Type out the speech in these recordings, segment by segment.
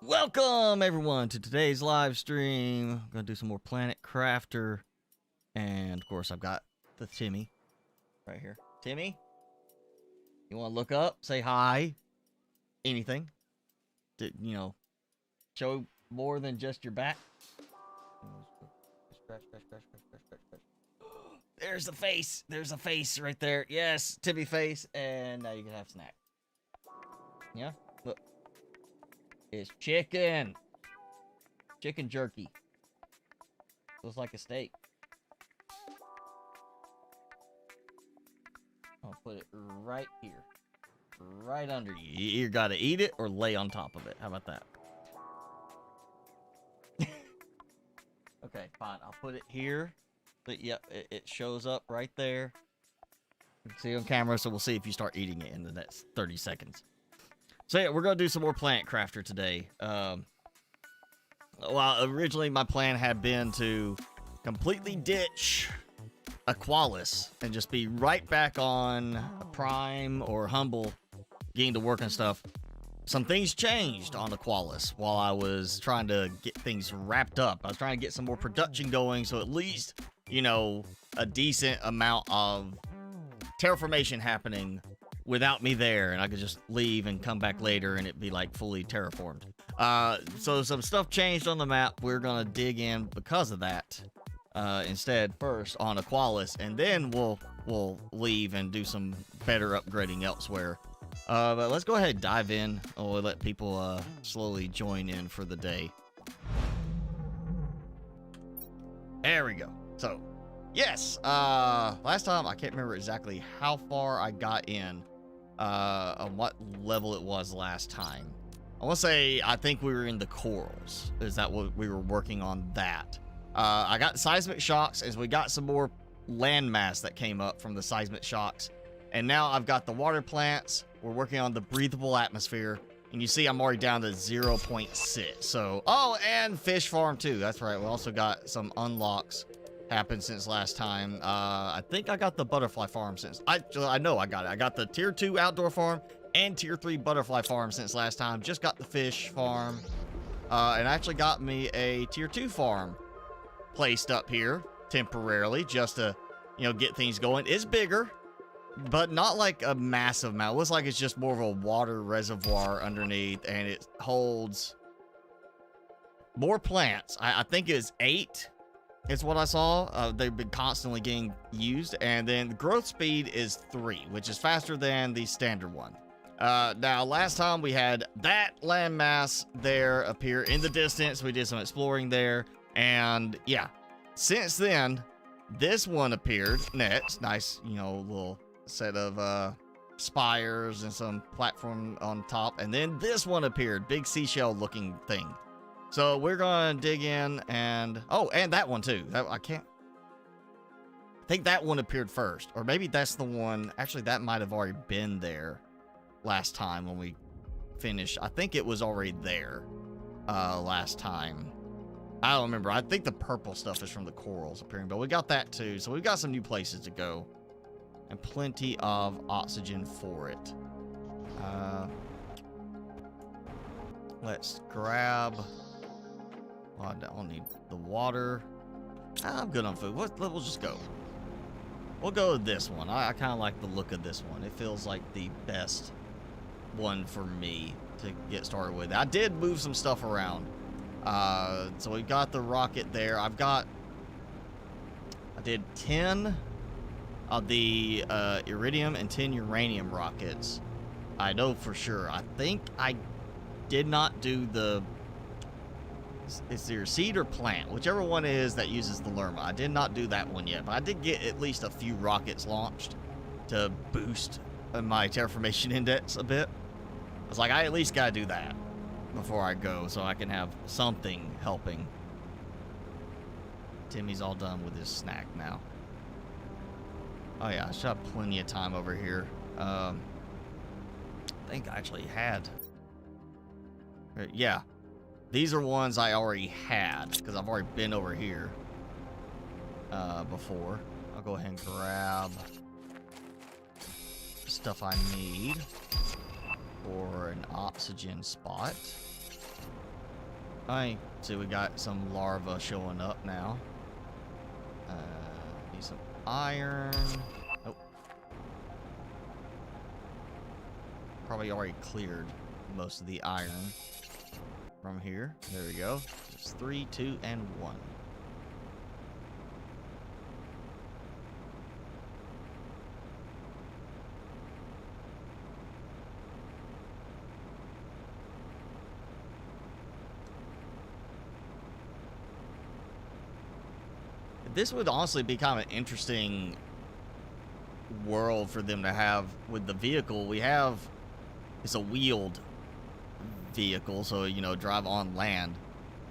Welcome everyone to today's live stream. I'm gonna do some more Planet Crafter, and of course I've got the Timmy right here. Timmy, you want to look up, say hi, anything? You know, show more than just your back. There's the face. There's a face right there. Yes, Timmy face, and now you can have a snack. Yeah, look. It's chicken. Chicken jerky. Looks like a steak. I'll put it right here. Right under you. You either gotta eat it or lay on top of it. How about that? Okay, fine. I'll put it here. But yep, it shows up right there. You can see on camera, so we'll see if you start eating it in the next 30 seconds. So yeah, we're going to do some more Planet Crafter today. Well, originally my plan had been to completely ditch Aqualis and just be right back on Prime or Humble, getting to work and stuff. Some things changed on Aqualis while I was trying to get things wrapped up. I was trying to get some more production going, so at least, you know, a decent amount of terraformation happening without me there, and I could just leave and come back later and it'd be like fully terraformed. So some stuff changed on the map. We're gonna dig in because of that instead first on Aqualis, and then we'll leave and do some better upgrading elsewhere. But let's go ahead and dive in. We'll let people slowly join in for the day. There we go. So yes, last time I can't remember exactly how far I got in, on what level it was last time. I want to say I think we were in the corals. Is that what we were working on? That I got seismic shocks as we got some more landmass that came up from the seismic shocks, and now I've got the water plants. We're working on the breathable atmosphere, and you see I'm already down to 0.6. So and fish farm too. That's right. We also got some unlocks happened since last time. I think I got the butterfly farm since I know I got it. I got the tier 2 outdoor farm and tier 3 butterfly farm since last time. Just got the fish farm, and actually got me a tier 2 farm placed up here temporarily just to, you know, get things going. It's bigger, but not like a massive amount. It looks like it's just more of a water reservoir underneath, and it holds more plants. I think it's 8. It's what I saw. They've been constantly getting used, and then the growth speed is 3, which is faster than the standard one. Now, last time we had that landmass there up here in the distance. We did some exploring there, and yeah, since then, this one appeared next. Nice, you know, little set of spires and some platform on top, and then this one appeared, big seashell-looking thing. So we're gonna dig in, and and that one too. I think that one appeared first, or maybe that's the one. Actually, that might have already been there last time when we finished. I think it was already there last time. I don't remember. I think the purple stuff is from the corals appearing, but we got that too. So we've got some new places to go, and plenty of oxygen for it. Let's grab. Oh, I don't need the water. I'm good on food. We'll just go. We'll go with this one. I kind of like the look of this one. It feels like the best one for me to get started with. I did move some stuff around. So we've got the rocket there. I did 10 of the iridium and 10 uranium rockets. I know for sure. I think I did not do the... It's either seed or plant, whichever one it is that uses the Lerma. I did not do that one yet, but I did get at least a few rockets launched to boost my terraformation index a bit. I was like, I at least gotta do that before I go, so I can have something helping. Timmy's all done with his snack now. Oh yeah, I should have plenty of time over here. I think I actually had... Yeah. These are ones I already had, because I've already been over here before. I'll go ahead and grab stuff I need for an oxygen spot. I see we got some larvae showing up now. Need some iron. Nope. Probably already cleared most of the iron from here. There we go. Just 3, 2, and 1. This would honestly be kind of an interesting world for them to have with the vehicle. We have, it's a wheeled vehicle, so, you know, drive on land.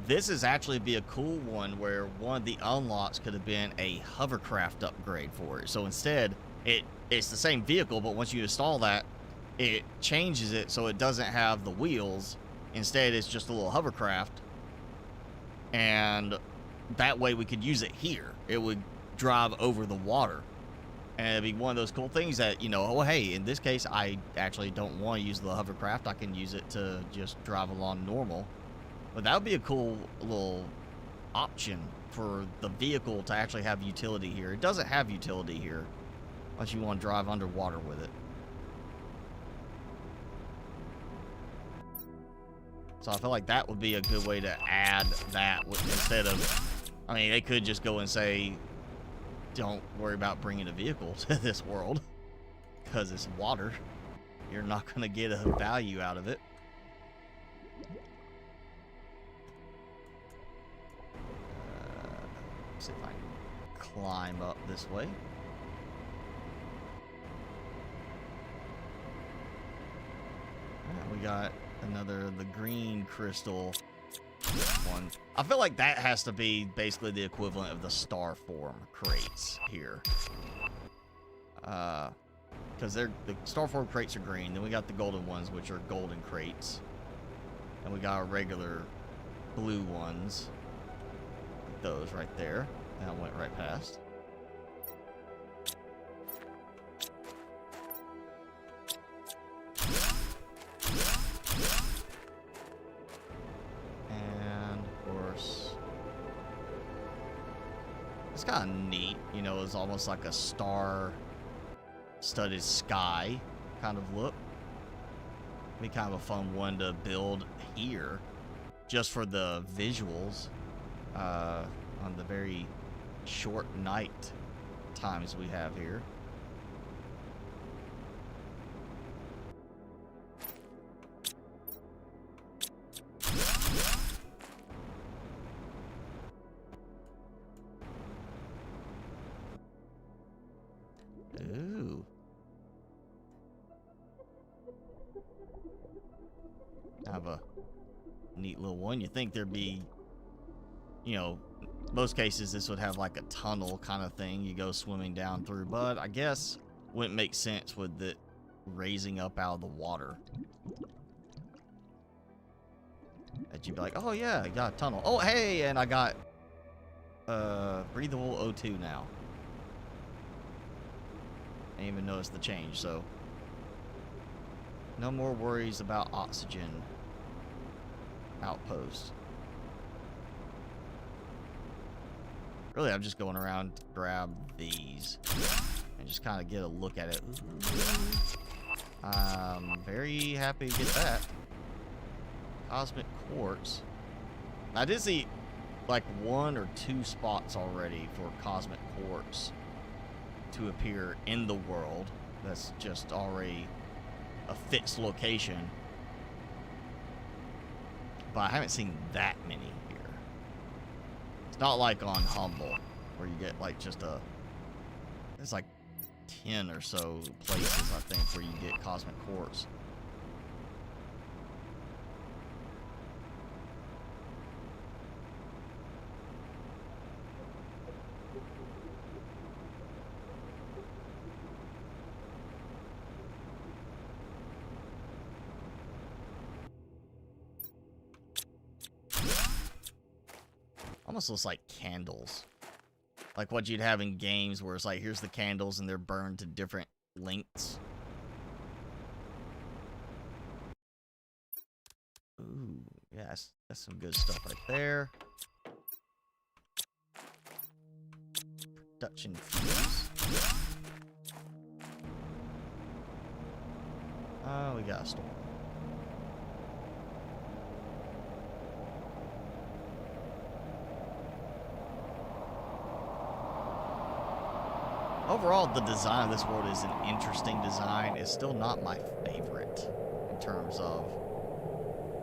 This is actually be a cool one where one of the unlocks could have been a hovercraft upgrade for it. So instead, it's the same vehicle, but once you install that, it changes it so it doesn't have the wheels. Instead, it's just a little hovercraft. And that way we could use it here. It would drive over the water. And it'd be one of those cool things that, you know, oh, hey, in this case, I actually don't want to use the hovercraft. I can use it to just drive along normal. But that would be a cool little option for the vehicle to actually have utility here. It doesn't have utility here unless you want to drive underwater with it. So I feel like that would be a good way to add that instead of, I mean, they could just go and say, don't worry about bringing a vehicle to this world because it's water. You're not going to get a value out of it. Let's see if I can climb up this way. We got the green crystal one. I feel like that has to be basically the equivalent of the star form crates here. Because the star form crates are green. Then we got the golden ones, which are golden crates. And we got our regular blue ones. Like those right there. That went right past. It's kind of neat, you know, it's almost like a star-studded sky kind of look. Be kind of a fun one to build here, just for the visuals, on the very short night times we have here. Ooh. Have a neat little one. You think there'd be, you know, most cases this would have like a tunnel kind of thing you go swimming down through, but I guess wouldn't make sense with it raising up out of the water. That you'd be like, oh yeah, I got a tunnel. Oh hey, and I got breathable O2 now. I didn't even notice the change, so no more worries about oxygen outpost. Really, I'm just going around to grab these and just kind of get a look at it. Ooh. I'm very happy to get that. Cosmic quartz. I did see like 1 or 2 spots already for cosmic quartz to appear in the world. That's just already a fixed location. But I haven't seen that many here. It's not like on Humble, where you get like just there's like 10 or so places, I think, where you get cosmic quartz. Almost looks like candles. Like what you'd have in games where it's like, here's the candles and they're burned to different lengths. Ooh, Yeah, that's some good stuff right there. Production fuse. Oh, we got a storm. Overall, the design of this world is an interesting design. It's still not my favorite in terms of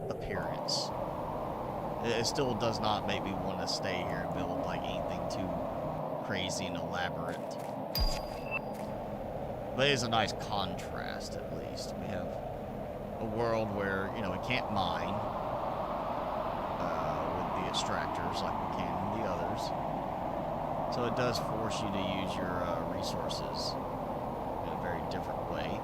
appearance. It still does not make me want to stay here and build like anything too crazy and elaborate. But it is a nice contrast, at least. We have a world where, you know, we can't mine with the extractors like we can in the others. So it does force you to use your resources in a very different way.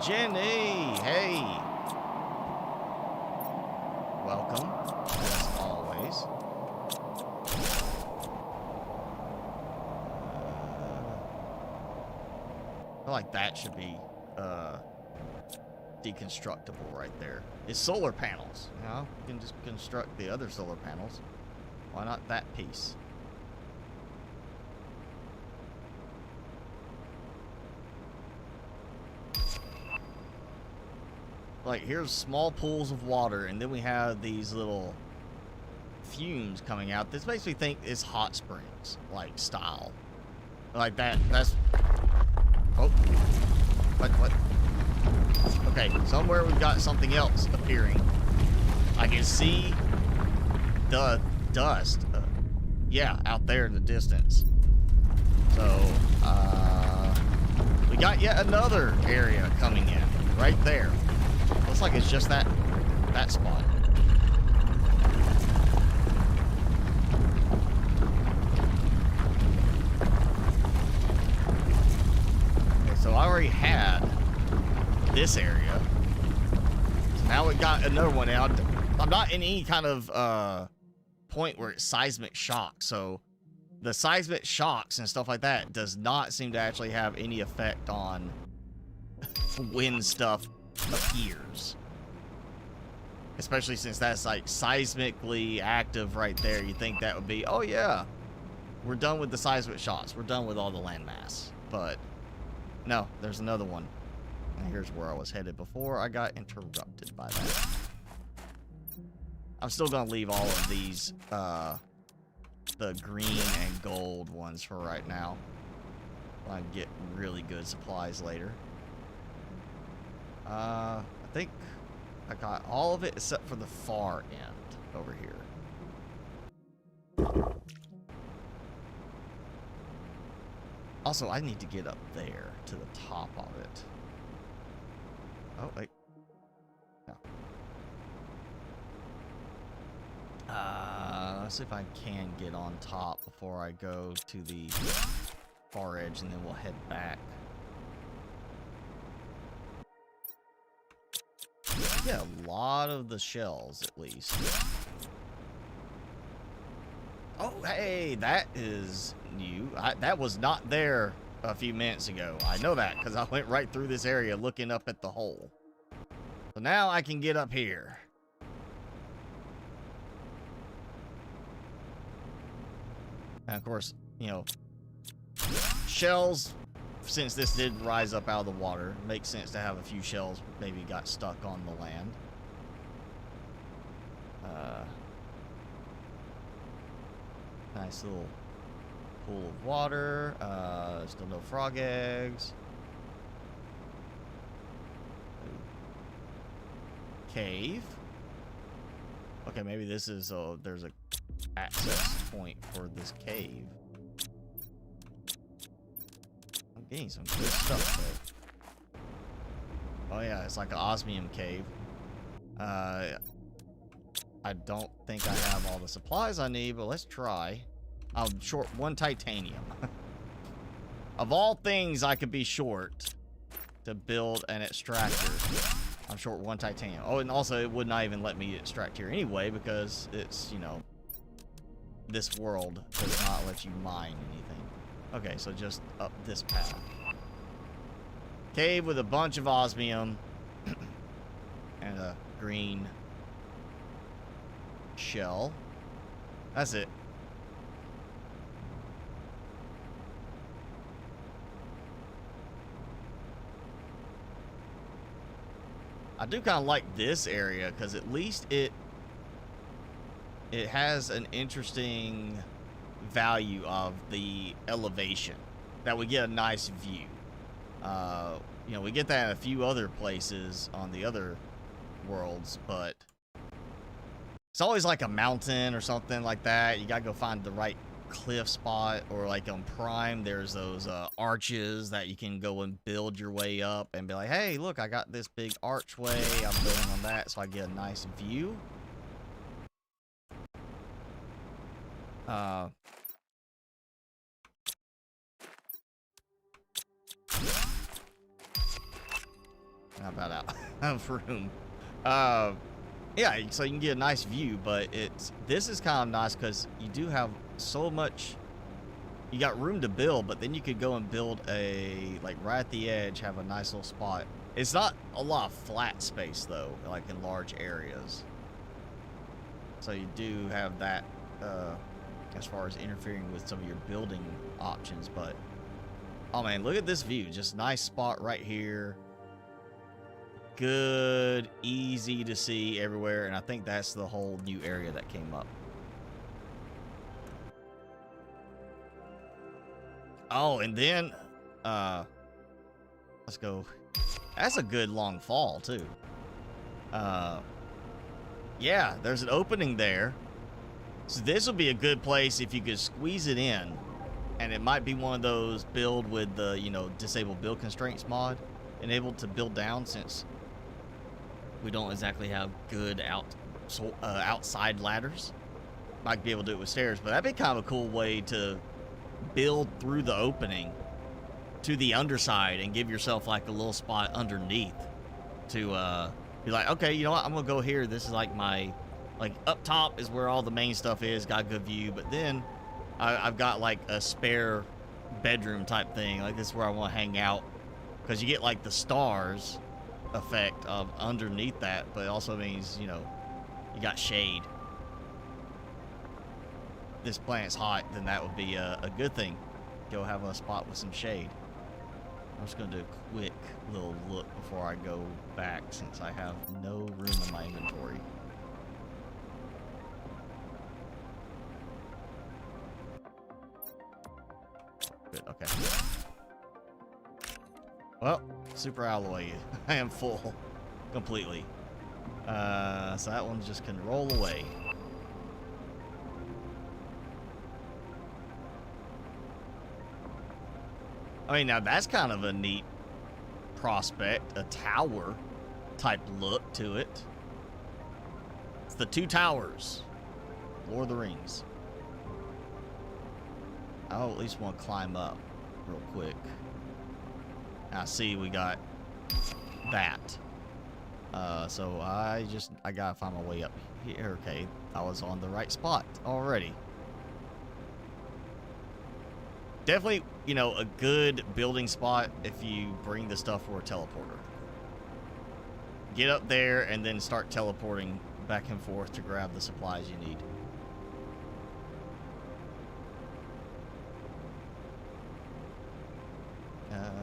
Jenny, hey! Welcome, as always. I feel like that should be deconstructible right there. It's solar panels, you know? You can just construct the other solar panels. Why not that piece? Like, here's small pools of water, and then we have these little fumes coming out. This makes me think it's hot springs, like, style. Like that, that's... Oh. What? Okay, somewhere we've got something else appearing. I can see the dust. Yeah, out there in the distance. So, we got yet another area coming in, right there. Looks like it's just that spot. Okay, so I already had this area. So now we got another one out. I'm not in any kind of point where it's seismic shock, so the seismic shocks and stuff like that does not seem to actually have any effect on when stuff appears, especially since that's like seismically active right there. You think that would be, oh yeah, we're done with the seismic shots, we're done with all the landmass, but no, there's another one. And here's where I was headed before I got interrupted by that. I'm still gonna leave all of these the green and gold ones for right now. I can get really good supplies later. I think I got all of it except for the far end over here. Also, I need to get up there to the top of it. Oh, wait. No. Let's see if I can get on top before I go to the far edge, and then we'll head back. Yeah, a lot of the shells, at least. Oh, hey, that is new. That was not there a few minutes ago. I know that because I went right through this area looking up at the hole. So now I can get up here. And of course, you know, shells, since this did rise up out of the water, makes sense to have a few shells maybe got stuck on the land. Nice little pool of water. Still no frog eggs. Cave. Okay, maybe this is there's a access point for this cave. I'm getting some good stuff though. Oh yeah, it's like an osmium cave. I don't think I have all the supplies I need, but let's try. I'm short 1 titanium. Of all things I could be short to build an extractor, I'm short 1 titanium. Oh, and also it would not even let me extract here anyway because it's, you know, this world does not let you mine anything. Okay, so just up this path. Cave with a bunch of osmium and a green shell. That's it. I do kind of like this area because at least it has an interesting value of the elevation, that we get a nice view. You know, we get that in a few other places on the other worlds, but it's always like a mountain or something like that. You gotta go find the right cliff spot, or like on Prime, there's those arches that you can go and build your way up and be like, hey, look, I got this big archway. I'm building on that so I get a nice view. How about out of room? Yeah, so you can get a nice view, but this is kind of nice because you do have so much. You got room to build, but then you could go and build like right at the edge, have a nice little spot. It's not a lot of flat space though, like in large areas. So you do have that as far as interfering with some of your building options. But oh man, look at this view. Just nice spot right here. Good, easy to see everywhere, and I think that's the whole new area that came up. Oh, and then let's go. That's a good long fall too. Yeah, there's an opening there, so this would be a good place if you could squeeze it in, and it might be one of those build with the, you know, disable build constraints mod, enabled to build down, since we don't exactly have good outside ladders. Might be able to do it with stairs, but that'd be kind of a cool way to build through the opening to the underside and give yourself like a little spot underneath to be like, okay, you know what, I'm gonna go here. This is like my, like up top is where all the main stuff is, got a good view, but then I've got like a spare bedroom type thing. Like this is where I want to hang out, because you get like the stars effect of underneath that, but it also means, you know, you got shade. This planet's hot, then that would be a good thing. Go have a spot with some shade. I'm just gonna do a quick little look before I go back, since I have no room in my inventory. Good, okay. Well, super alloy. I am full completely. So that one just can roll away. I mean, now that's kind of a neat prospect, a tower type look to it. It's the Two Towers, Lord of the Rings. I'll at least want to climb up real quick. I see we got that. So I gotta find my way up here. Okay, I was on the right spot already. Definitely, you know, a good building spot if you bring the stuff for a teleporter. Get up there and then start teleporting back and forth to grab the supplies you need.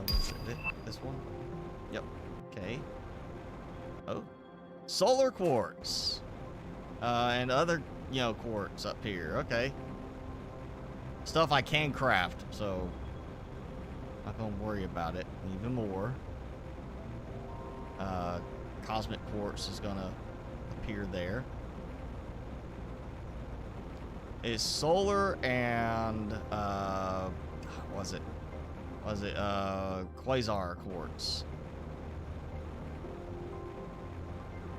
What's it? This one? Yep. Okay. Oh. Solar quartz. And other, you know, quartz up here. Okay. Stuff I can craft, so not gonna worry about it even more. Cosmic quartz is gonna appear there. It's solar and was it quasar quartz.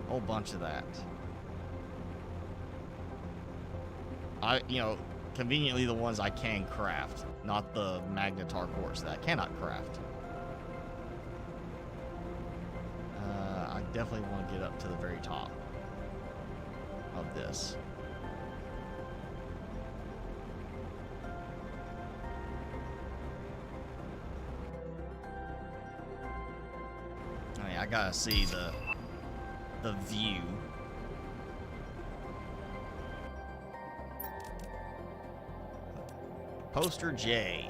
Whole bunch of that. You know, conveniently the ones I can craft, not the magnetar quartz that I cannot craft. I definitely want to get up to the very top of this. I gotta see the view. Poster J.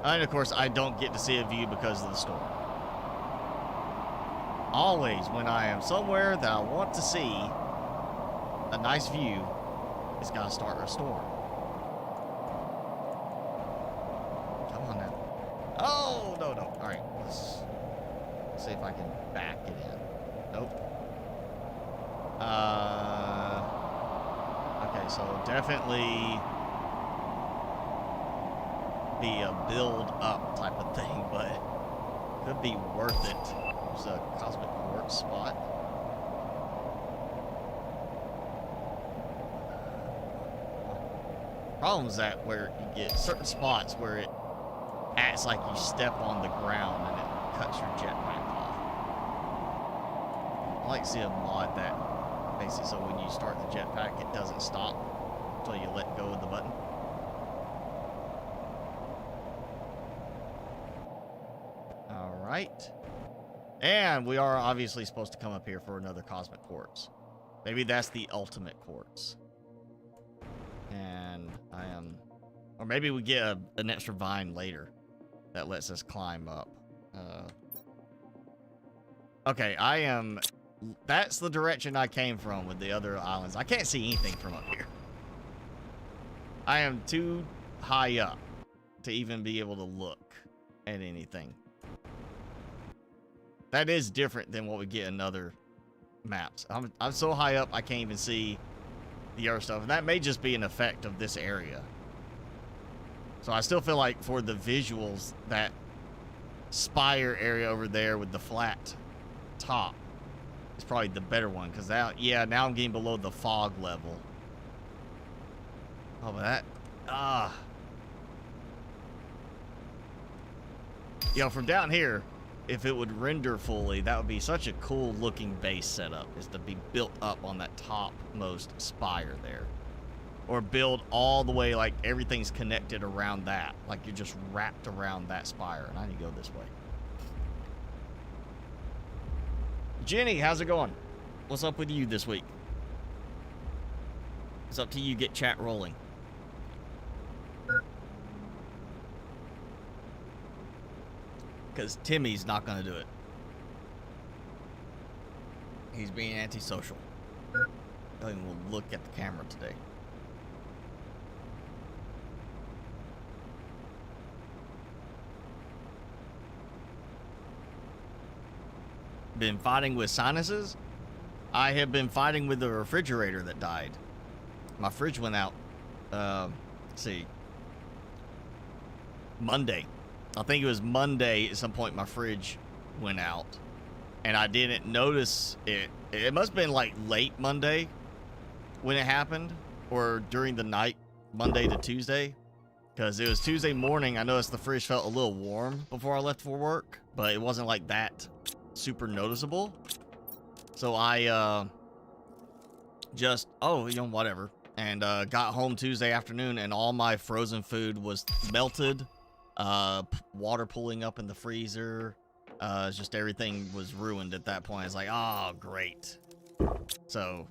And of course, I don't get to see a view because of the storm. Always, when I am somewhere that I want to see a nice view, it's gotta start a storm. Come on now. Oh, no. All right, let's see if I can back it in. Nope. Okay, so definitely be a build up type of thing, but could be worth it. There's a cosmic quartz spot. Problem is that where you get certain spots where it acts like you step on the ground and it cuts your jetpack off. I like to see a mod that makes it so when you start the jetpack, it doesn't stop until you let go of the button. All right. And we are obviously supposed to come up here for another cosmic quartz. Maybe that's the ultimate quartz. And I am... Or maybe we get an extra vine later that lets us climb up. Okay, I am... That's the direction I came from with the other islands. I can't see anything from up here. I am too high up to even be able to look at anything. That is different than what we get in other maps. I'm so high up I can't even see the other stuff. And that may just be an effect of this area. So I still feel like for the visuals, that spire area over there with the flat top is probably the better one. Because now, yeah, now I'm getting below the fog level. Oh, but that... You know, from down here, if it would render fully, that would be such a cool looking base setup, is to be built up on that topmost spire there. Or build all the way like everything's connected around that. Like you're just wrapped around that spire. And I need to go this way. Jenny, how's it going? What's up with you this week? It's up to you, get chat rolling. Because Timmy's not going to do it. He's being antisocial. Don't even will look at the camera today. Been fighting with sinuses? I have been fighting with the refrigerator that died. My fridge went out, let's see, Monday. I think it was Monday at some point my fridge went out. And I didn't notice it. It must have been like late Monday when it happened. Or during the night, Monday to Tuesday. Because it was Tuesday morning, I noticed the fridge felt a little warm before I left for work. But it wasn't like that super noticeable. So I just, whatever. And got home Tuesday afternoon and all my frozen food was melted. Water pooling up in the freezer. Just everything was ruined at that point. It's like, oh, great. So,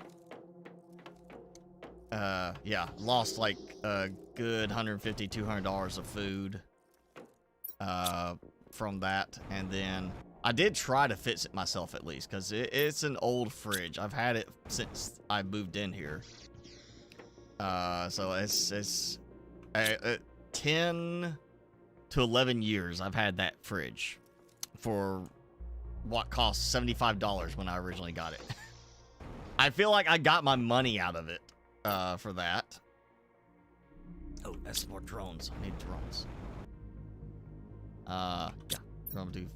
yeah, lost like a good $150, $200 of food from that. And then I did try to fix it myself at least, because it's an old fridge. I've had it since I moved in here. So it's 10 to 11 years I've had that fridge for what cost $75 when I originally got it. I feel like I got my money out of it for that. Oh, that's more drones. I need drones. Yeah, I'm gonna do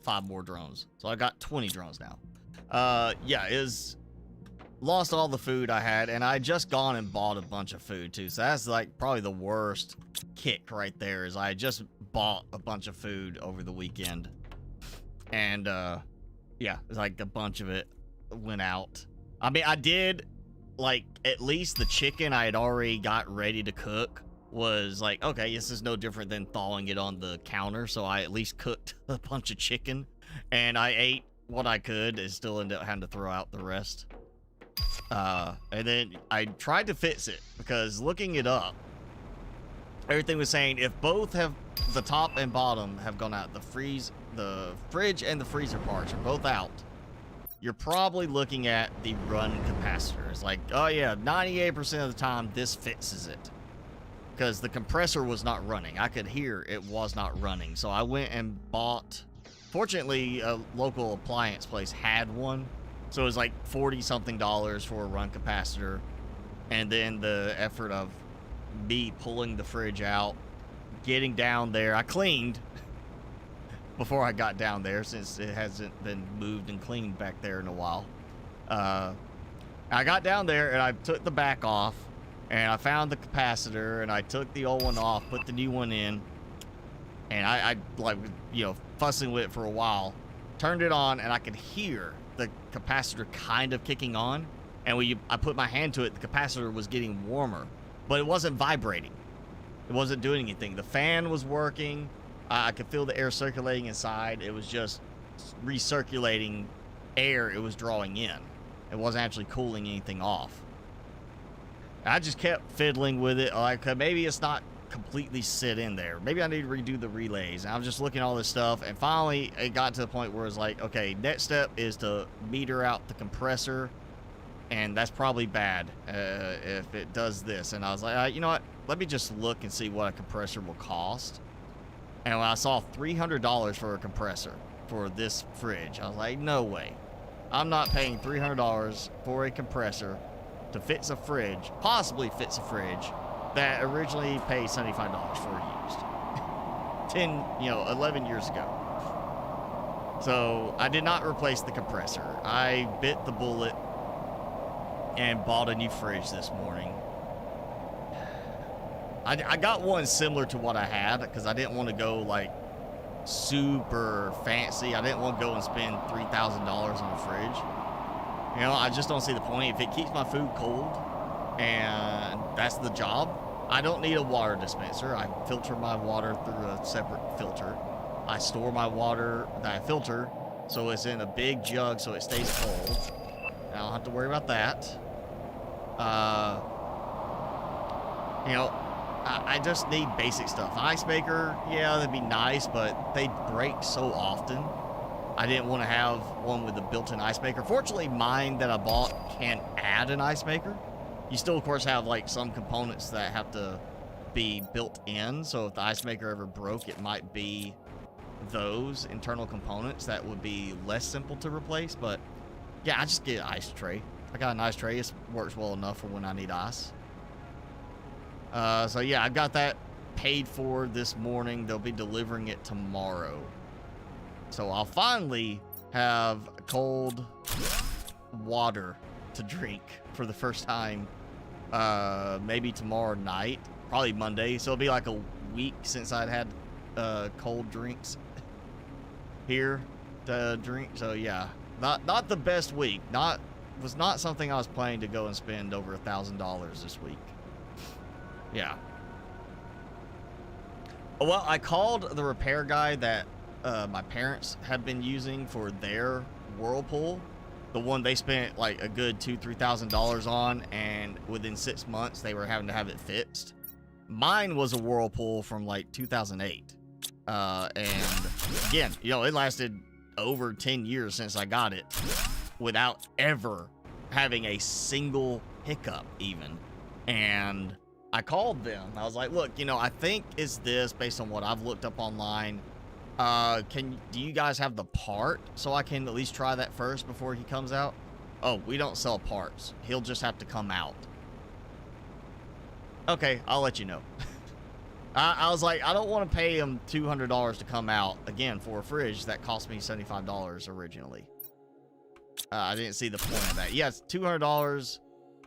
5 more drones. So I got 20 drones now. Yeah, lost all the food I had, and I just gone and bought a bunch of food too. So that's like probably the worst kick right there, is I just bought a bunch of food over the weekend. And yeah, it's like a bunch of it went out. I mean, I did like at least the chicken I had already got ready to cook was like, okay, this is no different than thawing it on the counter. So I at least cooked a bunch of chicken, and I ate what I could and still ended up having to throw out the rest. And then I tried to fix it because looking it up, everything was saying if both have, the top and bottom have gone out, the fridge and the freezer parts are both out, you're probably looking at the run capacitor. It's like, oh yeah, 98% of the time this fixes it. Because the compressor was not running. I could hear it was not running. So I went and bought, fortunately, a local appliance place had one. So it was like $40-something for a run capacitor. And then the effort of me pulling the fridge out, getting down there. I cleaned before I got down there since it hasn't been moved and cleaned back there in a while. I got down there and I took the back off and I found the capacitor and I took the old one off, put the new one in, and I like, you know, fussing with it for a while, turned it on, and I could hear the capacitor kind of kicking on. And when I put my hand to it, the capacitor was getting warmer, but it wasn't vibrating. It wasn't doing anything. The fan was working. I could feel the air circulating inside. It was just recirculating air it was drawing in. It wasn't actually cooling anything off. I just kept fiddling with it. Like, maybe it's not completely sit in there. Maybe I need to redo the relays. And I was just looking at all this stuff, and finally it got to the point where it's like, okay, next step is to meter out the compressor, and that's probably bad if it does this. And I was like, you know what? Let me just look and see what a compressor will cost. And when I saw $300 for a compressor for this fridge, I was like, no way. I'm not paying $300 for a compressor to fix a fridge, possibly fix a fridge that originally paid $75 for used 11 years ago. So I did not replace the compressor. I bit the bullet and bought a new fridge this morning. I got one similar to what I had because I didn't want to go like super fancy. I didn't want to go and spend $3,000 on a fridge. You know, I just don't see the point. If it keeps my food cold and that's the job, I don't need a water dispenser. I filter my water through a separate filter. I store my water that I filter so it's in a big jug so it stays cold. I don't have to worry about that. You know, I just need basic stuff. Ice maker, yeah, that'd be nice, but they break so often. I didn't want to have one with a built-in ice maker. Fortunately, mine that I bought can add an ice maker. You still, of course, have like some components that have to be built in. So if the ice maker ever broke, it might be those internal components that would be less simple to replace. But yeah, I just get an ice tray. I got an ice tray. It works well enough for when I need ice. So yeah, I got that paid for this morning. They'll be delivering it tomorrow. So I'll finally have cold water to drink for the first time. Maybe tomorrow night, probably Monday. So it'll be like a week since I'd had cold drinks here to drink. So yeah, not the best week. Was not something I was planning to go and spend over $1,000 this week. Yeah. Well, I called the repair guy that my parents had been using for their Whirlpool, the one they spent like a good $2,000-3,000 on, and within 6 months they were having to have it fixed. Mine was a Whirlpool from like 2008, and again, you know, it lasted over 10 years since I got it without ever having a single hiccup even. And I called them. I was like, look, you know, I think it's this based on what I've looked up online. Do you guys have the part so I can at least try that first before he comes out? Oh, we don't sell parts. He'll just have to come out. Okay, I'll let you know. I was like, I don't want to pay him $200 to come out again for a fridge that cost me $75 originally. I didn't see the point of that. Yes, $200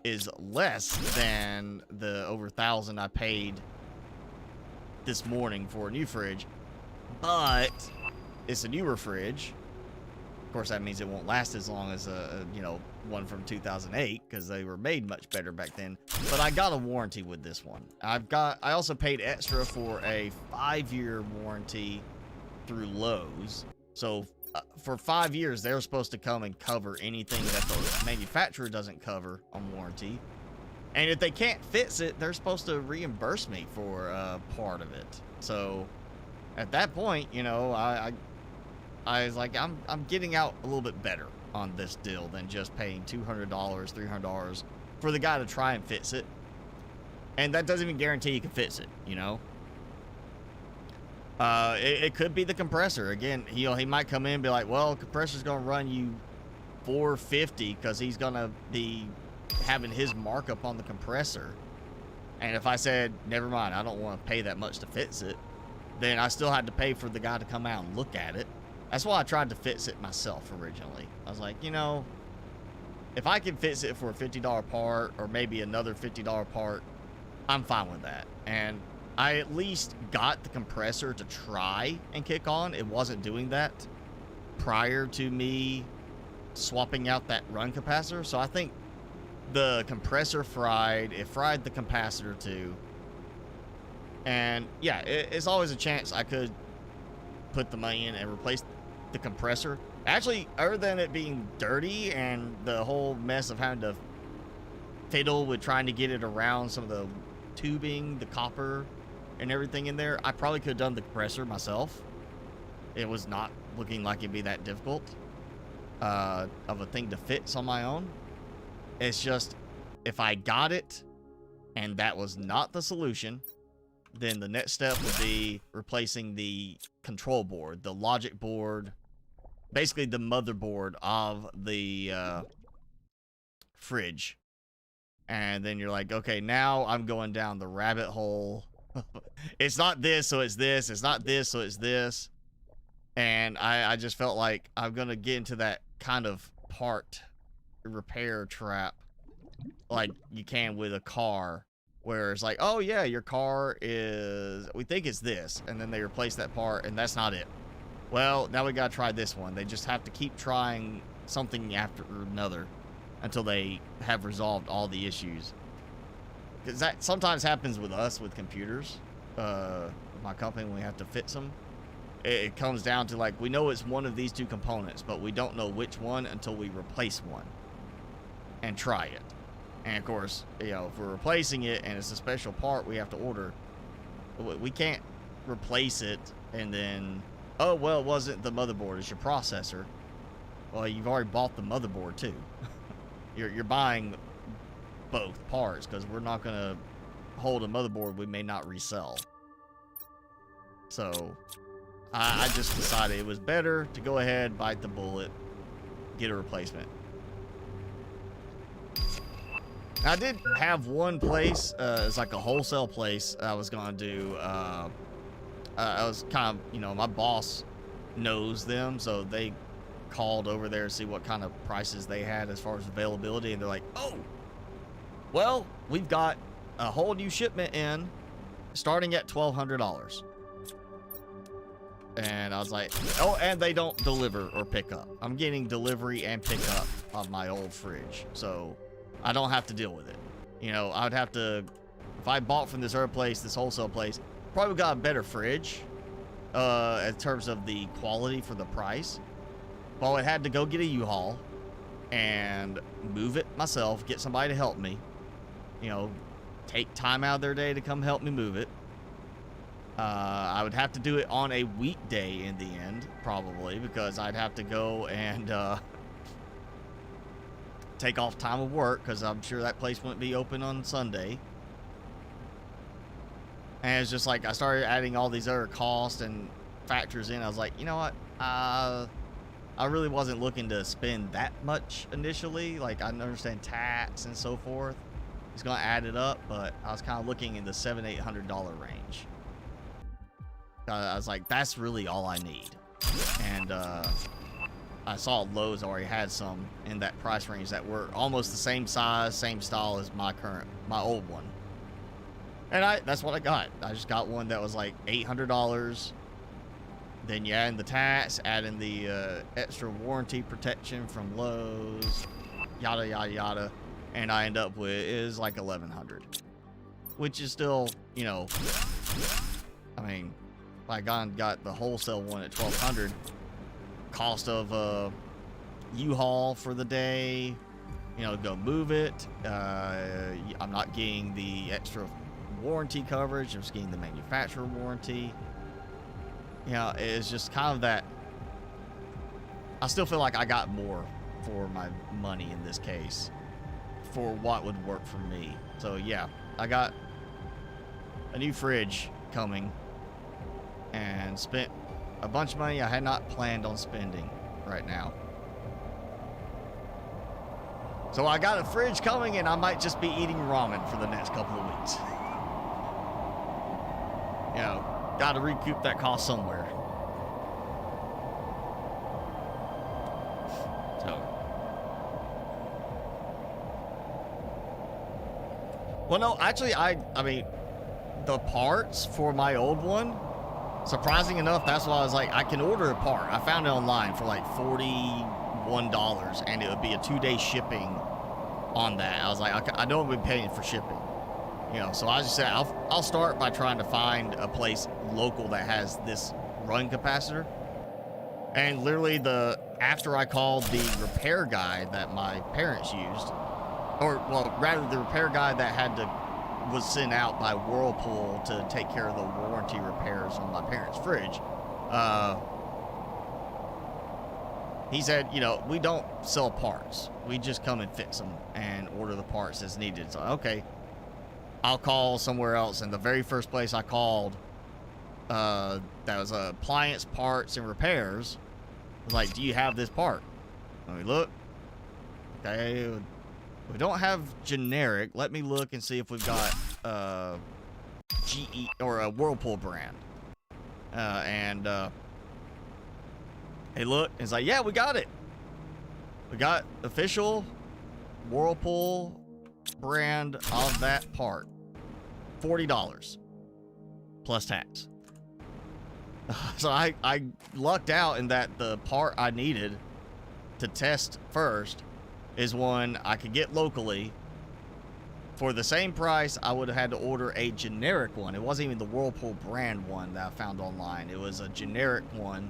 is less than the over $1,000 I paid this morning for a new fridge, but it's a newer fridge, Of course, that means it won't last as long as you know, one from 2008 because they were made much better back then. But I got a warranty with this one. I also paid extra for a 5-year warranty through Lowe's. So for 5 years, they're supposed to come and cover anything that the manufacturer doesn't cover on warranty. And if they can't fix it, they're supposed to reimburse me for part of it. So at that point, you know, I was like, I'm getting out a little bit better on this deal than just paying $200, $300 for the guy to try and fix it. And that doesn't even guarantee you can fix it, you know? It could be the compressor. Again, he might come in and be like, well, compressor's going to run you $450 because he's going to be having his markup on the compressor. And if I said, never mind, I don't want to pay that much to fix it, then I still had to pay for the guy to come out and look at it. That's why I tried to fix it myself originally. I was like, you know, if I can fix it for a $50 part or maybe another $50 part, I'm fine with that. And I at least got the compressor to try and kick on. It wasn't doing that prior to me swapping out that run capacitor. So I think the compressor fried. It fried the capacitor too. And yeah, it's always a chance I could put the money in and replace the compressor. Actually, other than it being dirty and the whole mess of having to fiddle with trying to get it around some of the tubing, the copper, and everything in there, I probably could have done the compressor myself. It was not looking like it'd be that difficult of a thing to fix on my own. It's just, if I got it and that was not the solution, then the next step would be replacing the control board, the logic board, basically the motherboard of the fridge. And then you're like, okay, now I'm going down the rabbit hole. It's not this, so it's this. It's not this, so it's this. And I just felt like I'm going to get into that kind of part repair trap like you can with a car, where it's like, oh yeah, your car is, we think it's this, and then they replace that part and that's not it. Well, now we gotta try this one. They just have to keep trying something after another until they have resolved all the issues. Because that sometimes happens with us with computers, my company, when we have to fix them. It comes down to, like, we know it's one of these two components, but we don't know which one until we replace one and try it. And of course, you know, if we're replacing it and it's a special part we have to order, we can't replace it and then, oh, well, it wasn't the motherboard, it's your processor. Well, you've already bought the motherboard too. You're buying both parts, because we're not going to hold a motherboard we may not resell. So I just decided it was better to go ahead, bite the bullet, get a replacement. I did have one place, it's like a wholesale place I was going to do. I was kind of, you know, my boss knows them, so they called over there to see what kind of prices they had as far as availability, and they're like, oh, well, we've got a whole new shipment in starting at $1,200. And I was like, oh, and they don't deliver or pick up. I'm getting delivery and pickup of my old fridge, so I don't have to deal with it. You know, I would have to, if I bought from this other place, this wholesale place, probably got a better fridge in terms of the quality for the price. Well, I had to go get a U-Haul and move it myself, get somebody to help me. You know, take time out of their day to come help me move it. I would have to do it on a weekday in the end, probably, because I'd have to go and take off time of work, because I'm sure that place wouldn't be open on Sunday. And it's just like, I started adding all these other costs and factors in. I was like, you know what? I really wasn't looking to spend that much initially. Like, I understand tax and so forth. It's going to add it up, but I was kind of looking in the $700-800 range. I was like, that's really all I need. And I saw Lowe's already had some in that price range that were almost the same size, same style as my old one. And that's what I got. I just got one that was like $800. Then you add in the tax, add in the extra warranty protection from Lowe's, yada, yada, yada. And I end up with is like $1,100, which is still, you know, I mean, if I got the wholesale one at $1,200, cost of U-Haul for the day, you know, go move it. I'm not getting the extra warranty coverage. I'm just getting the manufacturer warranty. You know, it's just kind of that. I still feel like I got more for my money in this case for what would work for me. So yeah, I got a new fridge coming and spent a bunch of money I had not planned on spending right now. So I got a fridge coming and I might just be eating ramen for the next couple of weeks. You know, got to recoup that cost somewhere. So. Well, no, actually, I mean, the parts for my old one, surprising enough, that's why I was like, I can order a part. I found it online for like $41 and it would be a 2-day shipping on that. I was like, I know I've been paying for shipping. You know, so I just said I'll start by trying to find a place local that has this run capacitor. And literally after I called the repair guy that my parents used, or well, rather the repair guy that was sent out by Whirlpool to take care of the warranty repairs on my parents' fridge. He said, you know, we don't sell parts. We just come and fix them and order the parts as needed. So, okay. I'll call somewhere else, and the very first place I called, that was appliance parts and repairs, was like, do you have this part? Let me look. Okay, we don't have generic. Let me look and see if we've got GE or a Whirlpool brand. Hey, look, it's like, yeah, we got it. We got official Whirlpool brand of that part. $40 plus tax. So I lucked out in that the part I needed to test first is one I could get locally for the same price. I would have had to order a generic one. It wasn't even the Whirlpool brand one that I found online. It was a generic one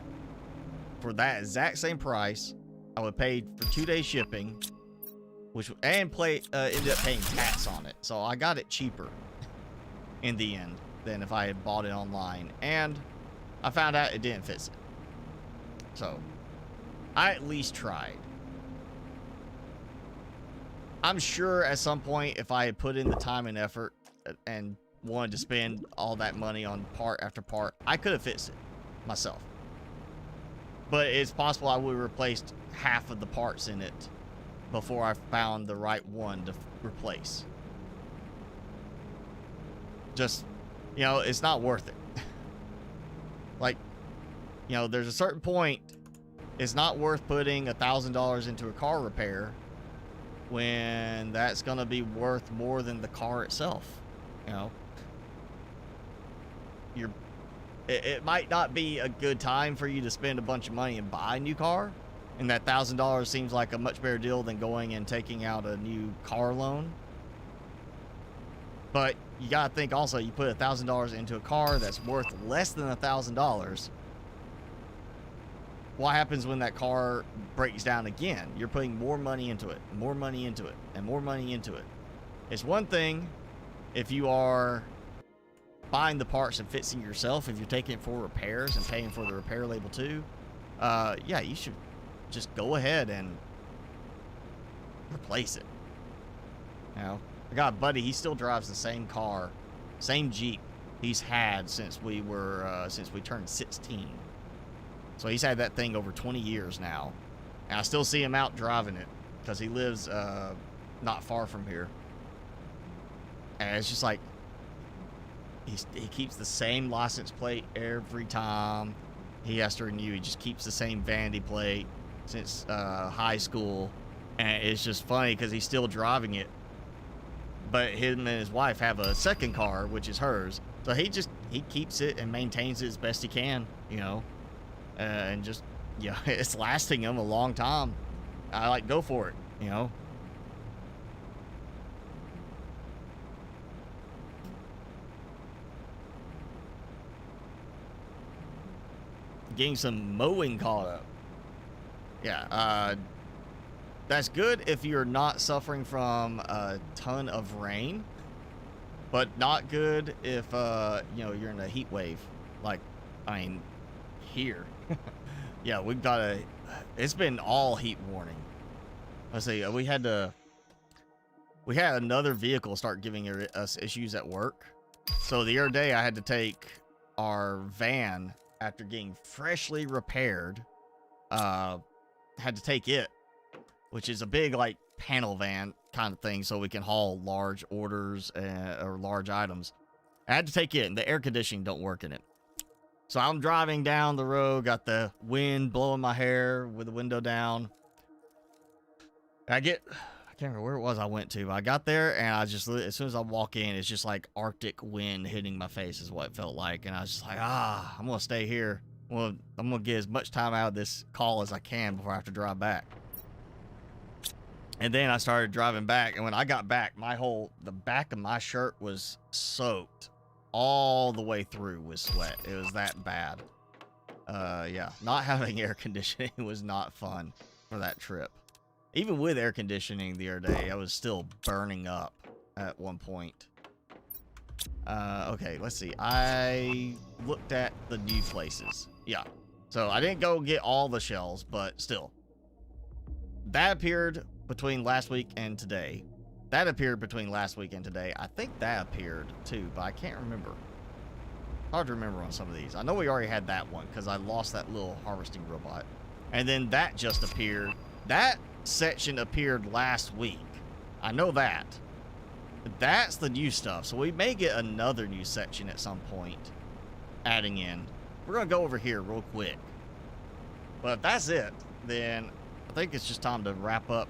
for that exact same price. I would pay for 2-day shipping, ended up paying tax on it. So I got it cheaper in the end than if I had bought it online. And I found out it didn't fix it. So I at least tried. I'm sure at some point if I had put in the time and effort and wanted to spend all that money on part after part, I could have fixed it myself. But it's possible I would have replaced half of the parts in it before I found the right one to replace. Just, you know, it's not worth it. Like, you know, there's a certain point, it's not worth putting $1,000 into a car repair when that's gonna be worth more than the car itself. You know, it might not be a good time for you to spend a bunch of money and buy a new car, and that $1,000 seems like a much better deal than going and taking out a new car loan. But you gotta think also, you put $1,000 into a car that's worth less than $1,000. What happens when that car breaks down again? You're putting more money into it, more money into it, and more money into it. It's one thing if you are buying the parts and fixing yourself, if you're taking it for repairs and paying for the repair label too. Yeah, you should just go ahead and replace it. You know, I got a buddy, he still drives the same car, same Jeep he's had since we turned 16. So he's had that thing over 20 years now. And I still see him out driving it because he lives not far from here. And it's just like, he keeps the same license plate every time he has to renew. He just keeps the same vanity plate since high school. And it's just funny because he's still driving it. But him and his wife have a second car, which is hers. So he keeps it and maintains it as best he can, you know. and just, yeah, it's lasting them a long time. I like, go for it, you know. Getting some mowing caught up. Yeah, that's good if you're not suffering from a ton of rain, but not good if, you know, you're in a heat wave. Like, I mean, here. Yeah, we've got it's been all heat warning. Let's see, we had another vehicle start giving us issues at work. So the other day I had to take our van after getting freshly repaired. Had to take it, which is a big, like, panel van kind of thing, so we can haul large orders or large items. I had to take it, and the air conditioning don't work in it. So I'm driving down the road, got the wind blowing my hair with the window down. I can't remember where it was I went to, but I got there, and I just, as soon as I walk in, it's just like Arctic wind hitting my face is what it felt like. And I was just like, I'm going to stay here. Well, I'm going to get as much time out of this call as I can before I have to drive back. And then I started driving back, and when I got back, the back of my shirt was soaked all the way through with sweat. It was that bad. Yeah, not having air conditioning was not fun for that trip. Even with air conditioning the other day, I was still burning up at one point. Okay, let's see. I looked at the new places. Yeah. So I didn't go get all the shells, but still. That appeared between last week and today. That appeared between last week and today. I think that appeared too, but I can't remember. Hard to remember on some of these. I know we already had that one because I lost that little harvesting robot. And then that just appeared. That section appeared last week. I know that. That's the new stuff. So we may get another new section at some point adding in. We're going to go over here real quick. But if that's it, then I think it's just time to wrap up.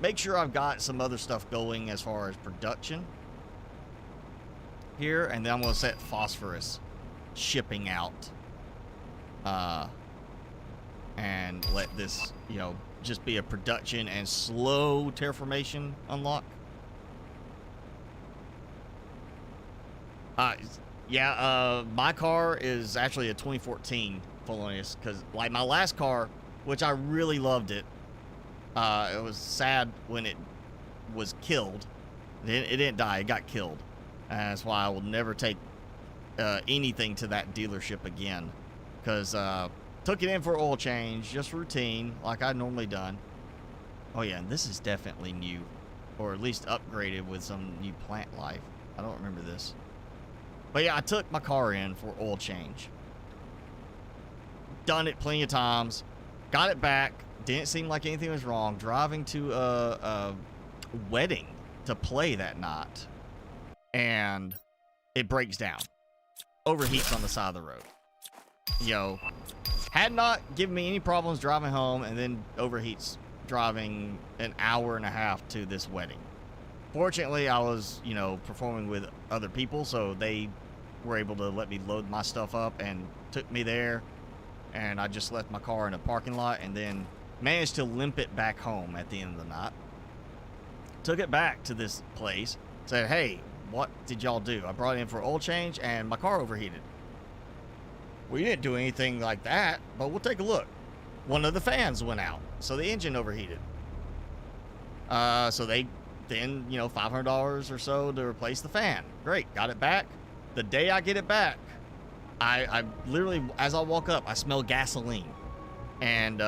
Make sure I've got some other stuff going as far as production here, and then I'm going to set phosphorus shipping out. And let this, you know, just be a production and slow terraformation unlock. My car is actually a 2014 Polonius, because like my last car, which I really loved it, it was sad when it was killed. It didn't die, it got killed. And that's why I will never take anything to that dealership again, because took it in for oil change, just routine, like I'd normally done. Oh yeah, and this is definitely new, or at least upgraded with some new plant life. I don't remember this. But yeah, I took my car in for oil change. Done it plenty of times. Got it back. Didn't seem like anything was wrong. Driving to a wedding to play that night. And it breaks down. Overheats on the side of the road. Yo, had not given me any problems driving home, and then overheats driving an hour and a half to this wedding. Fortunately, I was, you know, performing with other people, so they were able to let me load my stuff up and took me there. And I just left my car in a parking lot and then managed to limp it back home at the end of the night. Took it back to this place, said, hey, what did y'all do? I brought it in for oil change and my car overheated. We didn't do anything like that, but we'll take a look. One of the fans went out, so the engine overheated. So they then, you know, $500 or so to replace the fan. Great, got it back. The day I get it back, I literally, as I walk up, I smell gasoline. And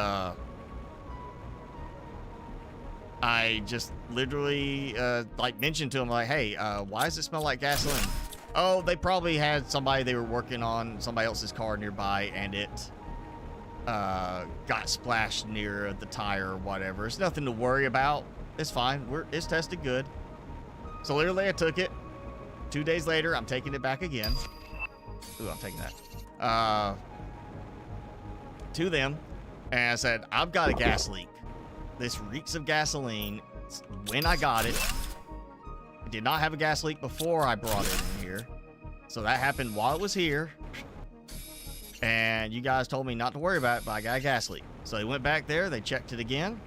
I just literally like mentioned to him, like, hey, why does it smell like gasoline? Oh, they probably had somebody, they were working on somebody else's car nearby, and it got splashed near the tire or whatever. It's nothing to worry about. It's fine. It's tested good. So literally I took it. 2 days later, I'm taking it back again. Ooh, I'm taking that. To them. And I said, I've got a gas leak. This reeks of gasoline. When I got it, I did not have a gas leak before I brought it in here. So that happened while it was here. And you guys told me not to worry about it, but I got a gas leak. So they went back there, they checked it again.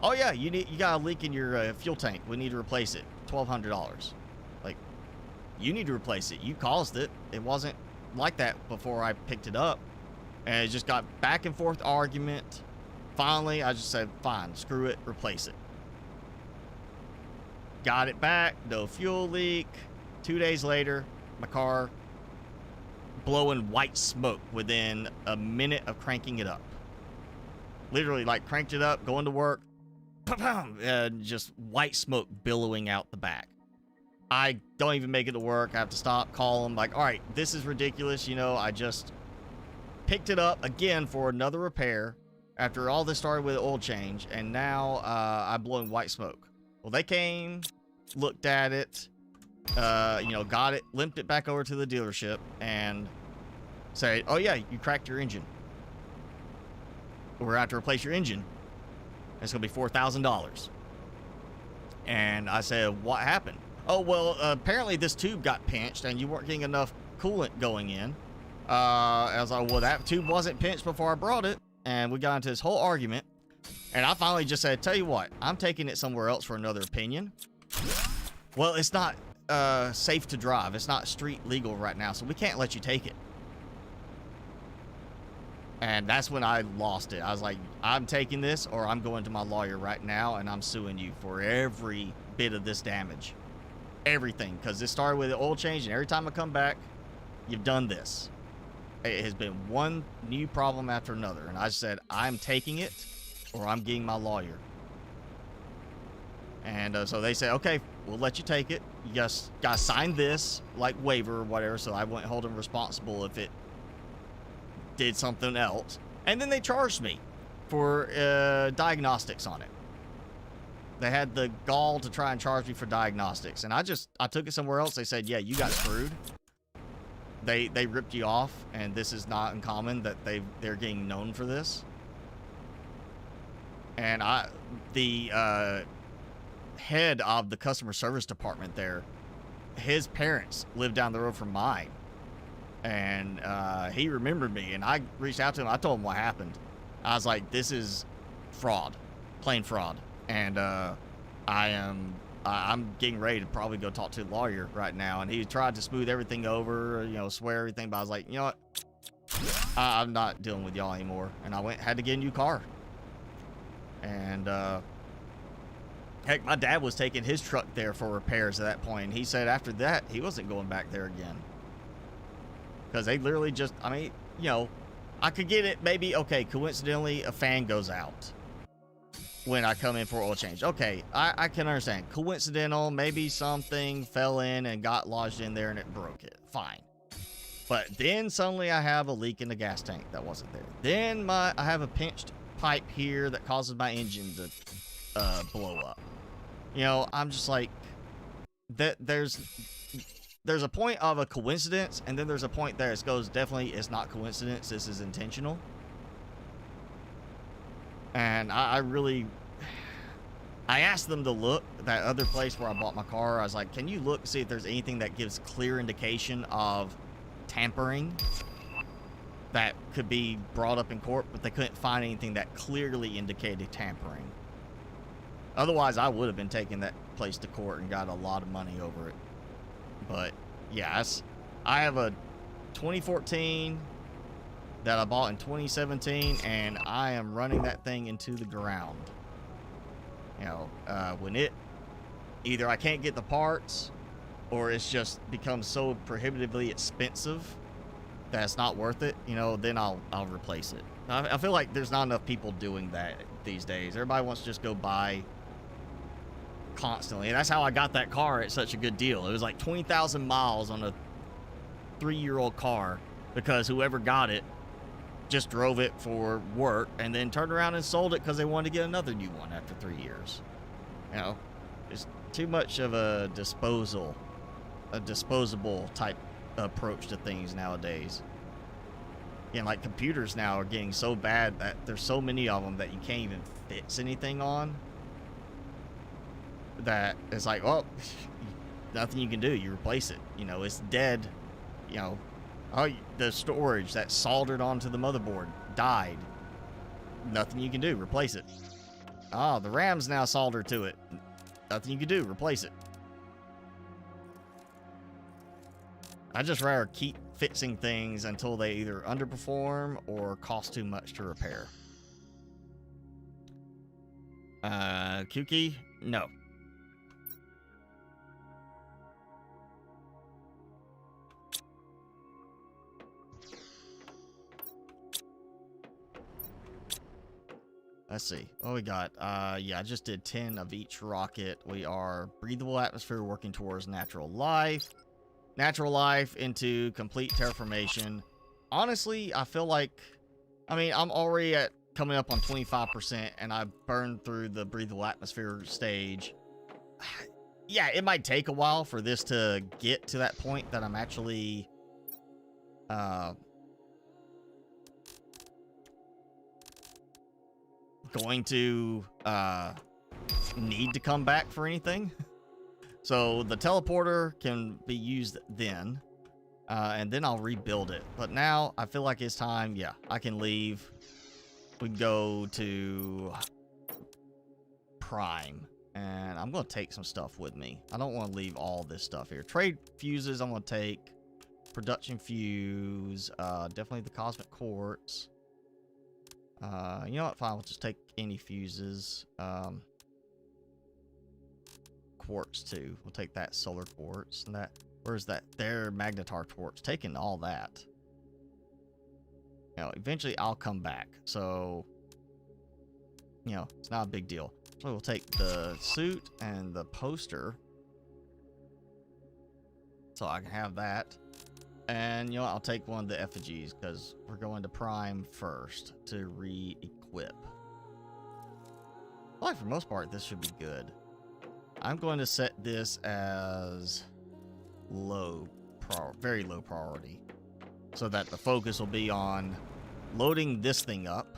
Oh yeah, you got a leak in your fuel tank. We need to replace it. $1,200. Like, you need to replace it. You caused it. It wasn't like that before I picked it up. And it just got back and forth argument. Finally, I just said, fine, screw it, replace it. Got it back, no fuel leak. 2 days later, my car blowing white smoke within a minute of cranking it up. Literally, like, cranked it up, going to work, and just white smoke billowing out the back. I don't even make it to work. I have to stop, call them, like, all right, this is ridiculous. You know, I just picked it up again for another repair after all this started with an oil change, and now I'm blowing white smoke. Well, they came, looked at it, you know, got it, limped it back over to the dealership, and said, oh yeah, you cracked your engine. We're going to have to replace your engine. It's going to be $4,000. And I said, what happened? Oh, well, apparently this tube got pinched and you weren't getting enough coolant going in. I was like, well, that tube wasn't pinched before I brought it. And we got into this whole argument. And I finally just said, tell you what, I'm taking it somewhere else for another opinion. Well, it's not safe to drive. It's not street legal right now, so we can't let you take it. And that's when I lost it. I was like, I'm taking this or I'm going to my lawyer right now and I'm suing you for every bit of this damage. Everything. Because this started with the oil change and every time I come back, you've done this. It has been one new problem after another. And I said, I'm taking it or I'm getting my lawyer. And so they said, okay, we'll let you take it. You just got to sign this, like waiver or whatever. So I wouldn't hold them responsible if it did something else. And then they charged me for diagnostics on it. They had the gall to try and charge me for diagnostics. And I took it somewhere else. They said, yeah, you got screwed. They ripped you off, and this is not uncommon that they're getting known for this. And the head of the customer service department there, his parents lived down the road from mine. And he remembered me, and I reached out to him. I told him what happened. I was like, this is fraud, plain fraud. And I'm getting ready to probably go talk to a lawyer right now. And he tried to smooth everything over, you know, swear everything. But I was like, you know what? I'm not dealing with y'all anymore. And I had to get a new car. And heck, my dad was taking his truck there for repairs at that point. And he said after that, he wasn't going back there again. Because they literally just, I mean, you know, I could get it maybe, okay, coincidentally, a fan goes out when I come in for oil change. Okay, I can understand. Coincidental, maybe something fell in and got lodged in there and it broke it. Fine. But then suddenly I have a leak in the gas tank that wasn't there. Then I have a pinched pipe here that causes my engine to blow up. You know, I'm just like, there's a point of a coincidence, and then there's a point there it goes, definitely it's not coincidence, this is intentional. And I asked them to look at that other place where I bought my car. I was like, can you look and see if there's anything that gives clear indication of tampering that could be brought up in court? But they couldn't find anything that clearly indicated tampering. Otherwise, I would have been taking that place to court and got a lot of money over it. But yeah, I have a 2014 that I bought in 2017, and I am running that thing into the ground. You know, when either I can't get the parts, or it's just becomes so prohibitively expensive that it's not worth it, you know, then I'll replace it. I feel like there's not enough people doing that these days. Everybody wants to just go buy constantly, and that's how I got that car at such a good deal. It was like 20,000 miles on a 3-year-old car, because whoever got it just drove it for work and then turned around and sold it because they wanted to get another new one after 3 years. You know, it's too much of a disposable type approach to things nowadays. And like computers now are getting so bad that there's so many of them that you can't even fix anything on. That it's like, well, nothing you can do. You replace it. You know, it's dead. You know, Oh, the storage that soldered onto the motherboard died. Nothing you can do. Replace it. Oh, the RAM's now soldered to it. Nothing you can do. Replace it. I just rather keep fixing things until they either underperform or cost too much to repair. Kuki? No. Let's see. What we got? Yeah, I just did 10 of each rocket. We are breathable atmosphere working towards natural life. Natural life into complete terraformation. Honestly, I feel like, I mean, I'm already at coming up on 25% and I burned through the breathable atmosphere stage. Yeah, it might take a while for this to get to that point that I'm actually going to need to come back for anything. So the teleporter can be used then, and then I'll rebuild it. But now I feel like it's time. Yeah, I can leave. We can go to Prime, and I'm going to take some stuff with me. I don't want to leave all this stuff here. Trade fuses I'm going to take. Production fuse. Definitely the cosmic quartz. You know what? Fine. We'll just take any fuses. Quartz too. We'll take that solar quartz and that. Where's that? There, magnetar quartz. Taking all that. You know, eventually I'll come back. So, you know, it's not a big deal. So we'll take the suit and the poster. So I can have that. And, you know, I'll take one of the effigies because we're going to Prime first to re-equip. Well, for the most part, this should be good. I'm going to set this as very low priority, so that the focus will be on loading this thing up,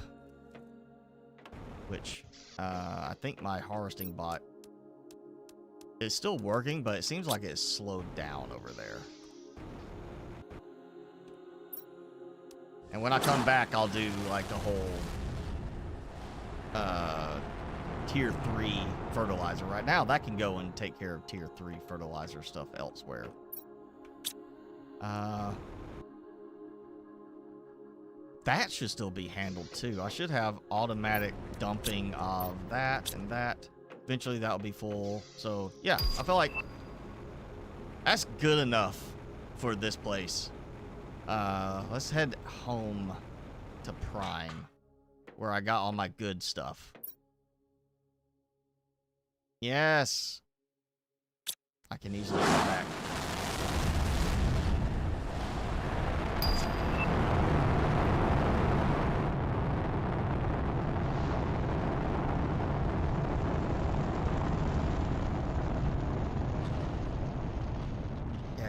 which I think my harvesting bot is still working, but it seems like it's slowed down over there. And when I come back, I'll do like the whole tier 3 fertilizer. Right now, that can go and take care of tier 3 fertilizer stuff elsewhere. That should still be handled too. I should have automatic dumping of that and that. Eventually that'll be full. So yeah, I feel like that's good enough for this place. Let's head home to Prime, where I got all my good stuff. Yes. I can easily come back.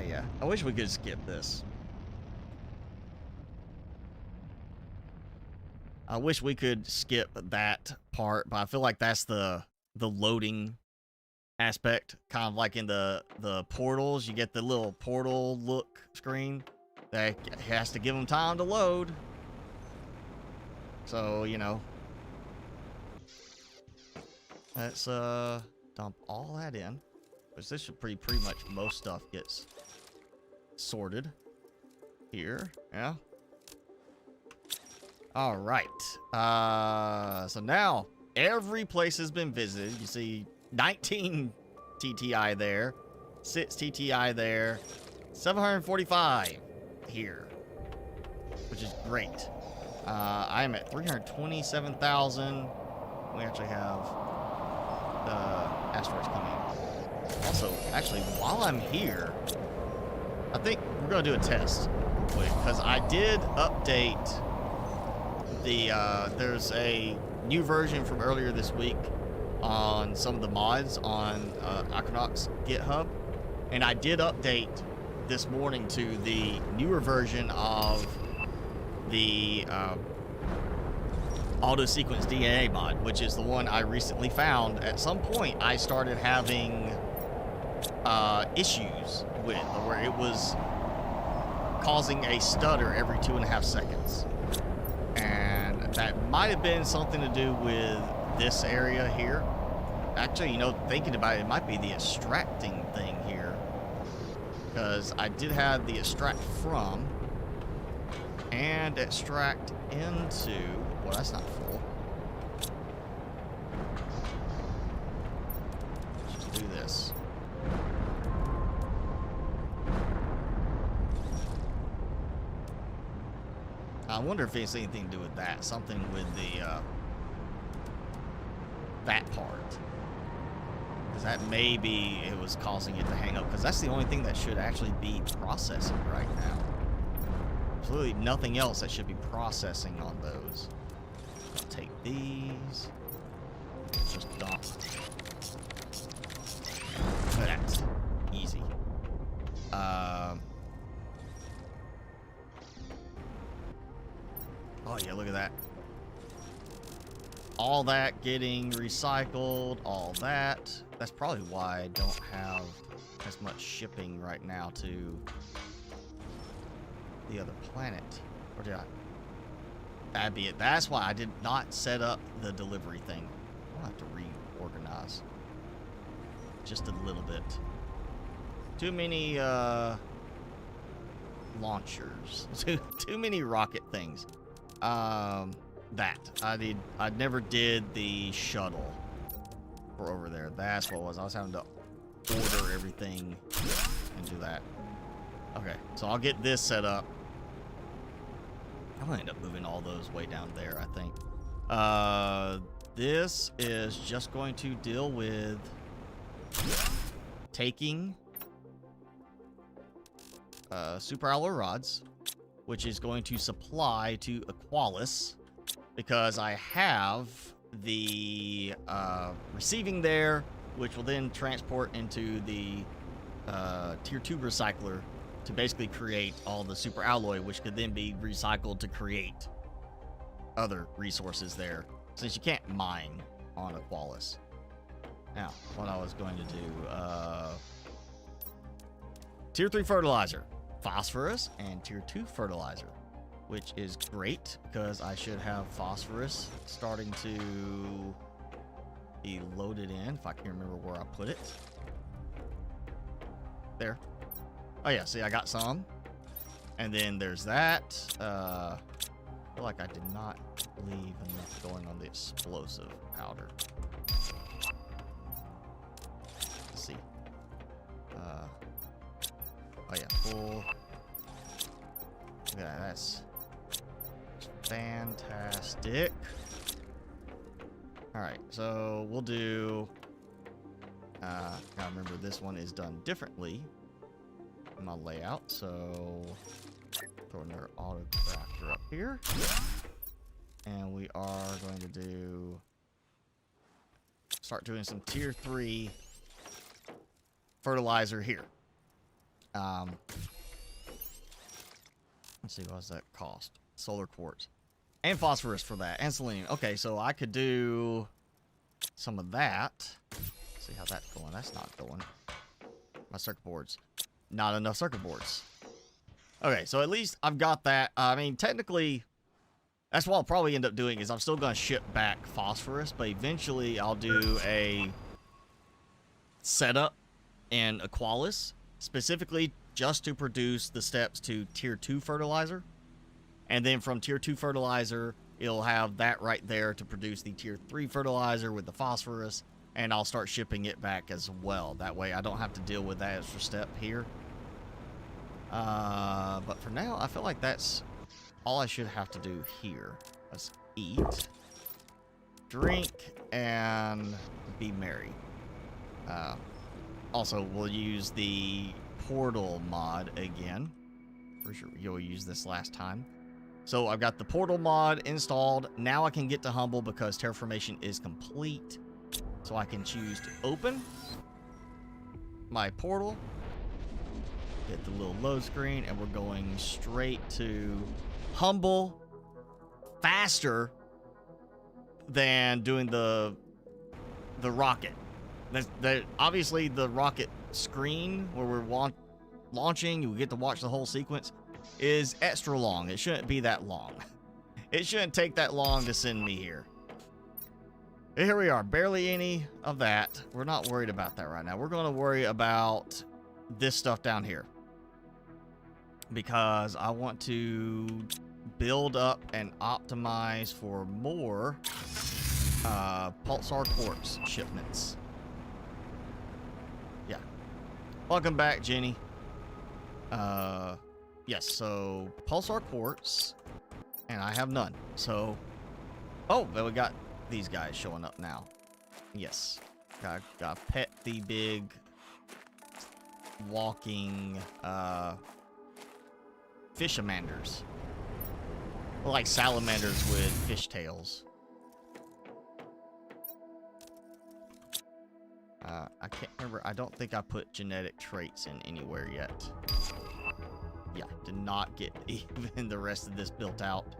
Yeah. I wish we could skip this. I wish we could skip that part, but I feel like that's the loading aspect, kind of like in the portals. You get the little portal look screen that has to give them time to load. So, you know, let's dump all that in, because this should pretty much most stuff gets sorted here. Yeah. All right. So now every place has been visited. You see 19 TTI there, 6 TTI there, 745 here, which is great. I am at 327,000. We actually have the asteroids coming in. Also, actually, while I'm here, I think we're going to do a test real quick, because I did update the, there's a new version from earlier this week on some of the mods on akarnokd's GitHub, and I did update this morning to the newer version of the auto sequence DNA mod, which is the one I recently found. At some point I started having issues with, where it was causing a stutter every 2.5 seconds. And that might have been something to do with this area here. Actually, you know, thinking about it, it might be the extracting thing here. Because I did have the extract from and extract into. Well, that's not full. Let's just do this. I wonder if it's anything to do with that. Something with the that part. Because that maybe it was causing it to hang up. Because that's the only thing that should actually be processing right now. Absolutely nothing else that should be processing on those. I'll take these. Just dump. That's easy. Oh yeah, look at that. All that getting recycled, all that. That's probably why I don't have as much shipping right now to the other planet. Or did I? That'd be it. That's why I did not set up the delivery thing. I'll have to reorganize. Just a little bit. Too many launchers. Too many rocket things. That I never did the shuttle for over there. That's what it was. I was having to order everything and do that. Okay, so I'll get this set up. I'm gonna end up moving all those way down there, I think. This is just going to deal with taking super alloy rods, which is going to supply to Aqualis, because I have the receiving there, which will then transport into the tier 2 recycler to basically create all the super alloy, which could then be recycled to create other resources there, since you can't mine on Aqualis. Now, what I was going to do, tier 3 fertilizer, phosphorus, and tier 2 fertilizer, which is great because I should have phosphorus starting to be loaded in, if I can remember where I put it. There. Oh yeah, see, I got some. And then there's that. I feel like I did not leave enough going on the explosive powder. Let's see. Oh yeah, full. Yeah, that's fantastic. Alright, so we'll do... now remember, this one is done differently in my layout, so throw another auto crafter up here. And we are going to do... start doing some tier 3 fertilizer here. Let's see, what does that cost? Solar quartz. And phosphorus for that. And selenium. Okay, so I could do some of that. Let's see how that's going. That's not going. My circuit boards. Not enough circuit boards. Okay, so at least I've got that. I mean, technically, that's what I'll probably end up doing is I'm still going to ship back phosphorus, but eventually I'll do a setup in Aqualis, specifically just to produce the steps to tier 2 fertilizer. And then from tier 2 fertilizer, it'll have that right there to produce the tier 3 fertilizer with the phosphorus. And I'll start shipping it back as well. That way I don't have to deal with that extra step here. But for now, I feel like that's all I should have to do here. Let's eat, drink, and be merry. Also, we'll use the portal mod again. For sure, you'll use this last time. So I've got the portal mod installed. Now I can get to Humble because terraformation is complete. So I can choose to open my portal, hit the little load screen, and we're going straight to Humble faster than doing the rocket. Obviously, the rocket screen where we're launching, you get to watch the whole sequence. is extra long. It shouldn't be that long. It shouldn't take that long to send me here. Here we are, barely any of that. We're not worried about that right now. We're going to worry about this stuff down here, because I want to build up and optimize for more pulsar quartz shipments. Yeah. Welcome back, Jenny. Yes, so pulsar quartz, and I have none. So, oh, but we got these guys showing up now. Yes. Got pet the big walking fishamanders. Like salamanders with fish tails. I can't remember. I don't think I put genetic traits in anywhere yet. Yeah, did not get even the rest of this built out,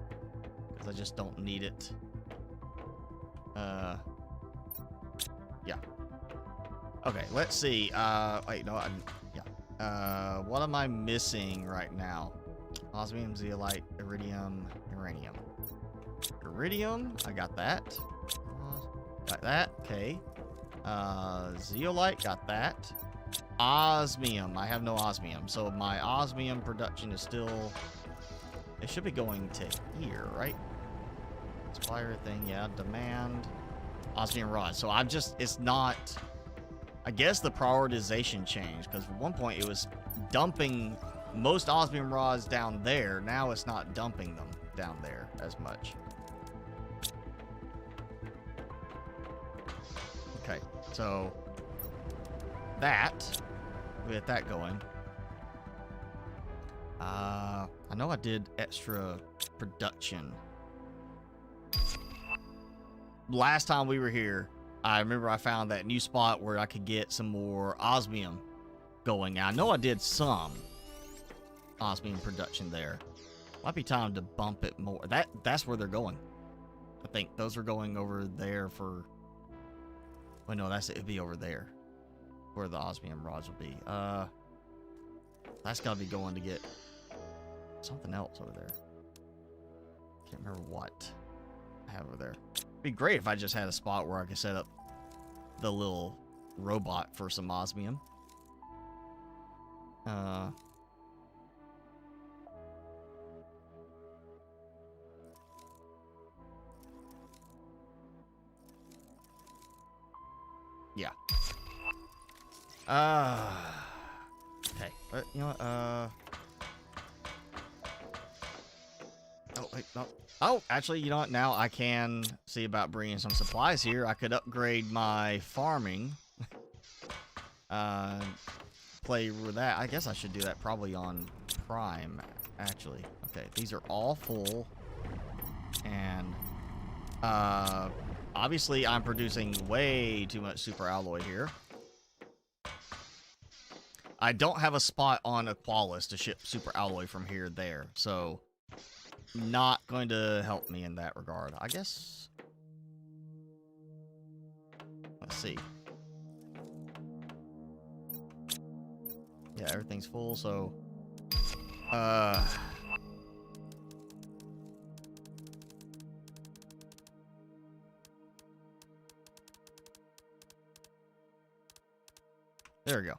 because I just don't need it. Yeah. Okay, let's see. Wait, no, yeah. What am I missing right now? Osmium, zeolite, iridium, uranium. Iridium, I got that. Got that, okay. Zeolite, got that. Osmium, I have no osmium, so my osmium production is still... It should be going to here, right? Supplier thing, yeah, demand. Osmium rods, so I'm just, it's not... I guess the prioritization changed, because at one point it was dumping most osmium rods down there. Now it's not dumping them down there as much. Okay, so that, we get that going. I know I did extra production. Last time we were here, I remember I found that new spot where I could get some more osmium going. Now, I know I did some osmium production there. Might be time to bump it more. That's where they're going. I think those are going over there for... Well, no, it'd be over there where the osmium rods will be. That's gotta be going to get something else over there. Can't remember what I have over there. It'd be great if I just had a spot where I could set up the little robot for some osmium. Yeah. Okay. You know what? Oh, wait, no. Oh, actually, you know what? Now I can see about bringing some supplies here. I could upgrade my farming. Play with that. I guess I should do that probably on Prime, actually. Okay, these are all full. And, obviously I'm producing way too much super alloy here. I don't have a spot on Aqualis to ship super alloy from here there, so... Not going to help me in that regard. I guess... Let's see. Yeah, everything's full, so... There we go.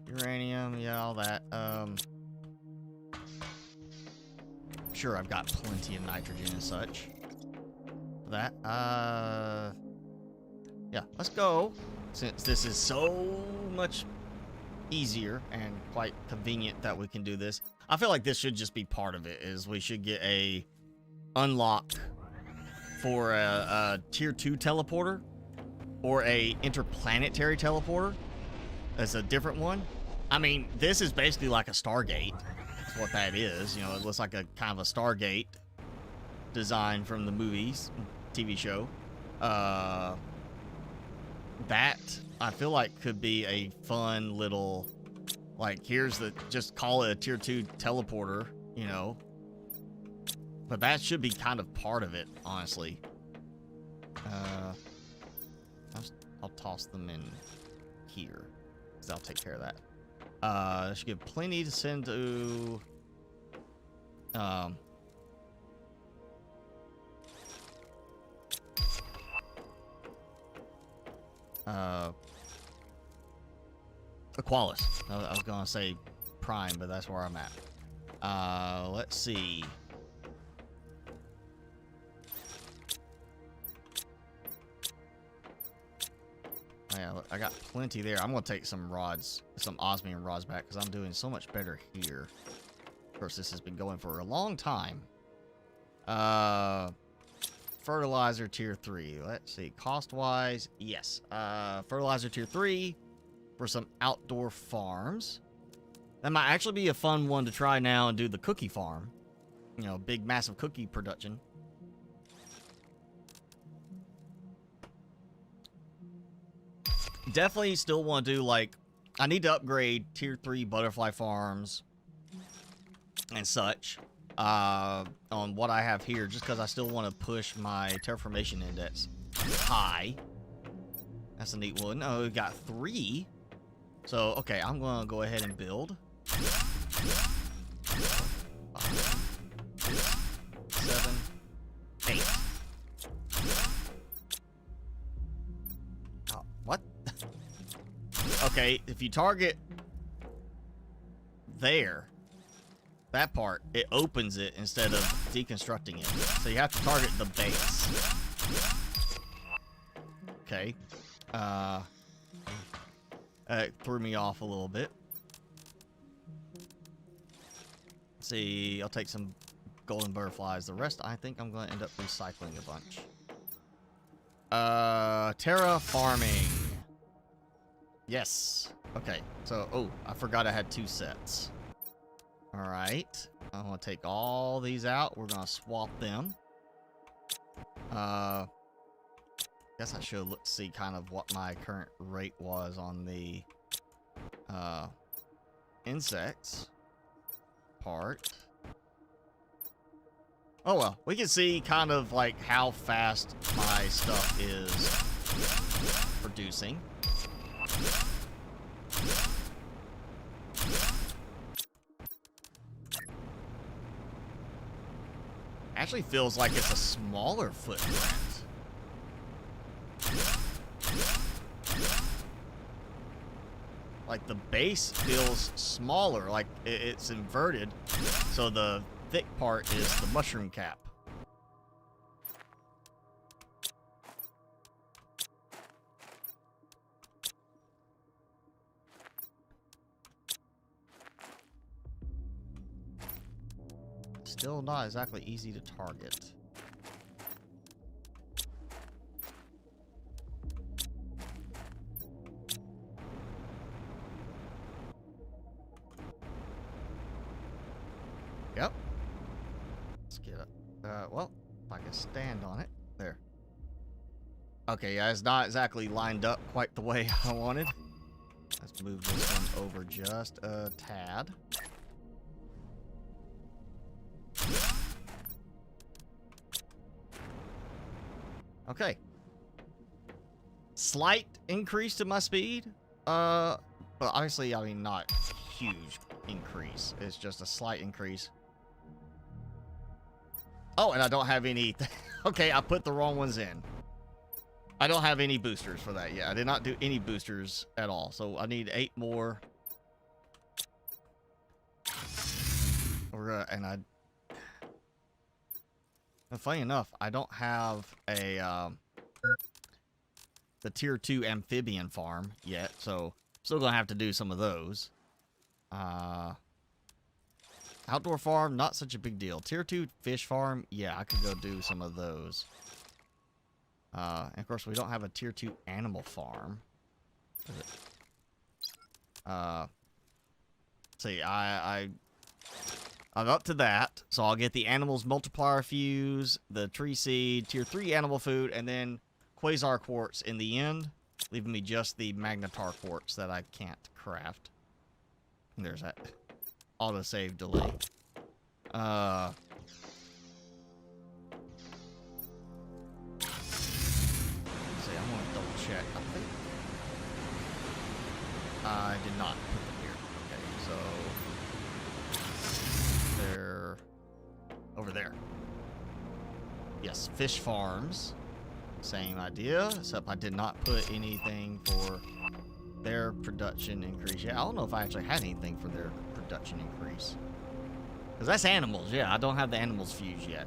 Uranium, yeah, all that. Sure, I've got plenty of nitrogen and such. For that, yeah, let's go. Since this is so much easier and quite convenient that we can do this. I feel like this should just be part of it, is we should get a unlock for a tier 2 teleporter or a interplanetary teleporter. That's a different one. I mean, this is basically like a Stargate. That's what that is. You know, it looks like a kind of a Stargate design from the movies, TV show. That, I feel like, could be a fun little, like, here's the, just call it a tier 2 teleporter, you know. But that should be kind of part of it, honestly. I'll toss them in here, because I'll take care of that. Should give plenty to send to Aqualis. I was gonna say Prime, but that's where I'm at. Let's see. Yeah, I got plenty there. I'm gonna take some rods, some osmium rods back, because I'm doing so much better here. Of course, this has been going for a long time. Fertilizer tier 3. Let's see. Cost-wise, yes. Fertilizer tier 3 for some outdoor farms. That might actually be a fun one to try now and do the cookie farm. You know, big, massive cookie production. Definitely still want to do, like, I need to upgrade tier 3 butterfly farms and such on what I have here, just because I still want to push my terraformation index high. That's a neat one. Oh, we got 3. So, okay, I'm going to go ahead and build. 5, 6, 7, 8. Oh, what? Okay, if you target there, that part, it opens it instead of deconstructing it. So you have to target the base. Okay. That threw me off a little bit. Let's see, I'll take some golden butterflies. The rest, I think I'm going to end up recycling a bunch. Terraforming. Yes. Okay, so, oh, I forgot I had 2 sets. Alright. I'm going to take all these out. We're going to swap them. Guess I should see kind of what my current rate was on the insects part. Oh well, we can see kind of like how fast my stuff is producing. Actually feels like it's a smaller footprint. Like the base feels smaller, like it's inverted, so the thick part is the mushroom cap. Still not exactly easy to target. Yep. Let's get up. Well, if I can stand on it. There. Okay, yeah, it's not exactly lined up quite the way I wanted. Let's move this one over just a tad. Okay. Slight increase to my speed. But obviously, I mean, not huge increase. It's just a slight increase. Oh, and I don't have any... Okay, I put the wrong ones in. I don't have any boosters for that yet. I did not do any boosters at all. So I need 8 more. And funny enough, I don't have a the tier 2 amphibian farm yet, so still gonna have to do some of those. Outdoor farm, not such a big deal. Tier 2 fish farm, yeah, I could go do some of those. And of course, we don't have a tier 2 animal farm. Is it? See, I'm up to that, so I'll get the animals multiplier fuse, the tree seed, tier 3 animal food, and then quasar quartz in the end, leaving me just the magnetar quartz that I can't craft. And there's that autosave delay. See, I want to double check. I think I did not put them here. Okay. yes, fish farms. Same idea, except I did not put anything for their production increase. Yeah, I don't know if I actually had anything for their production increase. Because that's animals, yeah. I don't have the animals fused yet.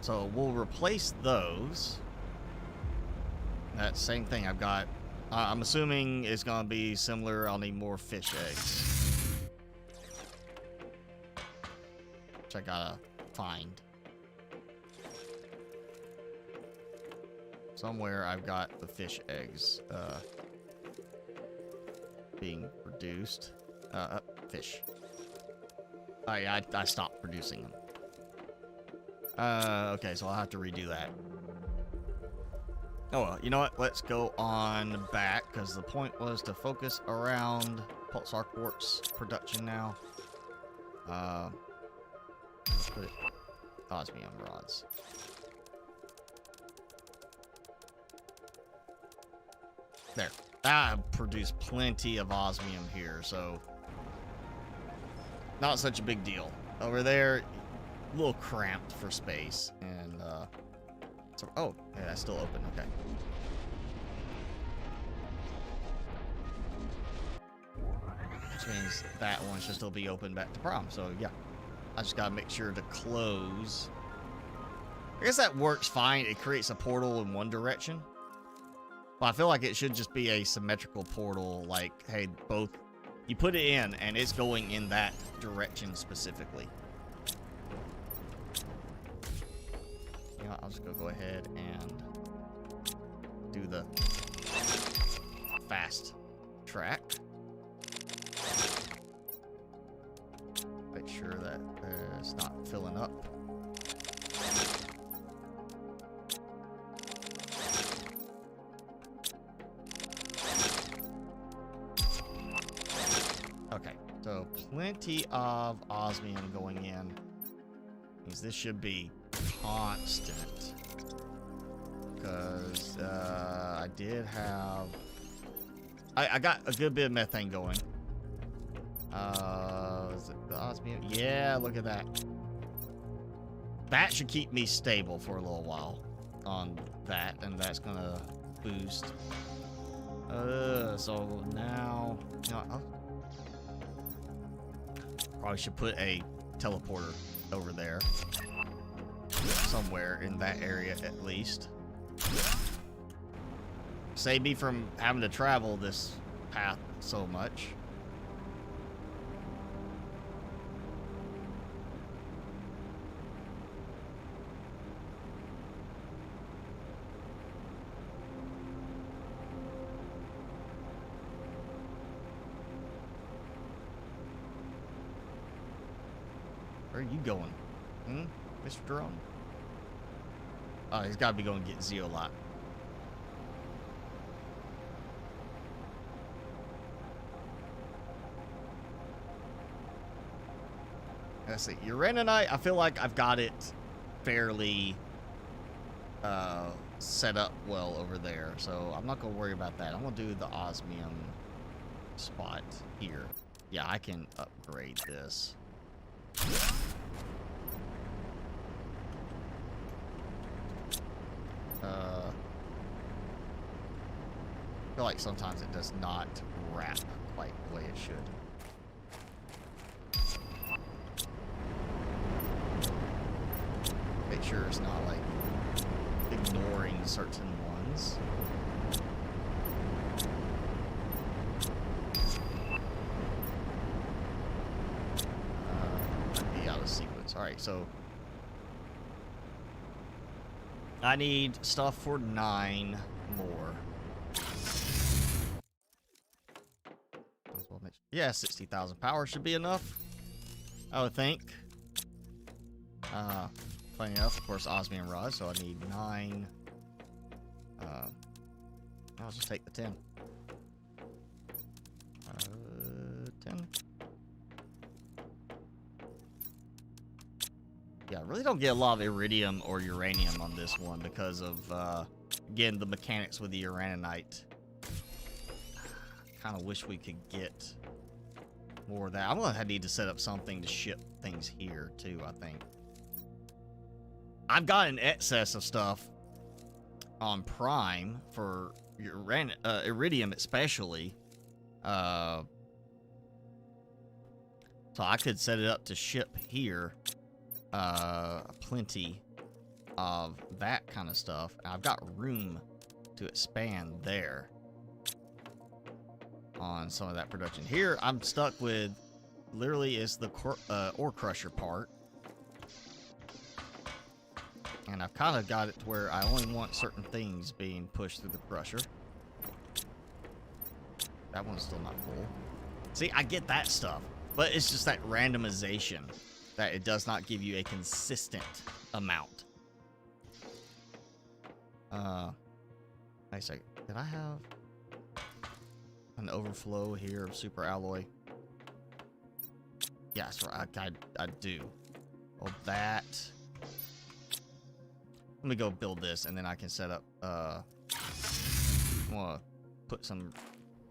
So we'll replace those. That same thing I've got. I'm assuming it's going to be similar. I'll need more fish eggs. Which I gotta find. Somewhere I've got the fish eggs being produced. Fish. Oh yeah, I stopped producing them. Okay, so I'll have to redo that. Oh well, you know what? Let's go on back, because the point was to focus around pulsar quartz production now. Let's put osmium rods. There. I produced plenty of osmium here, so not such a big deal. Over there, a little cramped for space, and so, oh, yeah, that's still open. Okay. Which means that one should still be open back to prom. So yeah, I just gotta make sure to close. I guess that works fine. It creates a portal in one direction. But I feel like it should just be a symmetrical portal, like, hey, both, you put it in, and it's going in that direction specifically. You know, I'll just go ahead and do the fast track. Make sure that it's not filling up. Okay, so plenty of osmium going in. Means this should be constant. Because I did have... I got a good bit of methane going. Is it the osmium? Yeah, look at that. That should keep me stable for a little while on that, and that's gonna boost. So now... You know, probably should put a teleporter over there. Somewhere in that area at least. Save me from having to travel this path so much. Where are you going? Mr. Drone? Oh, he's got to be going to get Zeolite. Let's see. Uraninite, I feel like I've got it fairly set up well over there. So I'm not going to worry about that. I'm going to do the osmium spot here. Yeah, I can upgrade this. I feel like sometimes it does not wrap quite the way it should. Make sure it's not like ignoring certain ones. Might be out of sequence. Alright, so I need stuff for 9 more. Yeah, 60,000 power should be enough, I would think. Funny enough, of course, osmium rods, so I need 9. I'll just take the 10. 10. Yeah, I really don't get a lot of iridium or uranium on this one because of, again, the mechanics with the uraninite. Kind of wish we could get more of that. I'm gonna need to set up something to ship things here too, I think. I've got an excess of stuff on Prime for Iridium especially. So I could set it up to ship here. Plenty of that kind of stuff. I've got room to expand there on some of that production. Here, I'm stuck with, literally, is the ore crusher part. And I've kind of got it to where I only want certain things being pushed through the crusher. That one's still not full. See, I get that stuff, but it's just that randomization that it does not give you a consistent amount. Wait a second. Did I have an overflow here of super alloy? Yes, I do. Oh, that. Let me go build this, and then I can set up. I want to put some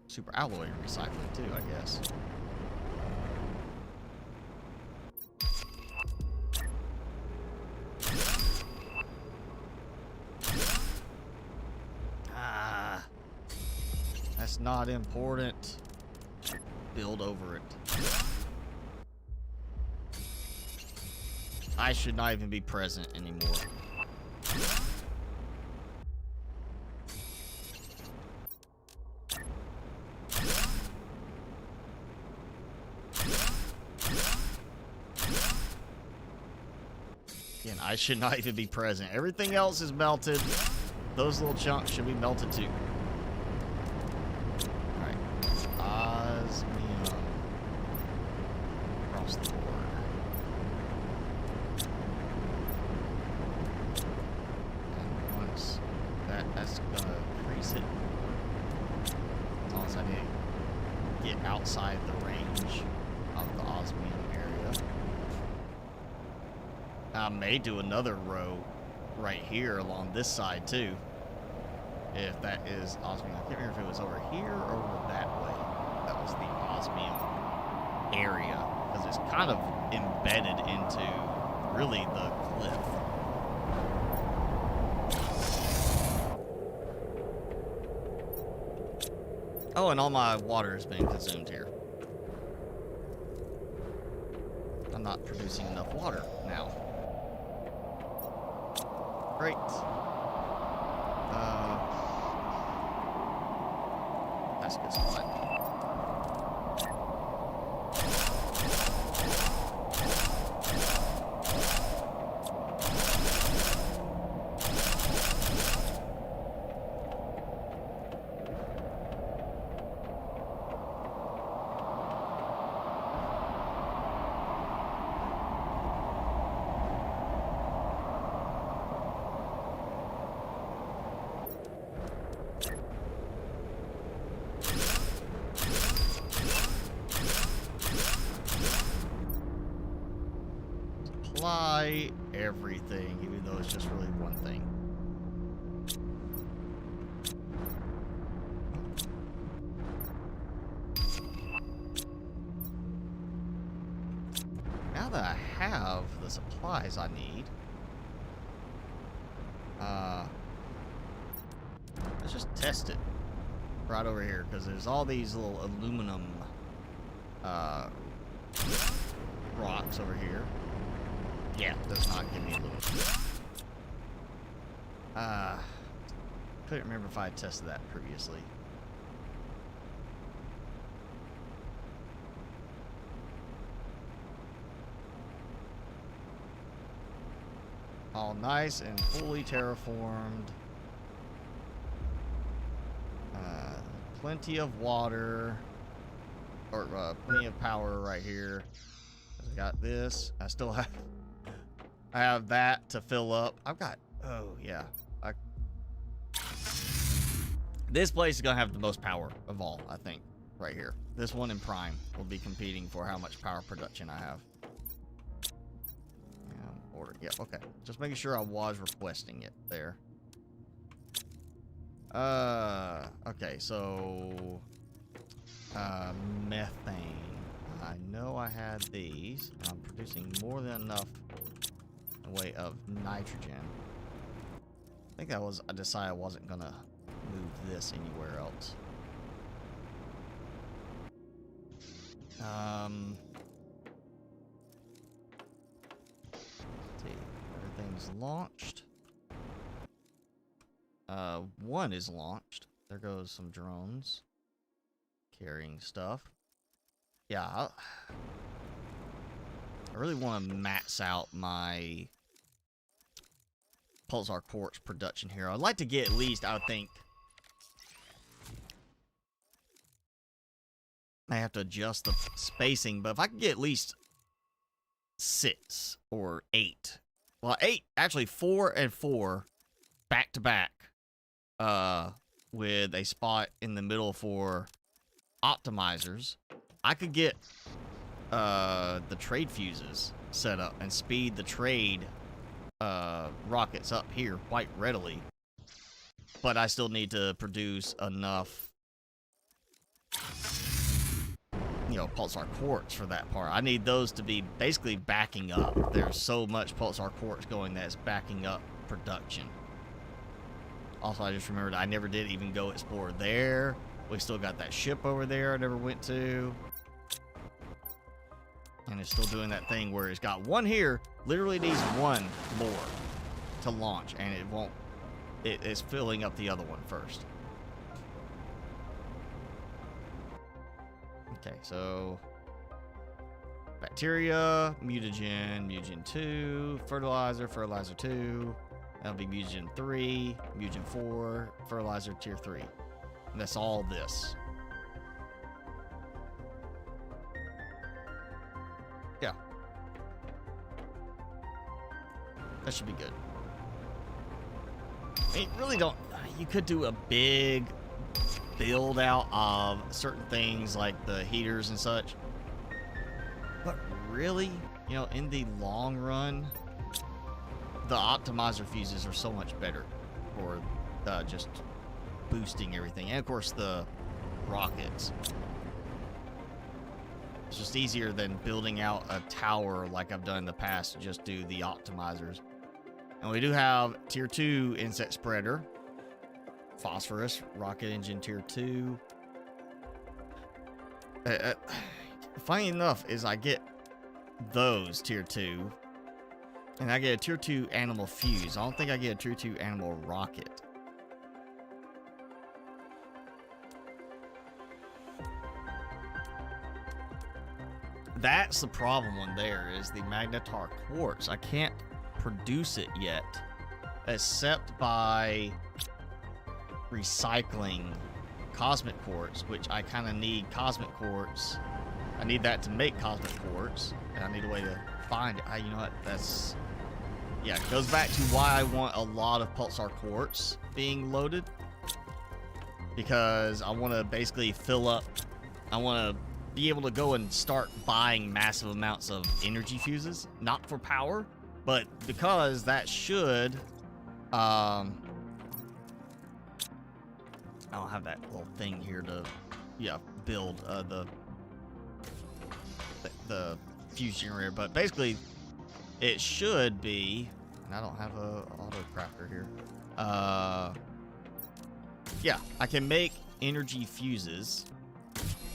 super alloy recycling too, I guess. That's not important. Build over it. I should not even be present anymore. Again, I should not even be present. Everything else is melted. Those little chunks should be melted too. Alright. Osmium. Across the board. And once that's gonna increase it. As long as I didn't get outside the range of the osmium area. I may do another row right here along this side too. If that is osmium. I can't remember if it was over here or over that way. That was the osmium area. Because it's kind of embedded into really the cliff. Oh, and all my water has been consumed here. I'm not producing enough water now. Great. That's a good spot. Supply everything, even though it's just really one thing. Now that I have the supplies I need, let's just test it right over here, because there's all these little aluminum rocks over here. Yeah, does not give me aluminum. Couldn't remember if I had tested that previously. All nice and fully terraformed. Plenty of water. Or plenty of power right here. I got this. I still have... I have that to fill up. I've got... Oh, yeah. This place is going to have the most power of all, I think. Right here. This one in Prime will be competing for how much power production I have. Order. Yeah, okay. Just making sure I was requesting it there. Okay, so... methane. I I know I had these. And I'm producing more than enough in the way of nitrogen. I think I decided I wasn't gonna move this anywhere else. Let's see, everything's launched. One is launched. There goes some drones carrying stuff. Yeah, I really want to max out my pulsar quartz production here. I'd like to get at least, I would think, I have to adjust the spacing, but if I could get at least 6 or 8, well, 8, actually 4 and 4 back to back, with a spot in the middle for optimizers, I could get the trade fuses set up and speed the trade rockets up here quite readily. But I still need to produce enough, you know, pulsar quartz for that part. I need those to be basically backing up. There's so much pulsar quartz going that it's backing up production. Also, I just remembered I never did even go explore there. We still got that ship over there I never went to. And it's still doing that thing where it's got one here, literally needs one more to launch, and it won't, it is filling up the other one first. Okay, so bacteria, mutagen, mutagen 2, fertilizer, fertilizer 2. That'll be mutagen 3, mutagen 4, fertilizer tier 3. And that's all this. Yeah. That should be good. I mean, really don't, you could do a big build out of certain things like the heaters and such. But really, you know, in the long run, the optimizer fuses are so much better for just boosting everything. And of course the rockets. It's just easier than building out a tower like I've done in the past to just do the optimizers. And we do have tier 2 insect spreader. Phosphorus, rocket engine tier 2. Funny enough is I get those tier 2. And I get a tier 2 animal fuse. I don't think I get a tier 2 animal rocket. That's the problem one there, is the magnetar quartz. I can't produce it yet, except by recycling cosmic quartz, which I kind of need cosmic quartz. I need that to make cosmic quartz, and I need a way to find it. You know what? That's, yeah, it goes back to why I want a lot of pulsar quartz being loaded, because I want to basically fill up. I want to be able to go and start buying massive amounts of energy fuses, not for power, but because that should, I don't have that little thing here to, yeah, build the fuse generator, but basically it should be, and I don't have a auto crafter here. Yeah, I can make energy fuses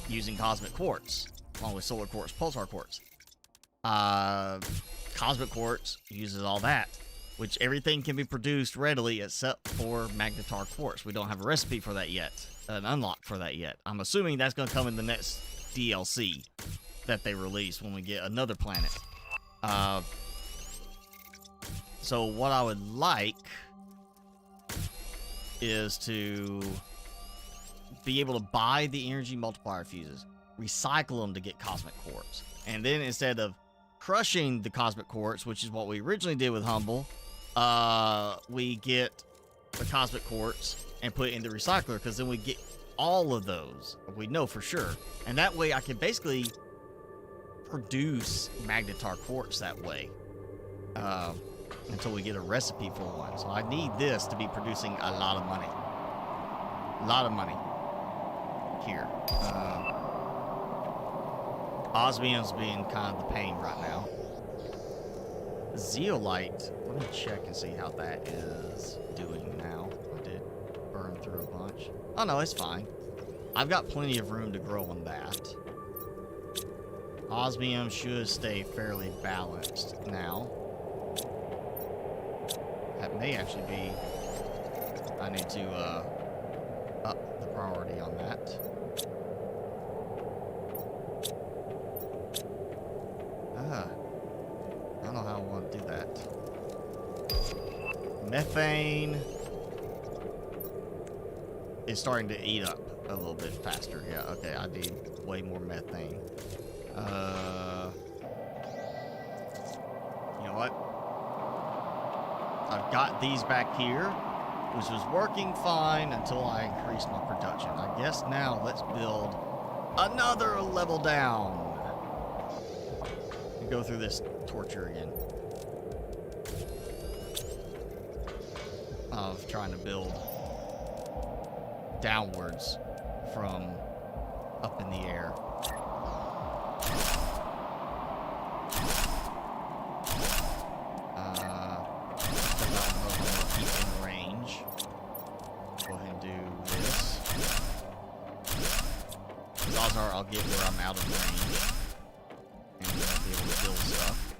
using cosmic quartz, along with solar quartz, pulsar quartz. Cosmic quartz uses all that, which everything can be produced readily except for magnetar quartz. We don't have a recipe for that yet, an unlock for that yet. I'm assuming that's going to come in the next DLC that they release when we get another planet. So what I would like is to be able to buy the energy multiplier fuses, recycle them to get cosmic quartz, and then instead of crushing the cosmic quartz, which is what we originally did with Humble, we get the cosmic quartz and put it in the recycler, because then we get all of those, we know for sure, and that way I can basically produce magnetar quartz that way, until we get a recipe for one. So I need this to be producing a lot of money. A lot of money here. Osmium's being kind of the pain right now. Zeolite, let me check and see how that is doing now. I did burn through a bunch. Oh no, it's fine. I've got plenty of room to grow on that. Osmium should stay fairly balanced now. That may actually be... I need to up the priority on that. I don't know how I want to do that. Methane is starting to eat up a little bit faster. Yeah, okay, I need way more methane. You know what? I've got these back here, which was working fine until I increased my production. I guess now let's build another level down. And go through this torture again. Of trying to build downwards from up in the air. I'll get where I'm out of range and I'll be able to build stuff.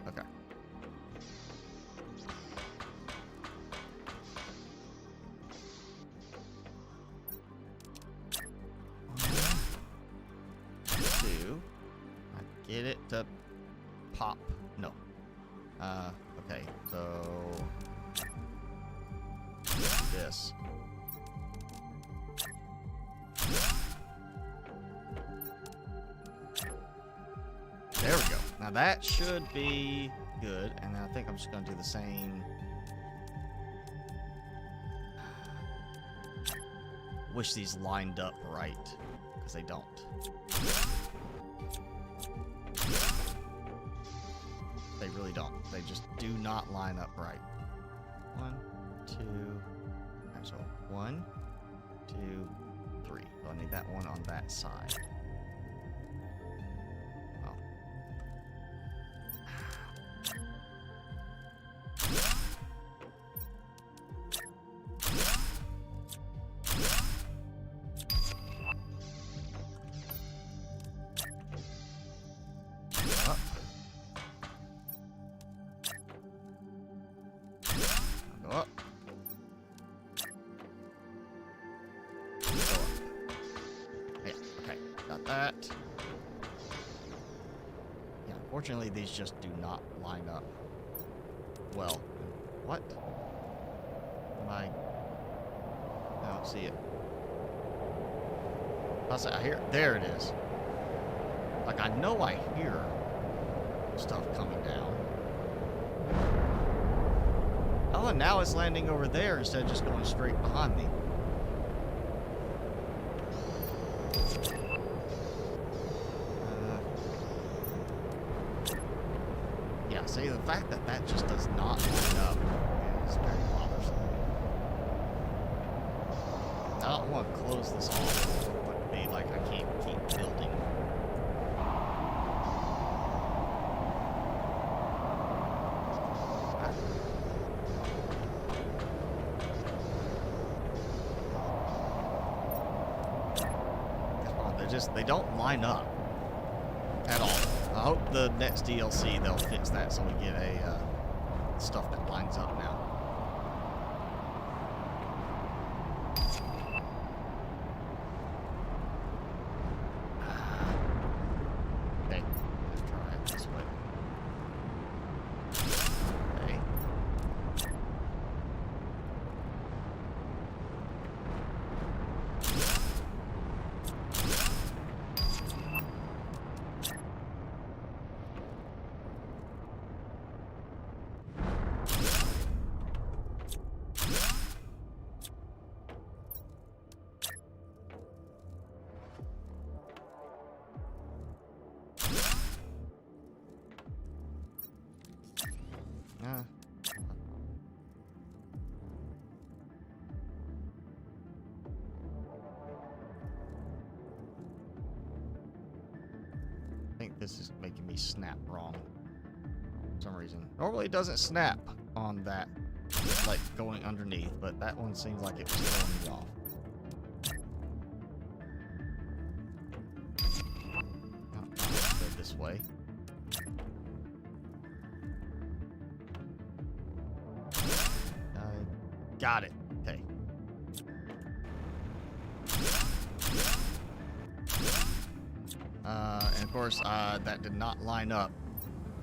Okay. 1, 2. I get it to pop. No. Okay, so this. There we go. Now that should be good, and I think I'm just going to do the same. Wish these lined up right, because they don't. They really don't. They just do not line up right. 1, 2. So 1, 2, 3. So I need that one on that side. That. Yeah, unfortunately, these just do not line up well. What? I don't see it. I hear. There it is. Like, I know I hear stuff coming down. Oh, and now it's landing over there instead of just going straight behind me. See, the fact that that just does not line up is very bothersome. I don't want to close this off. It would be like I can't keep building. They don't line up at all. I hope the next DLC they'll fix that so we get a stuff that lines up now. Okay, let's try it this way. Okay. me snap wrong for some reason. Normally it doesn't snap on that, like going underneath, but that one seems like it was throwing me off. Oh, let's go this way. Got it. Okay. And of course, that did not line up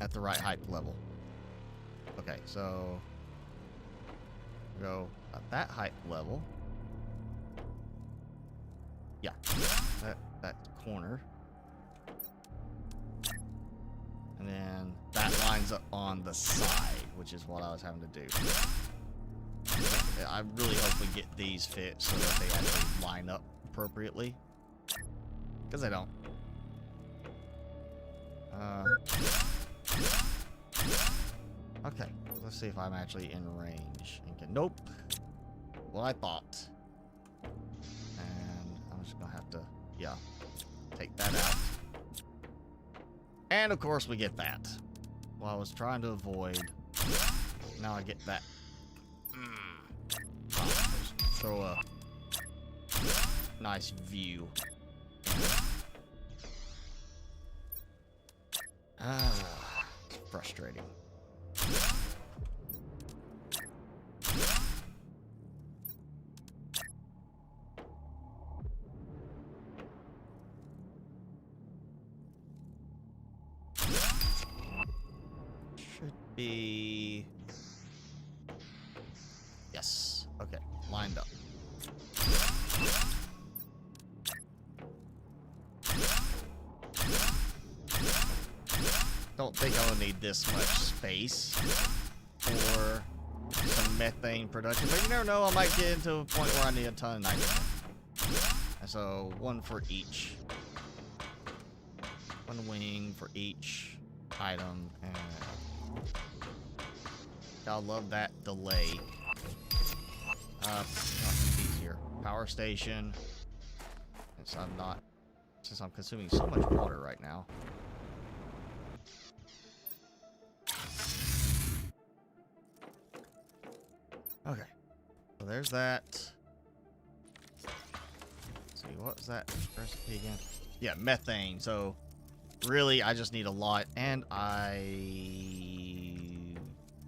at the right height level. Okay, so go at that height level. Yeah, that corner. And then that lines up on the side, which is what I was having to do. I really hope we get these fit so that they actually line up appropriately. Because they don't. Okay, let's see if I'm actually in range. Nope. What I thought. And I'm just going to have to, yeah, take that out. And of course we get that. Well, I was trying to avoid. Now I get that. Throw a nice view. Frustrating. Should be. Yes. Okay. Lined up. Don't think I'll need this much space for some methane production, but you never know, I might get into a point where I need a ton of nitrogen. And so one for each. One wing for each item. And I love that delay. Easier. Power station. Since I'm consuming so much water right now. Okay, so there's that. Let's see, what was that recipe again? Yeah, methane. So really, I just need a lot, and I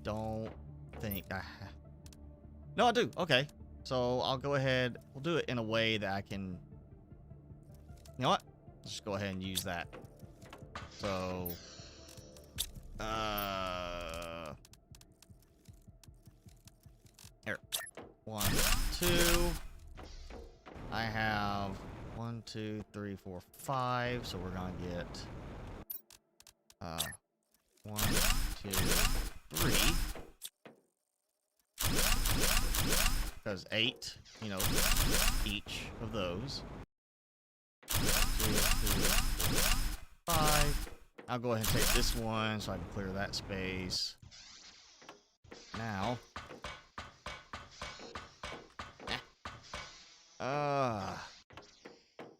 don't think I have. No, I do. Okay, so I'll go ahead. We'll do it in a way that I can. You know what? Let's just go ahead and use that. So, here. 1, 2. I have 1, 2, 3, 4, 5. So we're gonna get 1, 2, 3. Because 8, you know, each of those. 2, 3, 4, 5. I'll go ahead and take this one so I can clear that space. Now.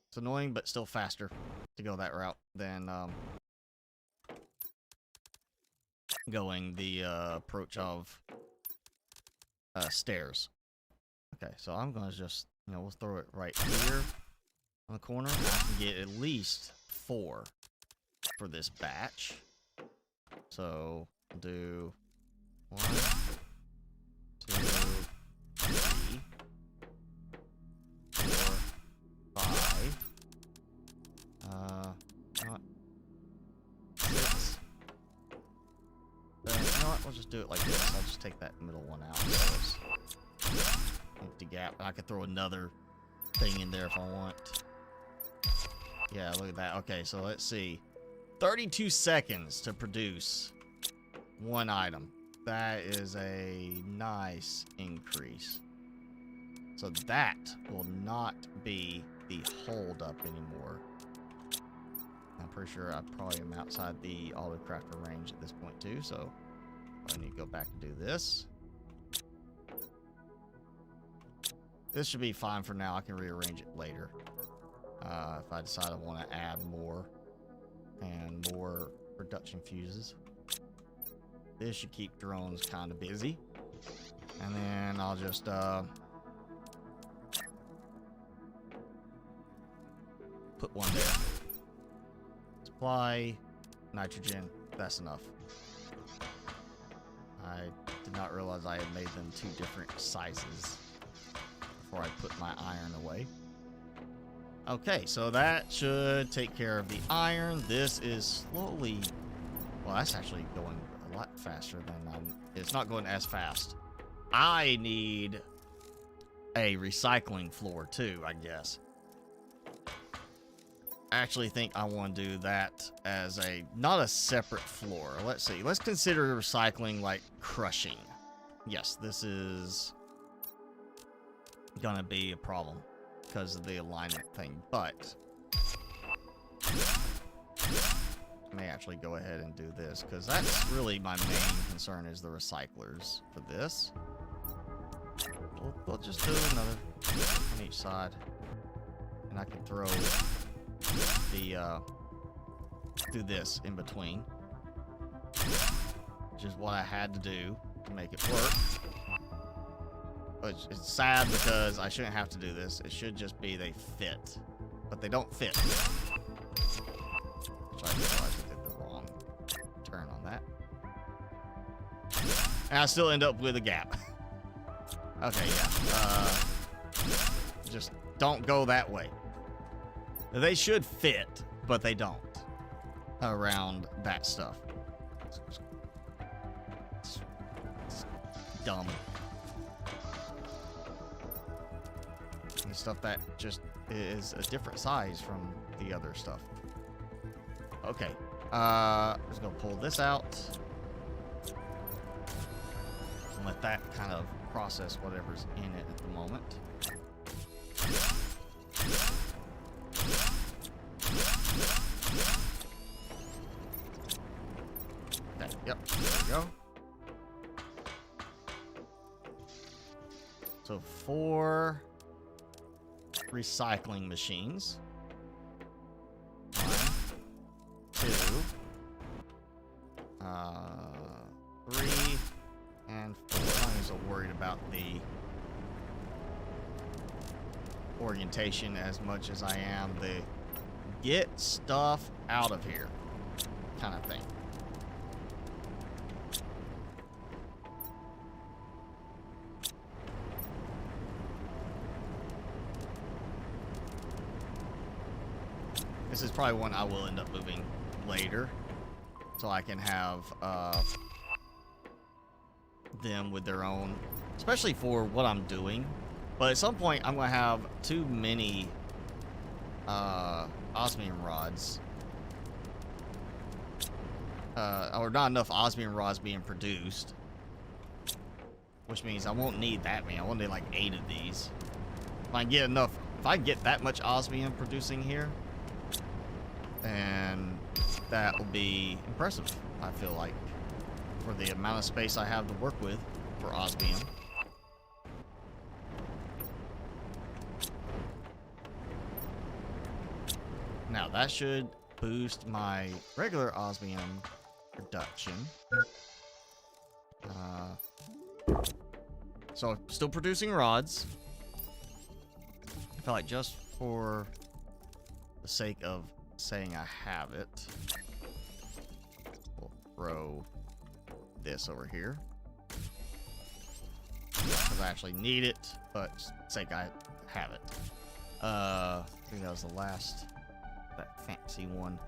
It's annoying, but still faster to go that route than going the approach of stairs. Okay, so I'm gonna just, you know, we'll throw it right here on the corner. I can get at least 4 for this batch. So we'll do 1, 2, 3, 4, 5. Not 6. You know what? We'll just do it like this. I'll just take that middle one out. So it's empty gap. I could throw another thing in there if I want. Yeah, look at that. Okay, so let's see. 32 seconds to produce one item. That is a nice increase. So that will not be the hold up anymore. I'm pretty sure I probably am outside the auto crafter range at this point too, so I need to go back and do this. This should be fine for now. I can rearrange it later. If I decide I want to add more and more production fuses. This should keep drones kind of busy. And then I'll just put one there. Supply nitrogen. That's enough. I did not realize I had made them 2 different sizes before I put my iron away. Okay, so that should take care of the iron. This is slowly... Well, that's actually going a lot faster than it's not going as fast. I need a recycling floor too, I guess. I actually think I want to do that as not a separate floor. Let's see. Let's consider recycling like crushing. Yes, this is gonna be a problem because of the alignment thing, but I may actually go ahead and do this because that's really my main concern is the recyclers for this. We'll just do another on each side, and I can throw the do this in between, which is what I had to do to make it work. But it's sad because I shouldn't have to do this. It should just be they fit, but they don't fit. Which I realized I did the wrong turn on that, and I still end up with a gap. Okay, yeah. Just don't go that way. They should fit, but they don't around that stuff. It's dumb. And stuff that just is a different size from the other stuff. Okay. I'm just gonna pull this out and let that kind of process whatever's in it at the moment. Okay, yep, there we go. So 4 recycling machines. 1, 2, 3, and 4. I'm so worried about the orientation as much as I am the get stuff out of here kind of thing. This is probably one I will end up moving later, so I can have them with their own, especially for what I'm doing. But at some point, I'm going to have too many osmium rods, or not enough osmium rods being produced, which means I won't need that many. I won't need like 8 of these. If I get enough, if I get that much osmium producing here, and that will be impressive, I feel like, for the amount of space I have to work with for osmium. Now that should boost my regular osmium production. So still producing rods. I feel like just for the sake of saying I have it, we'll throw this over here because I actually need it, but for the sake I have it. I think that was the last, that fancy one.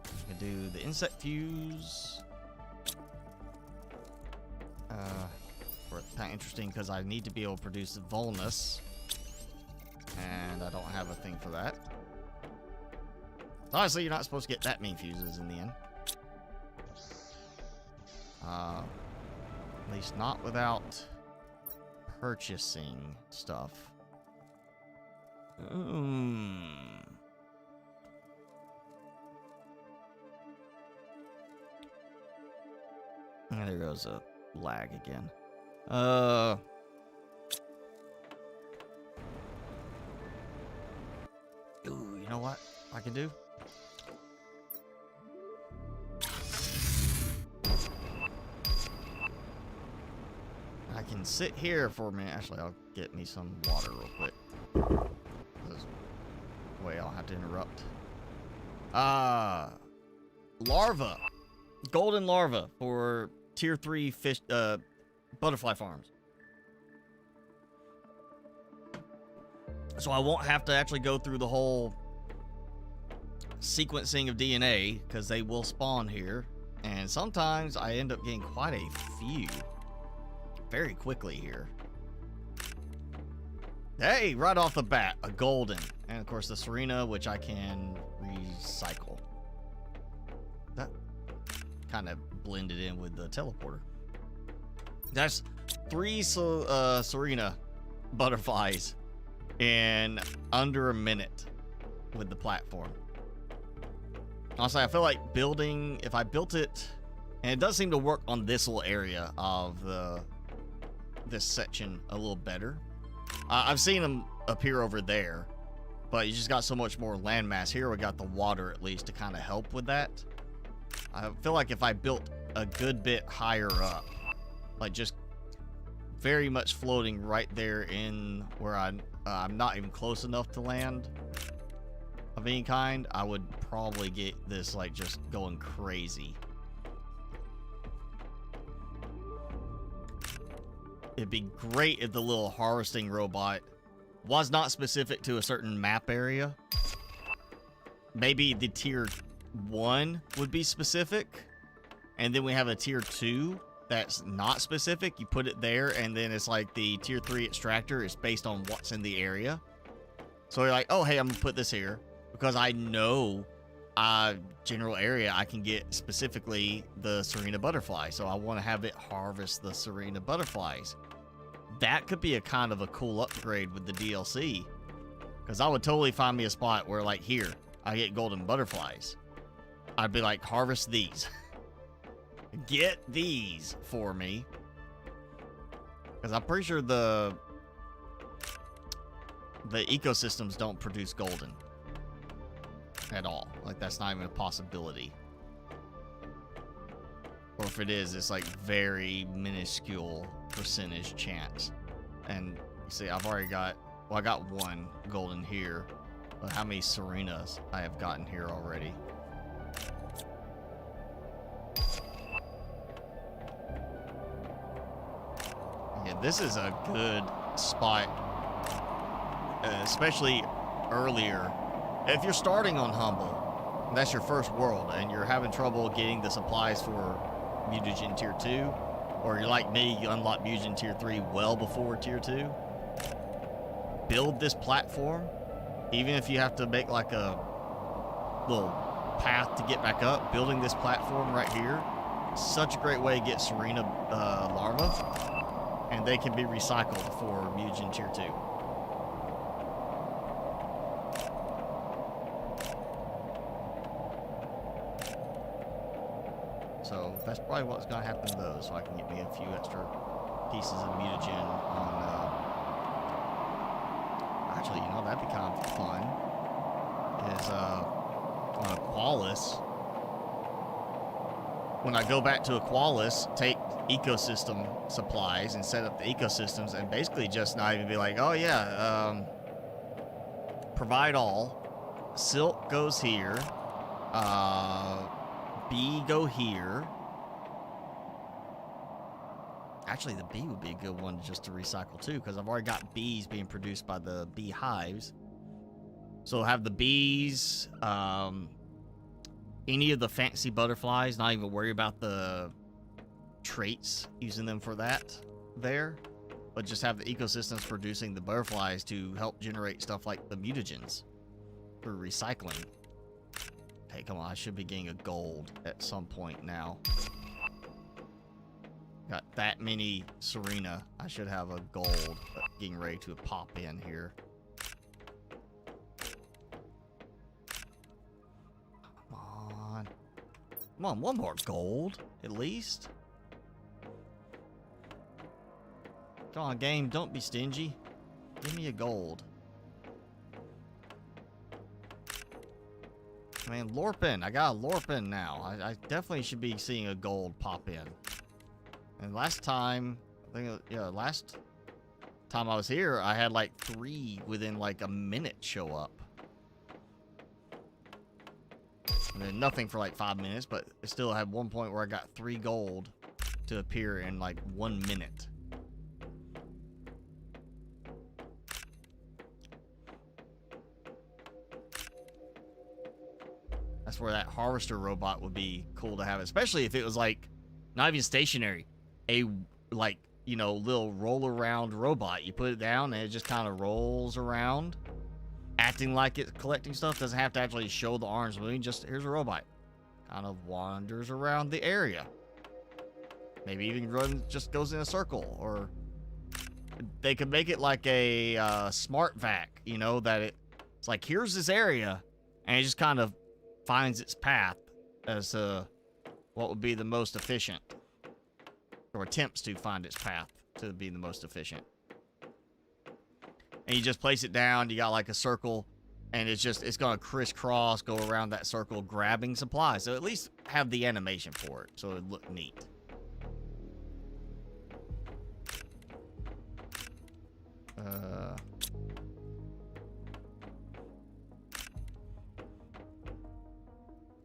I can do the insect fuse. Kind of interesting because I need to be able to produce the Volnus, and I don't have a thing for that. Honestly, you're not supposed to get that many fuses in the end. At least not without purchasing stuff. And there goes a lag again. Ooh, you know what I can do? can sit here for a minute. Actually, I'll get me some water real quick. This way I'll have to interrupt. Larva. Golden larva for tier 3 fish, butterfly farms. So I won't have to actually go through the whole sequencing of DNA, because they will spawn here. And sometimes I end up getting quite a few very quickly here. Hey, right off the bat, a golden. And of course the Serena, which I can recycle. That kind of blended in with the teleporter. That's 3 Serena butterflies in under a minute with the platform. Honestly, I feel like building, if I built it, and it does seem to work on this little area of this section a little better. I've seen them appear over there, but you just got so much more landmass here. We got the water at least to kind of help with that. I feel like if I built a good bit higher up, like just very much floating right there in where I'm not even close enough to land of any kind, I would probably get this like just going crazy. It'd be great if the little harvesting robot was not specific to a certain map area. Maybe the tier 1 would be specific, and then we have a tier 2 that's not specific. You put it there, and then it's like the tier 3 extractor is based on what's in the area. So you're like, oh, hey, I'm gonna put this here because I know general area I can get specifically the Serena butterfly. So I want to have it harvest the Serena butterflies. That could be a kind of a cool upgrade with the DLC, because I would totally find me a spot where, like, here I get golden butterflies. I'd be like, harvest these. Get these for me, because I'm pretty sure the ecosystems don't produce golden at all. Like, that's not even a possibility. Or if it is, it's like very minuscule percentage chance. And you see, I've already got, well, I got 1 golden here, but how many Serenas I have gotten here already? Yeah, this is a good spot, especially earlier. If you're starting on Humble, and that's your first world, and you're having trouble getting the supplies for Mutagen Tier 2, or you're like me, you unlock Mutagen Tier 3 well before Tier 2, build this platform. Even if you have to make like a little path to get back up, building this platform right here, such a great way to get Serena larvae, and they can be recycled for Mutagen Tier 2. So that's probably what's going to happen to those, so I can get me a few extra pieces of mutagen on, actually, you know, that'd be kind of fun, is, on Aqualis, when I go back to Aqualis, take ecosystem supplies and set up the ecosystems, and basically just not even be like, oh yeah, provide all, silk goes here, bee go here. Actually, the bee would be a good one just to recycle too, because I've already got bees being produced by the beehives. So have the bees, any of the fancy butterflies, not even worry about the traits, using them for that there, but just have the ecosystems producing the butterflies to help generate stuff like the mutagens for recycling. Hey, come on, I should be getting a gold at some point now. Got that many Serena. I should have a gold getting ready to pop in here. Come on. Come on, one more gold, at least. Come on, game, don't be stingy. Give me a gold. Man, Lorpin. I got a Lorpin now. I definitely should be seeing a gold pop in. And last time I think, yeah, last time I was here, I had like 3 within like a minute show up. And then nothing for like 5 minutes, but I still had one point where I got 3 gold to appear in like 1 minute. That's where that harvester robot would be cool to have, especially if it was like not even stationary, a like, you know, little roll around robot. You put it down and it just kind of rolls around, acting like it's collecting stuff. Doesn't have to actually show the arms moving. Just here's a robot, kind of wanders around the area. Maybe even runs, just goes in a circle. Or they could make it like a smart vac, you know, that it's like, here's this area, and it just kind of finds its path as what would be the most efficient, or attempts to find its path to be the most efficient. And you just place it down, you got like a circle, and it's gonna crisscross, go around that circle, grabbing supplies. So at least have the animation for it, so it'd look neat.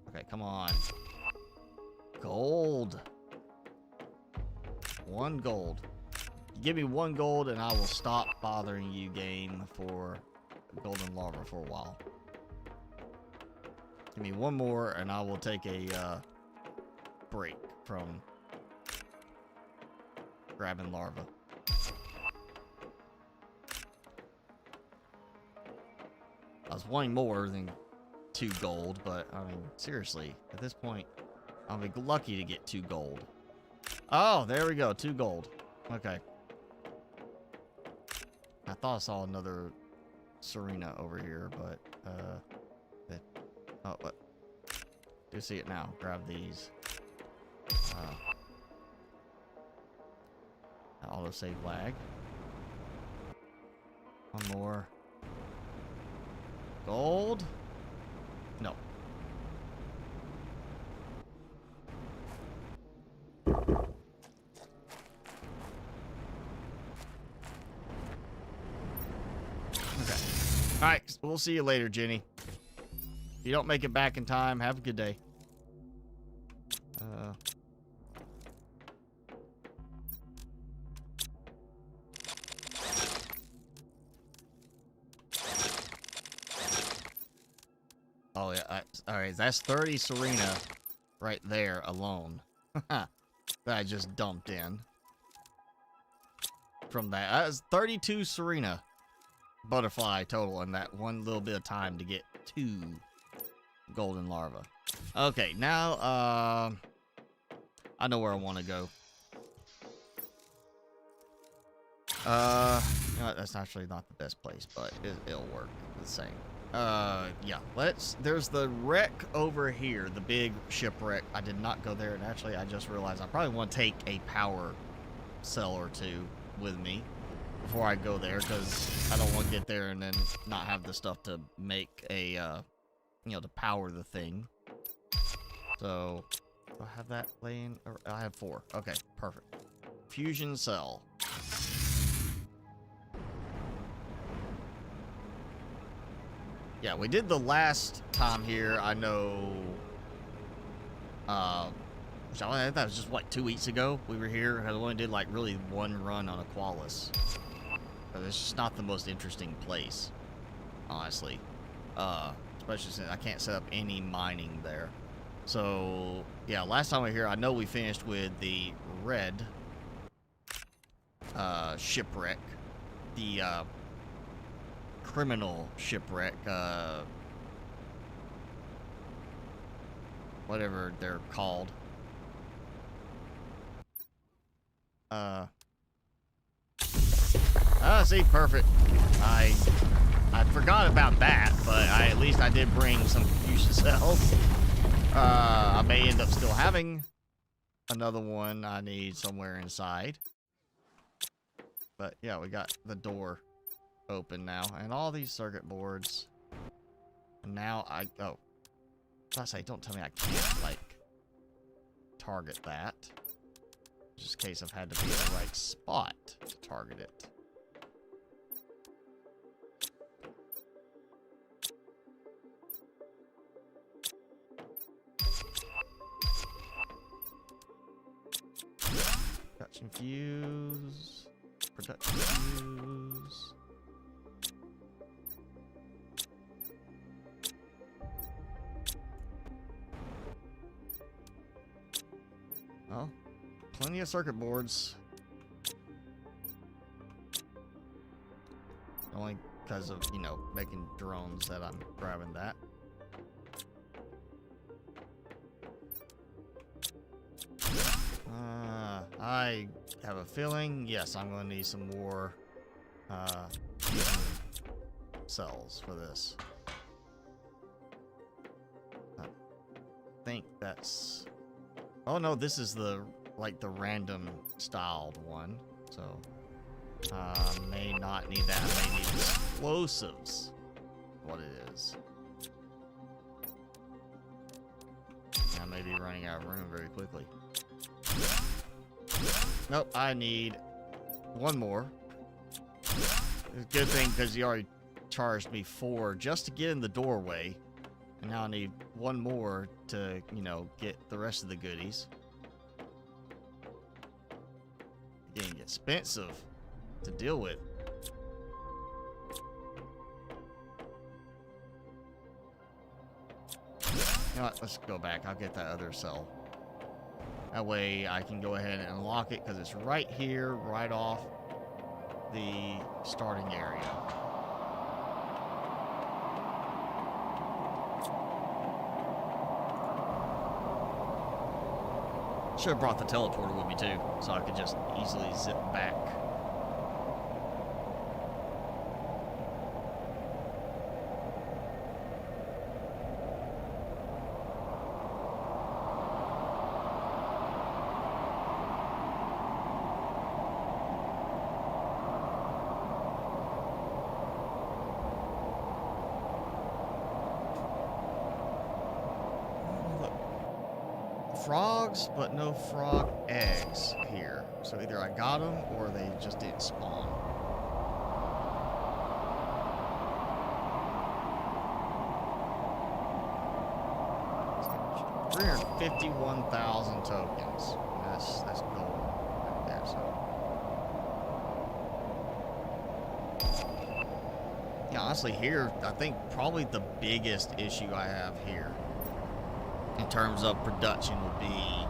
Okay, come on. Gold. 1 gold. Give me 1 gold and I will stop bothering you, game, for golden larva for a while. Give me 1 more and I will take a break from grabbing larva. I was wanting more than 2 gold, but I mean, seriously, at this point, I'll be lucky to get 2 gold. Oh, there we go, 2 gold. Okay. I thought I saw another Serena over here, but, oh, what? Do see it now. Grab these. Autosave lag. 1 more. Gold? No. Okay. Alright, we'll see you later, Jenny. If you don't make it back in time, have a good day. Oh, yeah. Alright, that's 30 Serena right there alone. That I just dumped in. From that. That was 32 Serena butterfly total in that one little bit of time to get 2 golden larvae. Okay, now, I know where I want to go. You know what, that's actually not the best place, but it'll work the same. Yeah, there's the wreck over here, the big shipwreck. I did not go there, and actually I just realized I probably want to take a power cell or 2 with me before I go there, because I don't want to get there and then not have the stuff to make a, you know, to power the thing. So, do I have that laying? I have 4. Okay, perfect. Fusion cell. Yeah, we did the last time here, I know, which I think that was just, what, 2 weeks ago we were here. I only did, like, really 1 run on Aqualis. But it's just not the most interesting place, honestly. Especially since I can't set up any mining there. So, yeah, last time we were here, I know we finished with the red shipwreck. The, criminal shipwreck, whatever they're called. See, perfect. I forgot about that, but at least I did bring some fusion cells. I may end up still having another one I need somewhere inside. But yeah, we got the door open now, and all these circuit boards. And now oh, I say, don't tell me I can't like target that. Just in case I've had to be in the right spot to target it. Production fuse. Production fuse. Oh, plenty of circuit boards. Only because of, you know, making drones that I'm grabbing that. I have a feeling, yes, I'm going to need some more cells for this. I think that's... Oh no, this is the, like, the random styled one. So, may not need that. I may need explosives. What it is. I may be running out of room very quickly. Nope, I need one more. It's a good thing because he already charged me 4 just to get in the doorway. And now I need one more to, you know, get the rest of the goodies. Getting expensive to deal with. You know what? Let's go back. I'll get that other cell. That way I can go ahead and unlock it because it's right here, right off the starting area. Should have brought the teleporter with me too, so I could just easily zip back. Frogs, but no frog eggs here. So either I got them or they just didn't spawn. So 351,000 tokens. That's gold right there. So yeah, honestly, here I think probably the biggest issue I have here in terms of production would be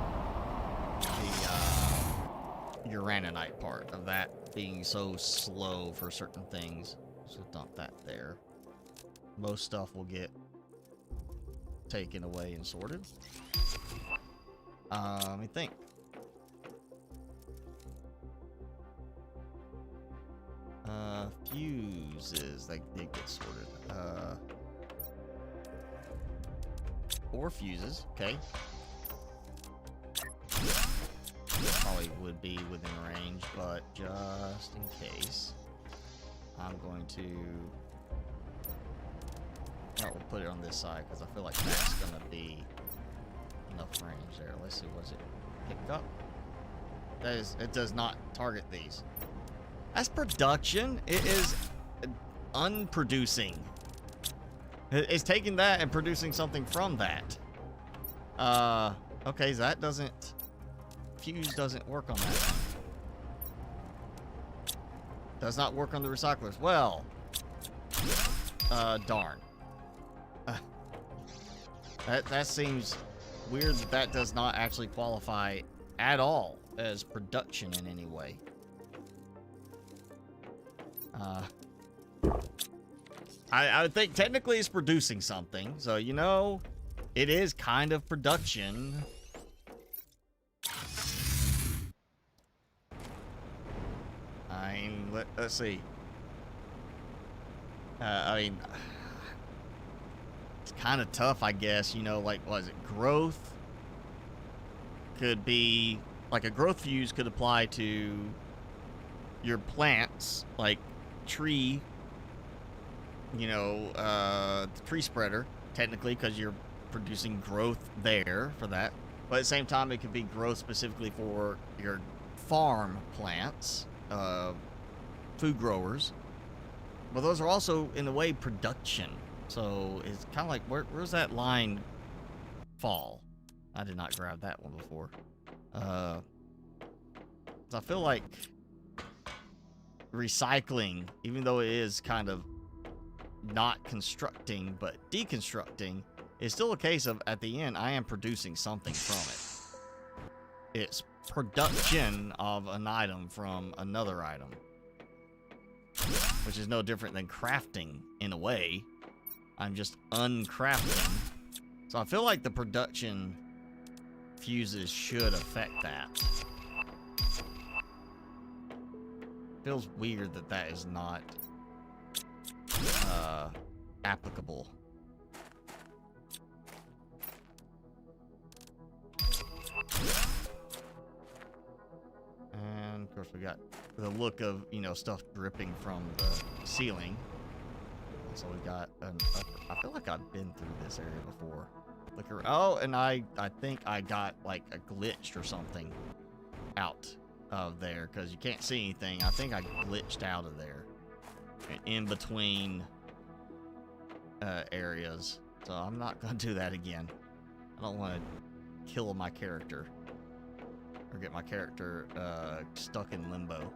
the uraninite part of that being so slow for certain things. So dump that there. Most stuff will get taken away and sorted. Let me think. Fuses, they did get sorted. 4 fuses, okay. Probably would be within range, but just in case, I'm going to... No, we'll put it on this side, because I feel like that's going to be enough range there. Let's see, was it picked up? That is, it does not target these. That's production. It is unproducing. It's taking that and producing something from that. Okay, so that doesn't... Fuse doesn't work on that thing. Does not work on the recyclers. Well, darn. That seems weird that that does not actually qualify at all as production in any way. I would think technically it's producing something, so you know, it is kind of production. I mean, let's see. I mean, it's kind of tough, I guess. You know, like, what is it? Growth could be like a growth fuse could apply to your plants, like tree. You know, the tree spreader, technically, because you're producing growth there for that. But at the same time, it could be growth specifically for your farm plants, food growers. But those are also, in a way, production. So it's kind of like, where's that line fall? I did not grab that one before. I feel like recycling, even though it is kind of not constructing, but deconstructing, is still a case of, at the end, I am producing something from it. It's production of an item from another item. Which is no different than crafting, in a way. I'm just uncrafting. So I feel like the production fuses should affect that. Feels weird that that is not applicable. And of course we got the look of, you know, stuff dripping from the ceiling. So we got an upper. I feel like I've been through this area before. Look around. Oh, and I think I got like a glitched or something out of there because you can't see anything. I think I glitched out of there in between areas. So I'm not gonna do that again. I don't want to kill my character or get my character stuck in limbo.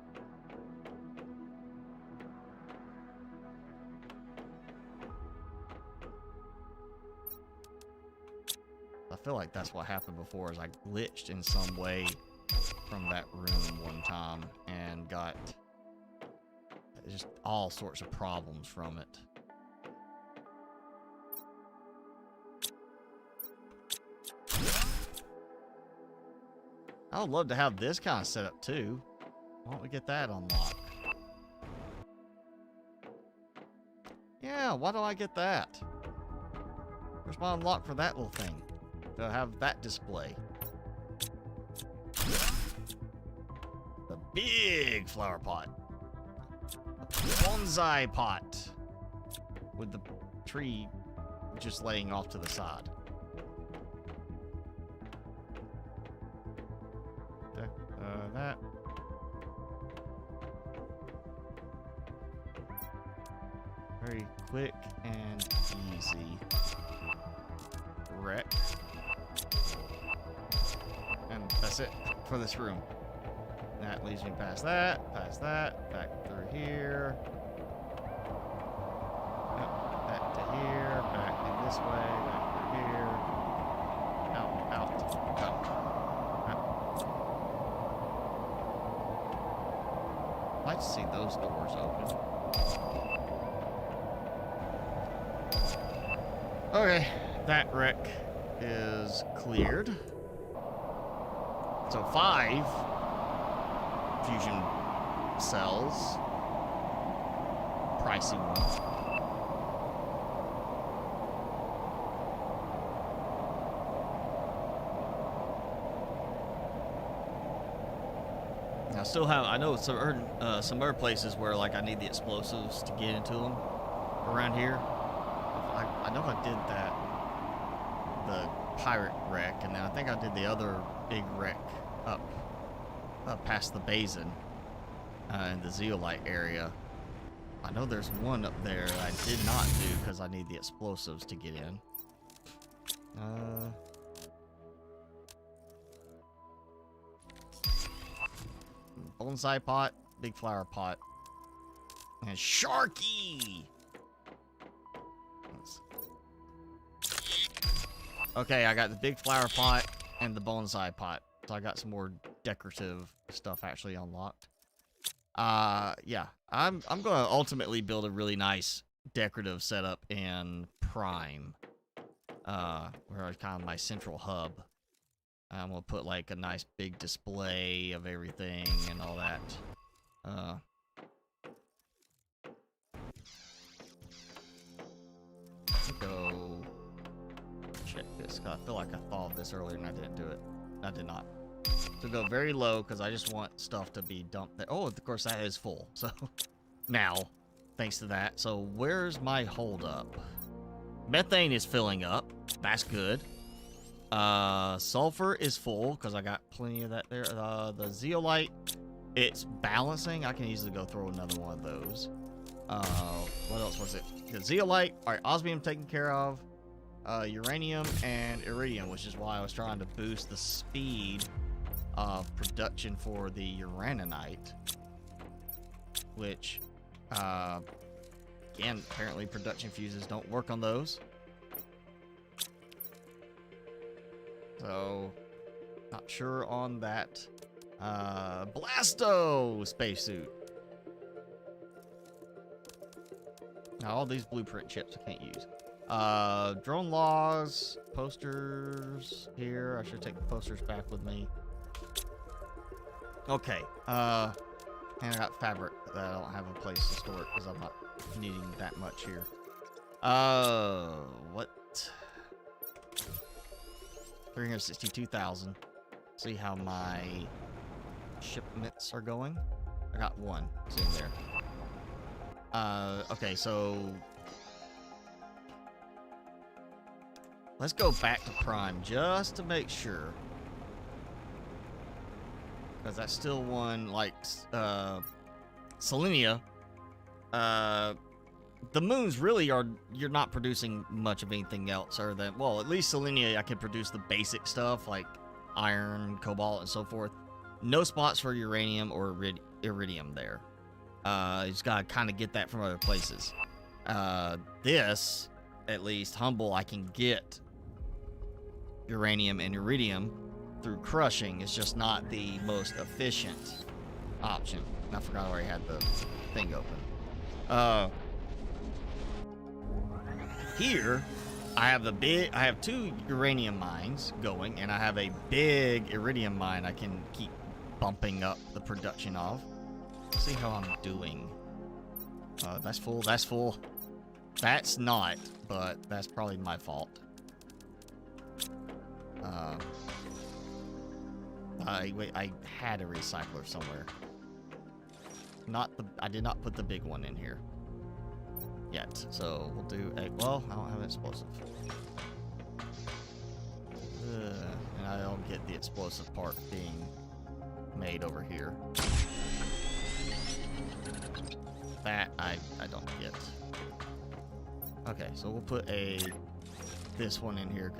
I feel like that's what happened before, is I glitched in some way from that room one time and got just all sorts of problems from it. I would love to have this kind of setup too. Why don't we get that unlocked? Yeah, why do I get that? Where's my unlock for that little thing? To have that display. The big flower pot. A bonsai pot. With the tree just laying off to the side. That. Very quick and easy. Wreck. And that's it for this room. That leads me past that, back through here. Yep, back to here, back in this way, back through here. Out, out, out. I'd like to see those doors open. Okay, that wreck is cleared. So 5 fusion cells. Pricey ones. I still have, I know some other places where like I need the explosives to get into them around here. I know I did that, the pirate wreck, and then I think I did the other big wreck up past the basin in the zeolite area. I know there's one up there that I did not do because I need the explosives to get in. Bonsai pot, big flower pot, and Sharky! Okay, I got the big flower pot and the bonsai pot. So I got some more decorative stuff actually unlocked. Yeah, I'm gonna ultimately build a really nice decorative setup in Prime. Where it's kind of my central hub. I'm gonna put like a nice big display of everything and all that. Go check this. I feel like I thought of this earlier and I didn't do it. I did not. So go very low because I just want stuff to be dumped there. Oh, of course that is full. So now, thanks to that. So where's my holdup? Methane is filling up. That's good. Sulfur is full because I got plenty of that there. The zeolite, it's balancing. I can easily go throw another one of those. What else was it? The zeolite. All right, osmium taken care of. Uranium and iridium, which is why I was trying to boost the speed of production for the uraninite, which, again, apparently production fuses don't work on those. So, not sure on that. Blasto spacesuit. Now, all these blueprint chips I can't use. Drone laws, posters here. I should take the posters back with me. Okay. And I got fabric that I don't have a place to store it because I'm not needing that much here. What? 362,000. See how my shipments are going. I got one. It's in there. Okay, so let's go back to Prime just to make sure. Because that's still one, like, Selenia. The moons really are, you're not producing much of anything else other than, well, at least Selenia, I can produce the basic stuff like iron, cobalt, and so forth. No spots for uranium or iridium there. You just gotta kind of get that from other places. This, at least, Humble, I can get uranium and iridium through crushing. It's just not the most efficient option. I forgot I already had the thing open. Here, I have two uranium mines going, and I have a big iridium mine I can keep bumping up the production of. Let's see how I'm doing. That's full, that's full. That's not, but that's probably my fault. Wait, I had a recycler somewhere. I did not put the big one in here yet. So we'll do a, well, I don't have an explosive. And I don't get the explosive part being made over here. That I don't get. Okay, so we'll put this one in here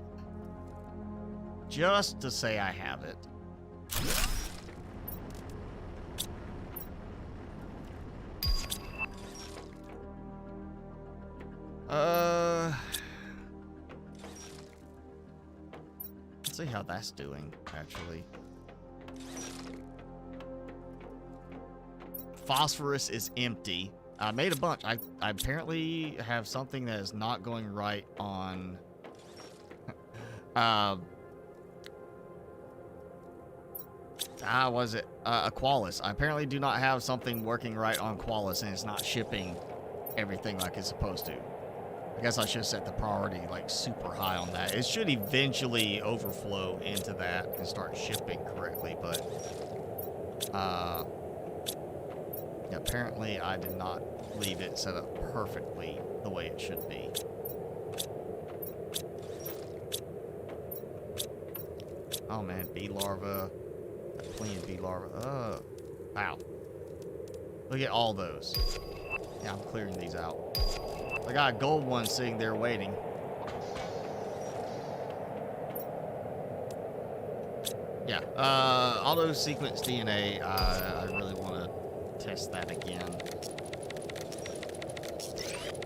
just to say I have it. Let's see how that's doing, actually. Phosphorus is empty. I made a bunch. I apparently have something that is not going right on was it Aqualis? I apparently do not have something working right on Aqualis, and it's not shipping everything like it's supposed to. I guess I should set the priority like super high on that. It should eventually overflow into that and start shipping correctly, but apparently I did not leave it set up perfectly the way it should be. Oh man, bee larva. Plenty of bee larva. Wow. Look at all those. Yeah, I'm clearing these out. I got a gold one sitting there waiting. Yeah, auto sequence DNA. I really want to test that again.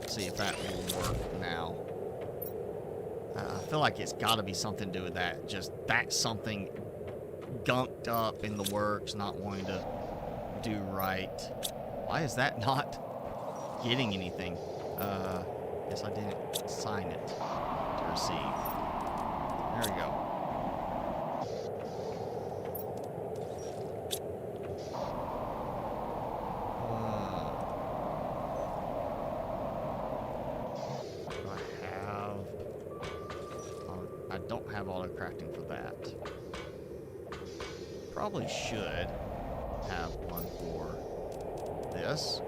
See if that will work now. I feel like it's got to be something to do with that. Just that's something gunked up in the works, not wanting to do right. Why is that not getting anything? Guess I didn't sign it to receive. There we go. I don't have auto crafting for that. Probably should have one for this.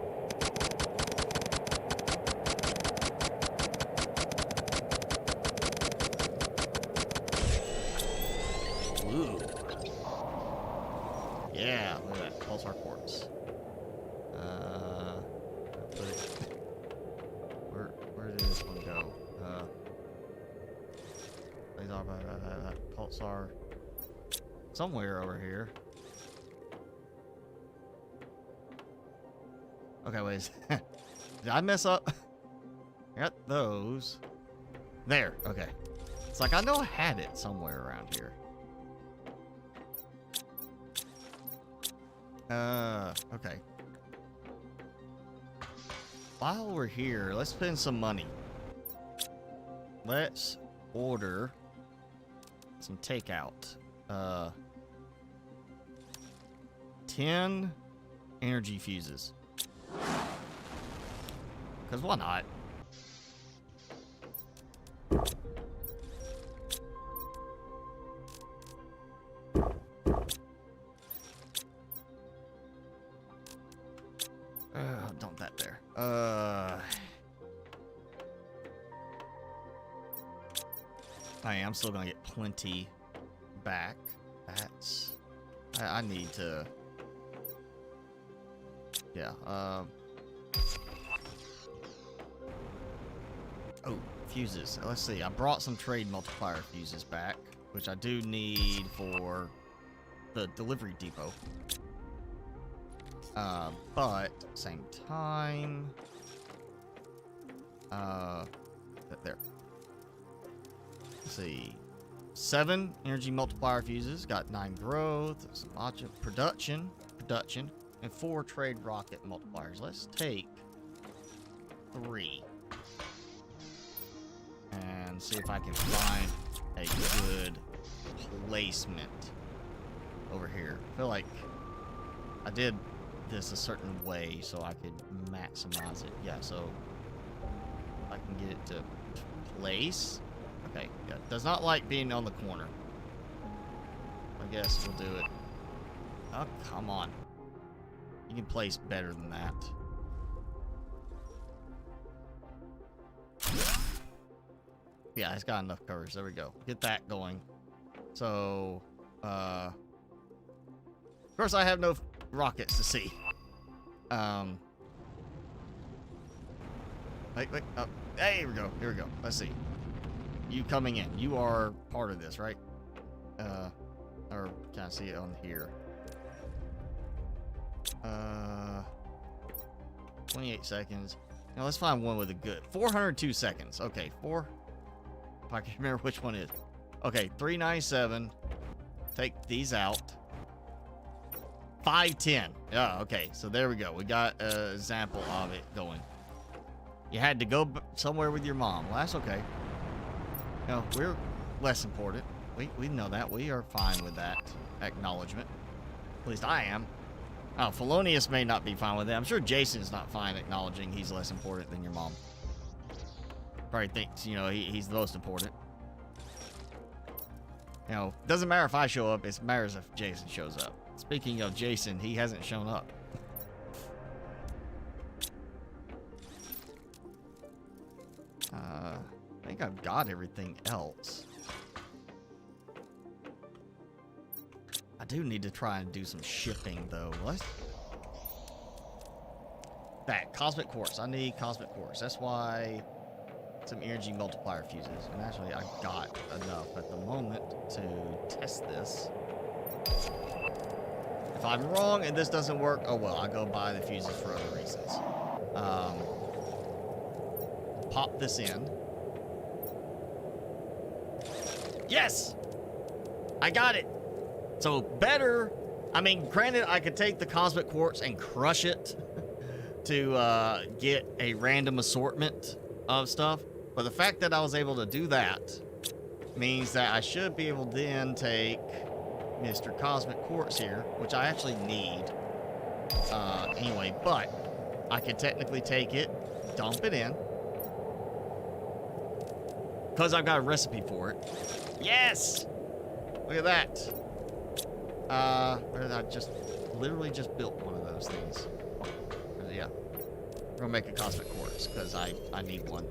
Yeah, look at that. Pulsar quartz. Put it. Where did this one go? Pulsar. Somewhere over here. Okay, wait. Did I mess up? I got those. There. Okay. It's like I know I had it somewhere around here. Okay. While we're here, let's spend some money. Let's order some takeout. 10 energy fuses. Because why not? Dump that there. I'm still gonna get plenty back. That's... I need to... Yeah, oh, fuses. Let's see. I brought some trade multiplier fuses back, which I do need for the delivery depot. But same time, there. Let's see. 7 energy multiplier fuses, got 9 growth, some lots of production, and 4 trade rocket multipliers. Let's take 3 and see if I can find a good placement over here. I feel like I did this a certain way so I could maximize it. Yeah, so I can get it to place. Okay, yeah, does not like being on the corner. I guess we'll do it. Oh, come on. You can place better than that. Yeah, it's got enough coverage. There we go. Get that going. So, of course I have no rockets to see. Wait, oh, hey, here we go. Here we go. Let's see. You coming in. You are part of this, right? Or can I see it on here? 28 seconds. Now let's find one with a good 402 seconds. Okay, if I can remember which one is. Okay, 397. Take these out. 510. Yeah, okay. So there we go. We got an example of it going. You had to go somewhere with your mom. Well, that's okay. No, we're less important. We know that. We are fine with that acknowledgement. At least I am. Oh, Felonious may not be fine with it. I'm sure Jason's not fine acknowledging he's less important than your mom. Probably thinks, you know, he's the most important. You know, doesn't matter if I show up. It matters if Jason shows up. Speaking of Jason, he hasn't shown up. I think I've got everything else. I do need to try and do some shipping, though. What? That cosmic quartz. I need cosmic quartz. That's why some energy multiplier fuses. And actually, I got enough at the moment to test this. If I'm wrong and this doesn't work, oh well, I'll go buy the fuses for other reasons. Pop this in. Yes! I got it! So better, I mean, granted, I could take the cosmic quartz and crush it to get a random assortment of stuff. But the fact that I was able to do that means that I should be able to then take Mr. Cosmic Quartz here, which I actually need anyway, but I could technically take it, dump it in, because I've got a recipe for it. Yes! Look at that. Where did I literally just built one of those things. Yeah. We're gonna make a cosmic quartz, because I need one.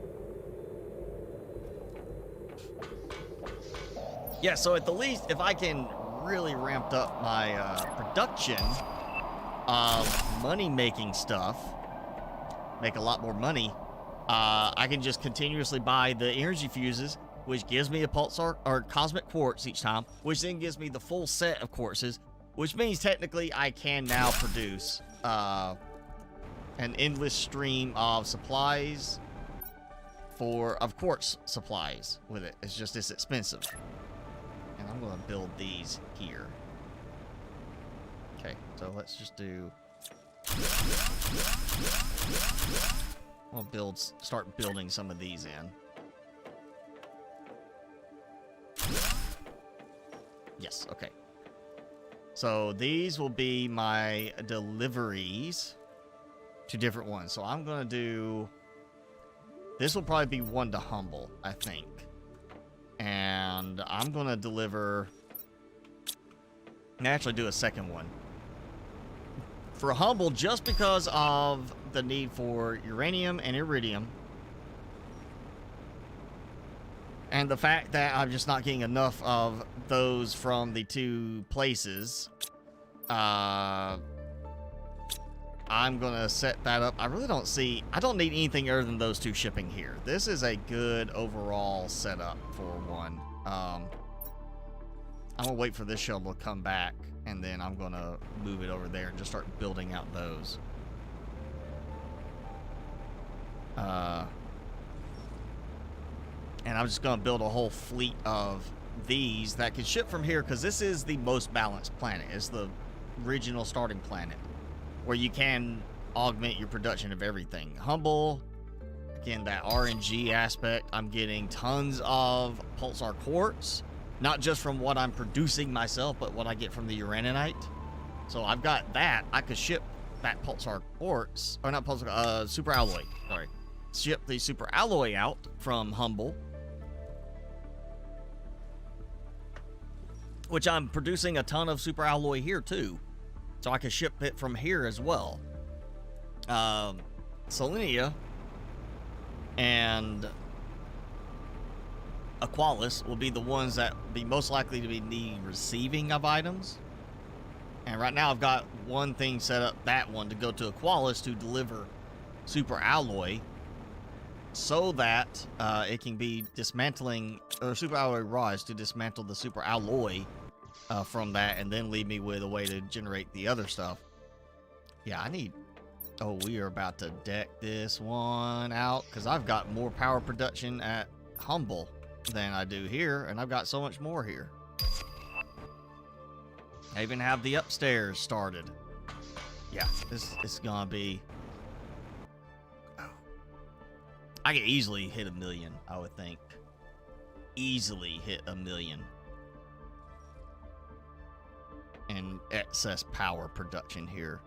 Yeah, so at the least, if I can really ramped up my production of money-making stuff, make a lot more money, I can just continuously buy the energy fuses, which gives me a pulsar or cosmic quartz each time, which then gives me the full set of quartzes, which means technically I can now produce an endless stream of supplies of quartz supplies with it. It's just it's expensive. And I'm gonna build these here. Okay, so let's just do. We'll start building some of these in. Yes, okay. So these will be my deliveries to different ones. So I'm gonna do. This will probably be one to Humble, I think. And I'm gonna deliver. And actually do a second one for Humble, just because of the need for uranium and iridium, and the fact that I'm just not getting enough of those from the two places. I'm gonna set that up. I really don't see. I don't need anything other than those two shipping here. This is a good overall setup for one. I'm gonna wait for this shuttle to come back, and then I'm gonna move it over there and just start building out those. And I'm just gonna build a whole fleet of these that can ship from here, because this is the most balanced planet. It's the original starting planet, where you can augment your production of everything. Humble, again, that RNG aspect. I'm getting tons of pulsar quartz, not just from what I'm producing myself, but what I get from the uraninite. So I've got that. I could ship that pulsar quartz, or not pulsar, super alloy. Sorry, ship the super alloy out from Humble, which I'm producing a ton of super alloy here too. So I can ship it from here as well. Selenia and Aqualis will be the ones that be most likely to be needing receiving of items. And right now I've got one thing set up, that one, to go to Aqualis to deliver super alloy, so that it can be dismantling, or super alloy rods to dismantle the super alloy from that, and then leave me with a way to generate the other stuff. Yeah, I need. Oh, we are about to deck this one out, because I've got more power production at Humble than I do here, and I've got so much more here. I even have the upstairs started. Yeah, this is gonna be. Oh. I could easily hit 1 million, I would think. Easily hit 1 million. And excess power production here.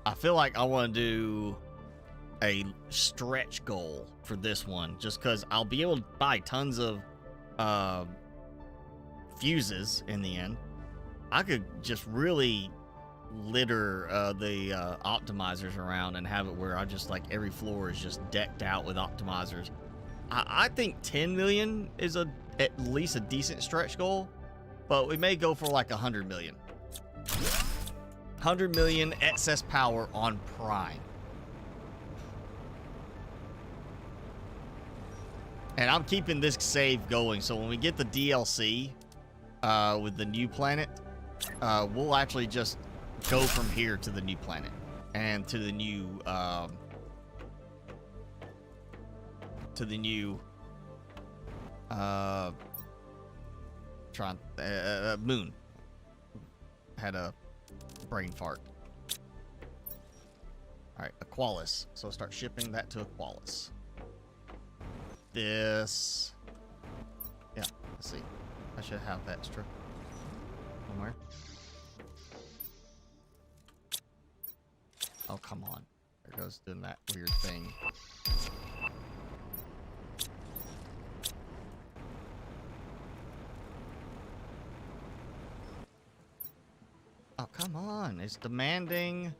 I feel like I want to do a stretch goal for this one, just because I'll be able to buy tons of fuses in the end. I could just really litter the optimizers around and have it where I just, like, every floor is just decked out with optimizers. I think 10 million is at least a decent stretch goal, but we may go for like 100 million. 100 million excess power on Prime. And I'm keeping this save going, so when we get the DLC with the new planet, we'll actually just go from here to the new planet and to the new moon. Had a brain fart. All right, Aqualis. So start shipping that to Aqualis. This, yeah, let's see. I should have that extra somewhere. Oh, come on. There goes doing that weird thing. Oh, come on. It's demanding.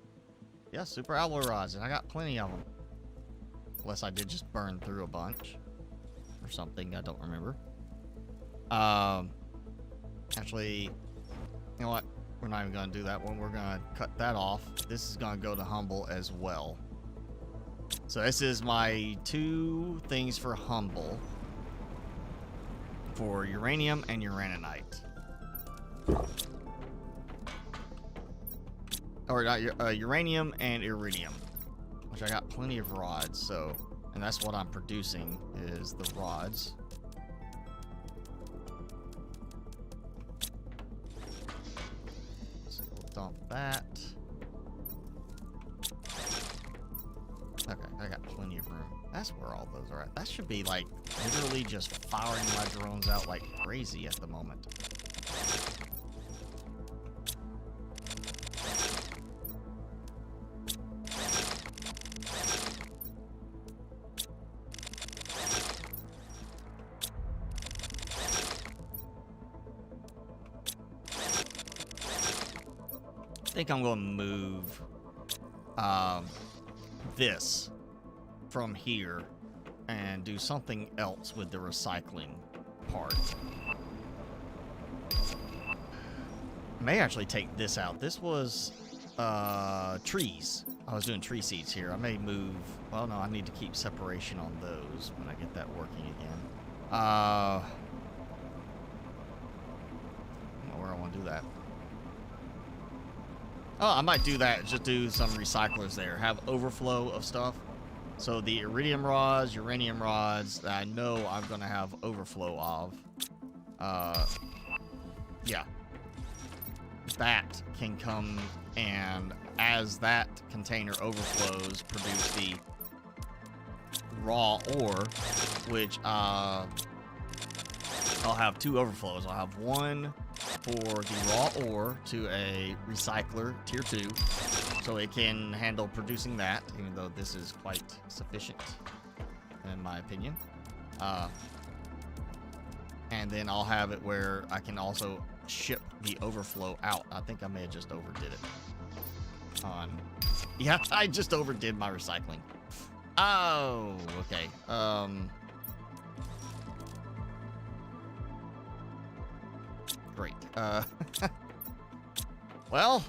Yeah, super alloy rods, and I got plenty of them. Unless I did just burn through a bunch. Or something, I don't remember. Actually, You know what? We're not even going to do that one. We're going to cut that off. This is going to go to humble as well. So this is my 2 things for humble. For uranium and uraninite. Or not, uranium and iridium. Which I got plenty of rods, so... And that's what I'm producing, is the rods. So we'll dump that. Okay, I got plenty of room. That's where all those are at. That should be, like, literally just firing my drones out like crazy at the moment. I think I'm going to move this from here and do something else with the recycling part. I may actually take this out. This was trees. I was doing tree seeds here. I may move. Well, no, I need to keep separation on those when I get that working again. I don't know where I want to do that. Oh, I might do that. Just do some recyclers there. Have overflow of stuff. So the iridium rods, uranium rods that I know I'm going to have overflow of. Yeah. That can come, and as that container overflows, produce the raw ore, which I'll have 2 overflows. I'll have one for the raw ore to a recycler tier 2, so it can handle producing that, even though this is quite sufficient in my opinion. And then I'll have it where I can also ship the overflow out. I think I may have just overdid it yeah, I just overdid my recycling. Oh, okay. Great. Well,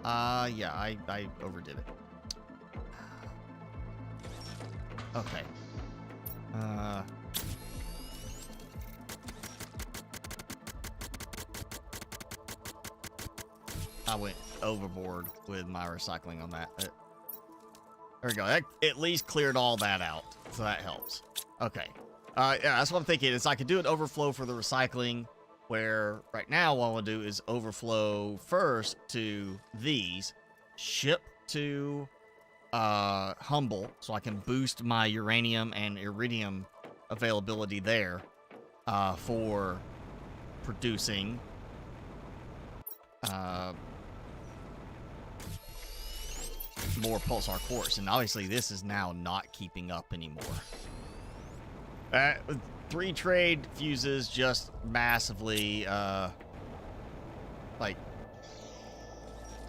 yeah, I overdid it. Okay. I went overboard with my recycling on that. There we go. That at least cleared all that out, so that helps. Okay. Yeah, that's what I'm thinking. Is I could do an overflow for the recycling, where right now what I want to do is overflow first to these, ship to humble, so I can boost my uranium and iridium availability there for producing more pulsar quartz. And obviously this is now not keeping up anymore. 3 trade fuses just massively like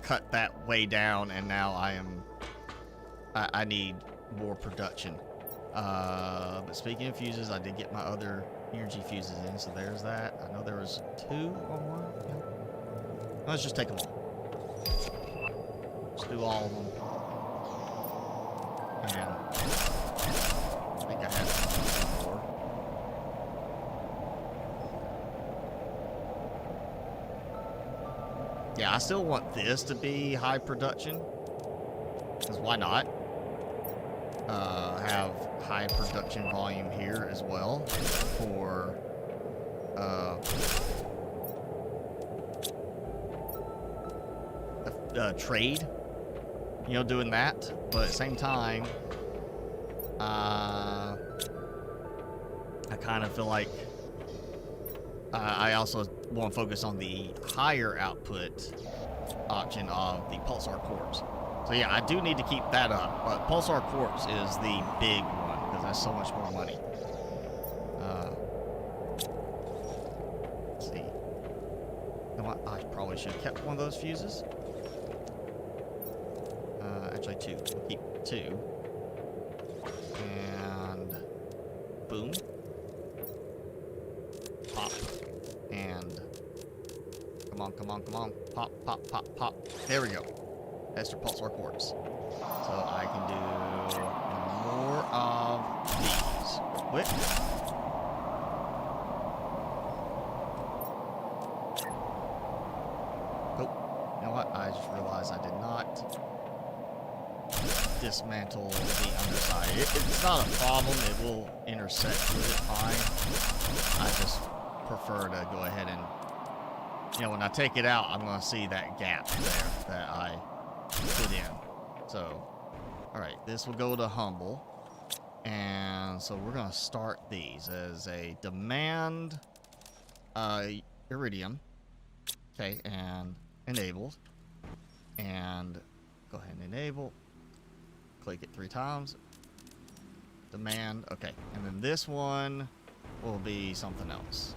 cut that way down, and now I need more production. But speaking of fuses, I did get my other energy fuses in, so there's that. I know there was 2 on one. Yeah. Let's just take them all. Let's do all of them. And I think I had some more. Yeah, I still want this to be high production, because why not? Have high production volume here as well for trade, you know, doing that. But at the same time, I kind of feel like I also want to focus on the higher output option of the pulsar quartz. So yeah, I do need to keep that up, but pulsar quartz is the big one because that's so much more money. Let's see. You know what? I probably should have kept one of those fuses. Actually 2. We'll keep 2. And boom. come on, come on, come on. Pop, pop, pop, pop. There we go. Extra pulsar quartz. So I can do more of these real quick. Oh, you know what? I just realized I did not dismantle the underside. It's not a problem. It will intersect with it fine. I just prefer to go ahead and, you know, when I take it out, I'm going to see that gap there that I put in. So, all right, this will go to humble. And so we're going to start these as a demand iridium. Okay, and enabled. And go ahead and enable. Click it 3 times. Demand. Okay. And then this one will be something else.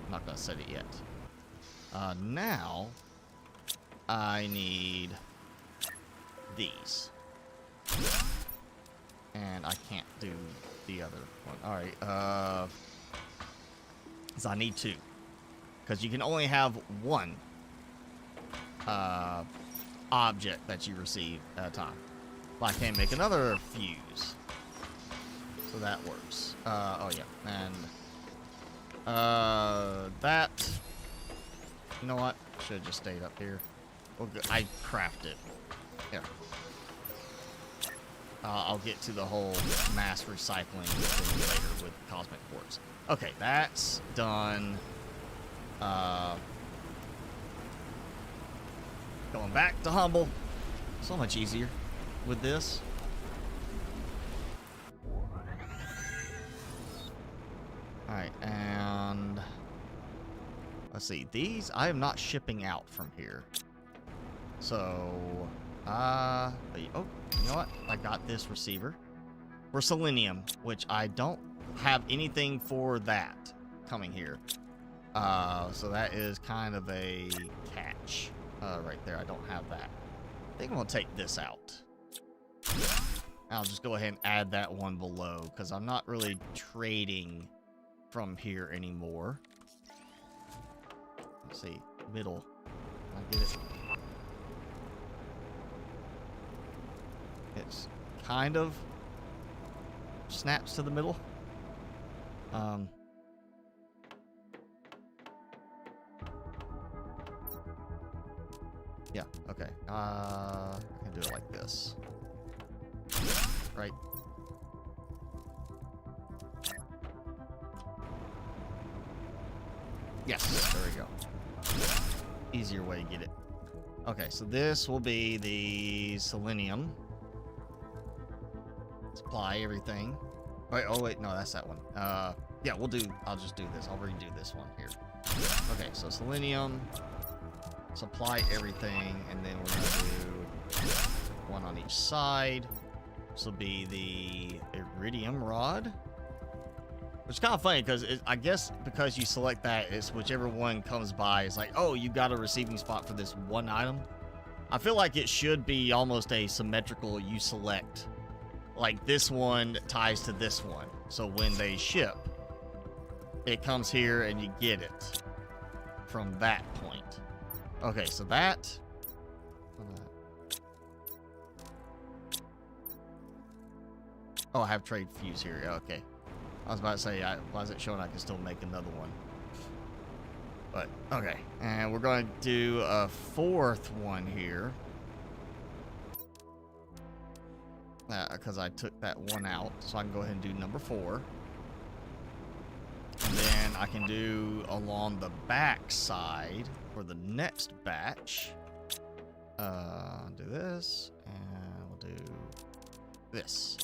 I'm not going to set it yet. Now, I need these. And I can't do the other one. Alright. So I need 2. Because you can only have 1 object that you receive at a time. But I can make another fuse. So that works. Oh yeah. And that, you know what? Should have just stayed up here. Well, I craft it. Here. I'll get to the whole mass recycling thing later with cosmic quartz. Okay, that's done. Going back to humble. So much easier with this. Alright, and let's see. These I am not shipping out from here. So oh, you know what? I got this receiver for selenium, which I don't have anything for that coming here. So that is kind of a catch. Right there, I don't have that. I think I'm gonna take this out. I'll just go ahead and add that one below, because I'm not really trading from here anymore. Let's see, middle. Can I get it? It's kind of snaps to the middle. Yeah, okay. I can do it like this. Right. Yes, there we go. Easier way to get it. Okay, so this will be the selenium. Supply everything. Wait, oh wait, no, that's that one. Yeah, I'll just do this. I'll redo this one here. Okay, so selenium. Supply everything, and then we're gonna do one on each side. This will be the iridium rod. Which is kind of funny, because I guess because you select that, it's whichever one comes by. It's like, oh, you got a receiving spot for this one item. I feel like it should be almost a symmetrical, you select. Like this one ties to this one. So when they ship, it comes here and you get it from that point. Okay, so that. Oh, I have trade fuse here. Okay. I was about to say, why is it showing I can still make another one? But, okay. And we're going to do a 4th one here. Because I took that one out. So I can go ahead and do number 4. And then I can do along the back side for the next batch. Do this. And we'll do this.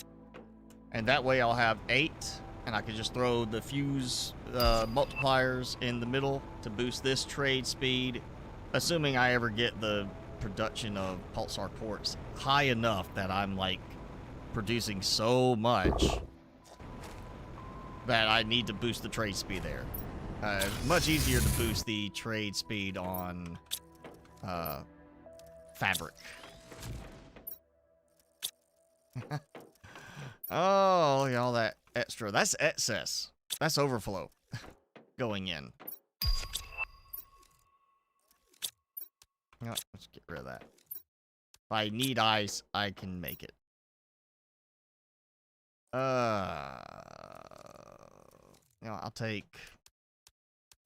And that way I'll have 8. And I can just throw the fuse multipliers in the middle to boost this trade speed. Assuming I ever get the production of pulsar quartz high enough that I'm like producing so much that I need to boost the trade speed there. Much easier to boost the trade speed on fabric. Oh, look at all that extra. That's excess. That's overflow going in. No, let's get rid of that. If I need ice, I can make it. I'll take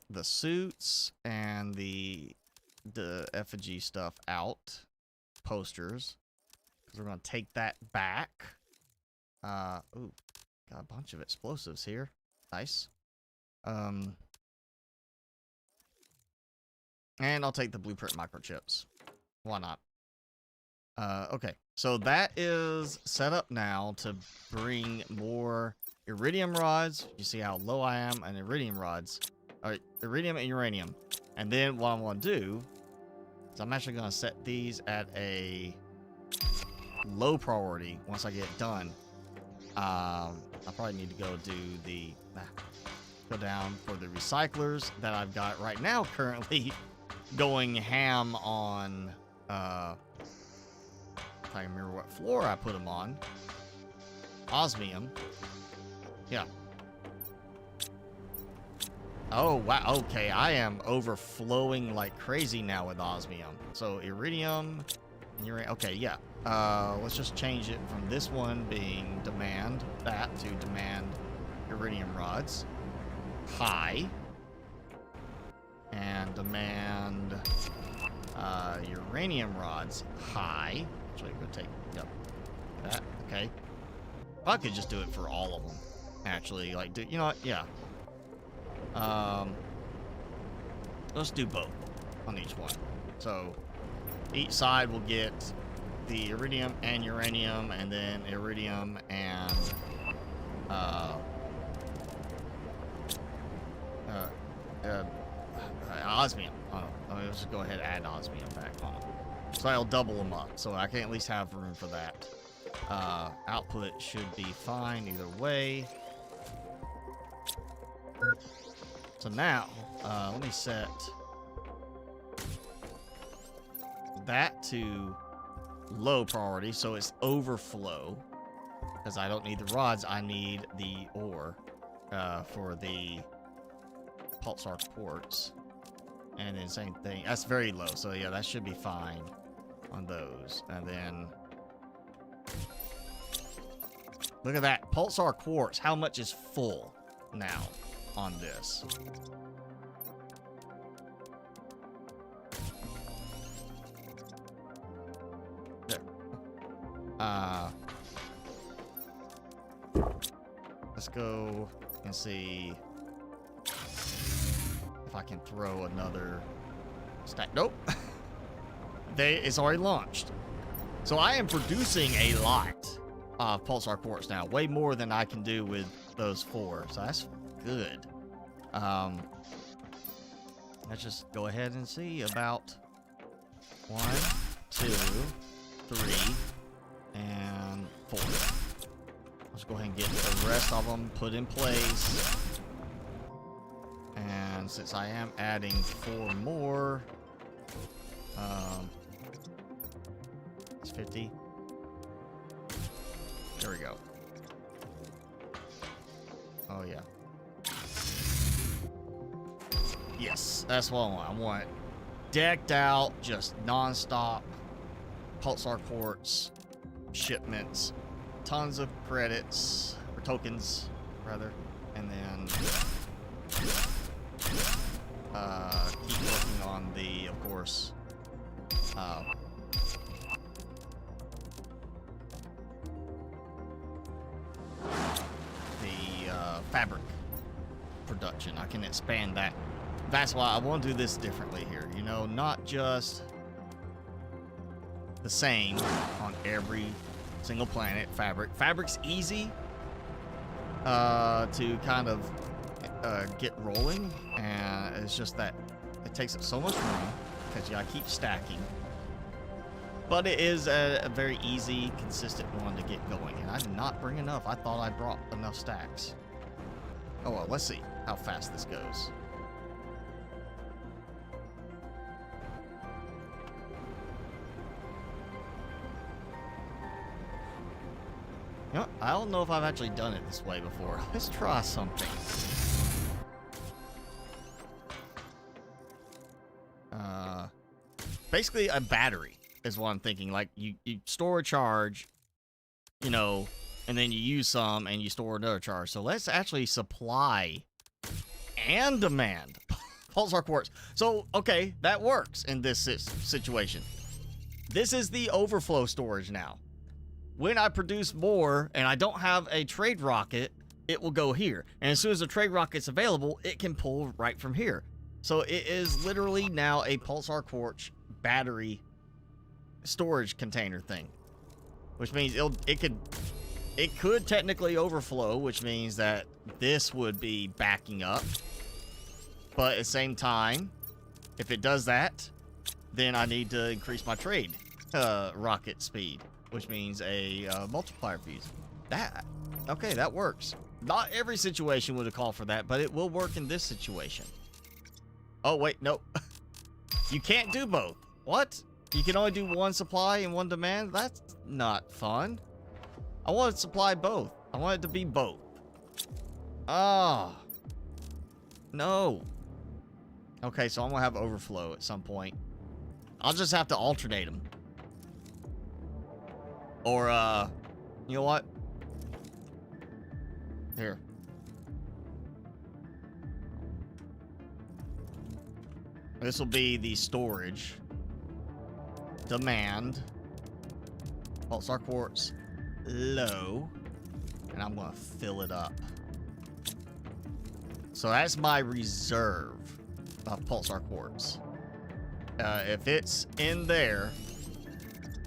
the suits and the effigy stuff out. Posters. Because we're going to take that back. Ooh, got a bunch of explosives here. Nice. And I'll take the blueprint microchips. Why not? Okay, so that is set up now to bring more iridium rods. You see how low I am, and iridium rods. Iridium and uranium. And then what I'm going to do is I'm actually going to set these at a low priority once I get it done. I probably need to go down for the recyclers that I've got right now currently going ham on, if I can remember what floor I put them on. Osmium. Yeah. Oh, wow. Okay, I am overflowing like crazy now with osmium. So, iridium and uranium. Okay, yeah. Let's just change it from this one being demand that to demand iridium rods. High. And demand uranium rods. High. Actually, we're going to take that. Okay. I could just do it for all of them. Actually, like, you know what? Yeah. Let's do both on each one. So, each side will get the iridium and uranium, and then iridium and osmium. Let's just go ahead and add osmium back on. So I'll double them up, so I can at least have room for that. Output should be fine either way. So now, let me set that to low priority, so it's overflow. Because I don't need the rods, I need the ore for the pulsar quartz. And then same thing, that's very low, so yeah, that should be fine on those. And then, look at that, pulsar quartz, how much is full now on this? There. Let's go and see if I can throw another stack. Nope. It's already launched. So I am producing a lot of pulsar quartz now, way more than I can do with those 4. So that's good. Let's just go ahead and see about 1, 2, 3, and 4. Let's go ahead and get the rest of them put in place. And since I am adding 4 more, it's 50. There we go. Oh, yeah. Yes, that's what I want. I want it decked out, just non-stop pulsar quartz shipments, tons of credits, or tokens, rather, and then keep working on the, of course, fabric production. I can expand that. That's why I want to do this differently here. You know, not just the same on every single planet. Fabric's easy to kind of get rolling, and it's just that it takes up so much room because you gotta keep stacking. But it is a very easy, consistent one to get going. And I did not bring enough. I thought I brought enough stacks. Oh well, let's see how fast this goes. You know, I don't know if I've actually done it this way before. Let's try something. basically a battery is what I'm thinking. Like you store a charge, you know, and then you use some and you store another charge. So let's actually supply and demand pulsar quartz. So, okay, that works in this situation. This is the overflow storage now. When I produce more and I don't have a trade rocket, it will go here. And as soon as the trade rocket's available, it can pull right from here. So it is literally now a pulsar quartz battery storage container thing. Which means it could technically overflow, which means that this would be backing up. But at the same time, if it does that, then I need to increase my trade rocket speed, which means a multiplier fuse. Okay, that works. Not every situation would have called for that, but it will work in this situation. Oh, wait, no. You can't do both. What? You can only do one supply and one demand? That's not fun. I want to supply both. I want it to be both. Ah. Oh. No. Okay, so I'm going to have overflow at some point. I'll just have to alternate them. Or, you know what? Here. This will be the storage. Demand. Pulsar quartz. Low. And I'm going to fill it up. So that's my reserve of pulsar quartz. If it's in there,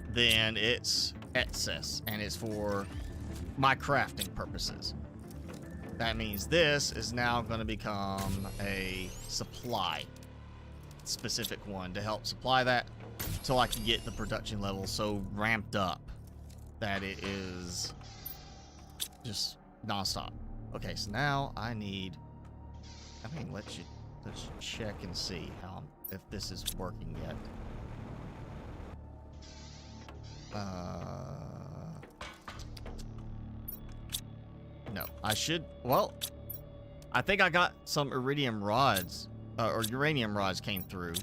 then it's excess, and it's for my crafting purposes. That means this is now going to become a supply specific one to help supply that, so I can get the production level so ramped up that it is just nonstop. Okay, so now I need. I mean, let's check and see if this is working yet. No, I should. Well, I think I got some iridium rods or uranium rods came through,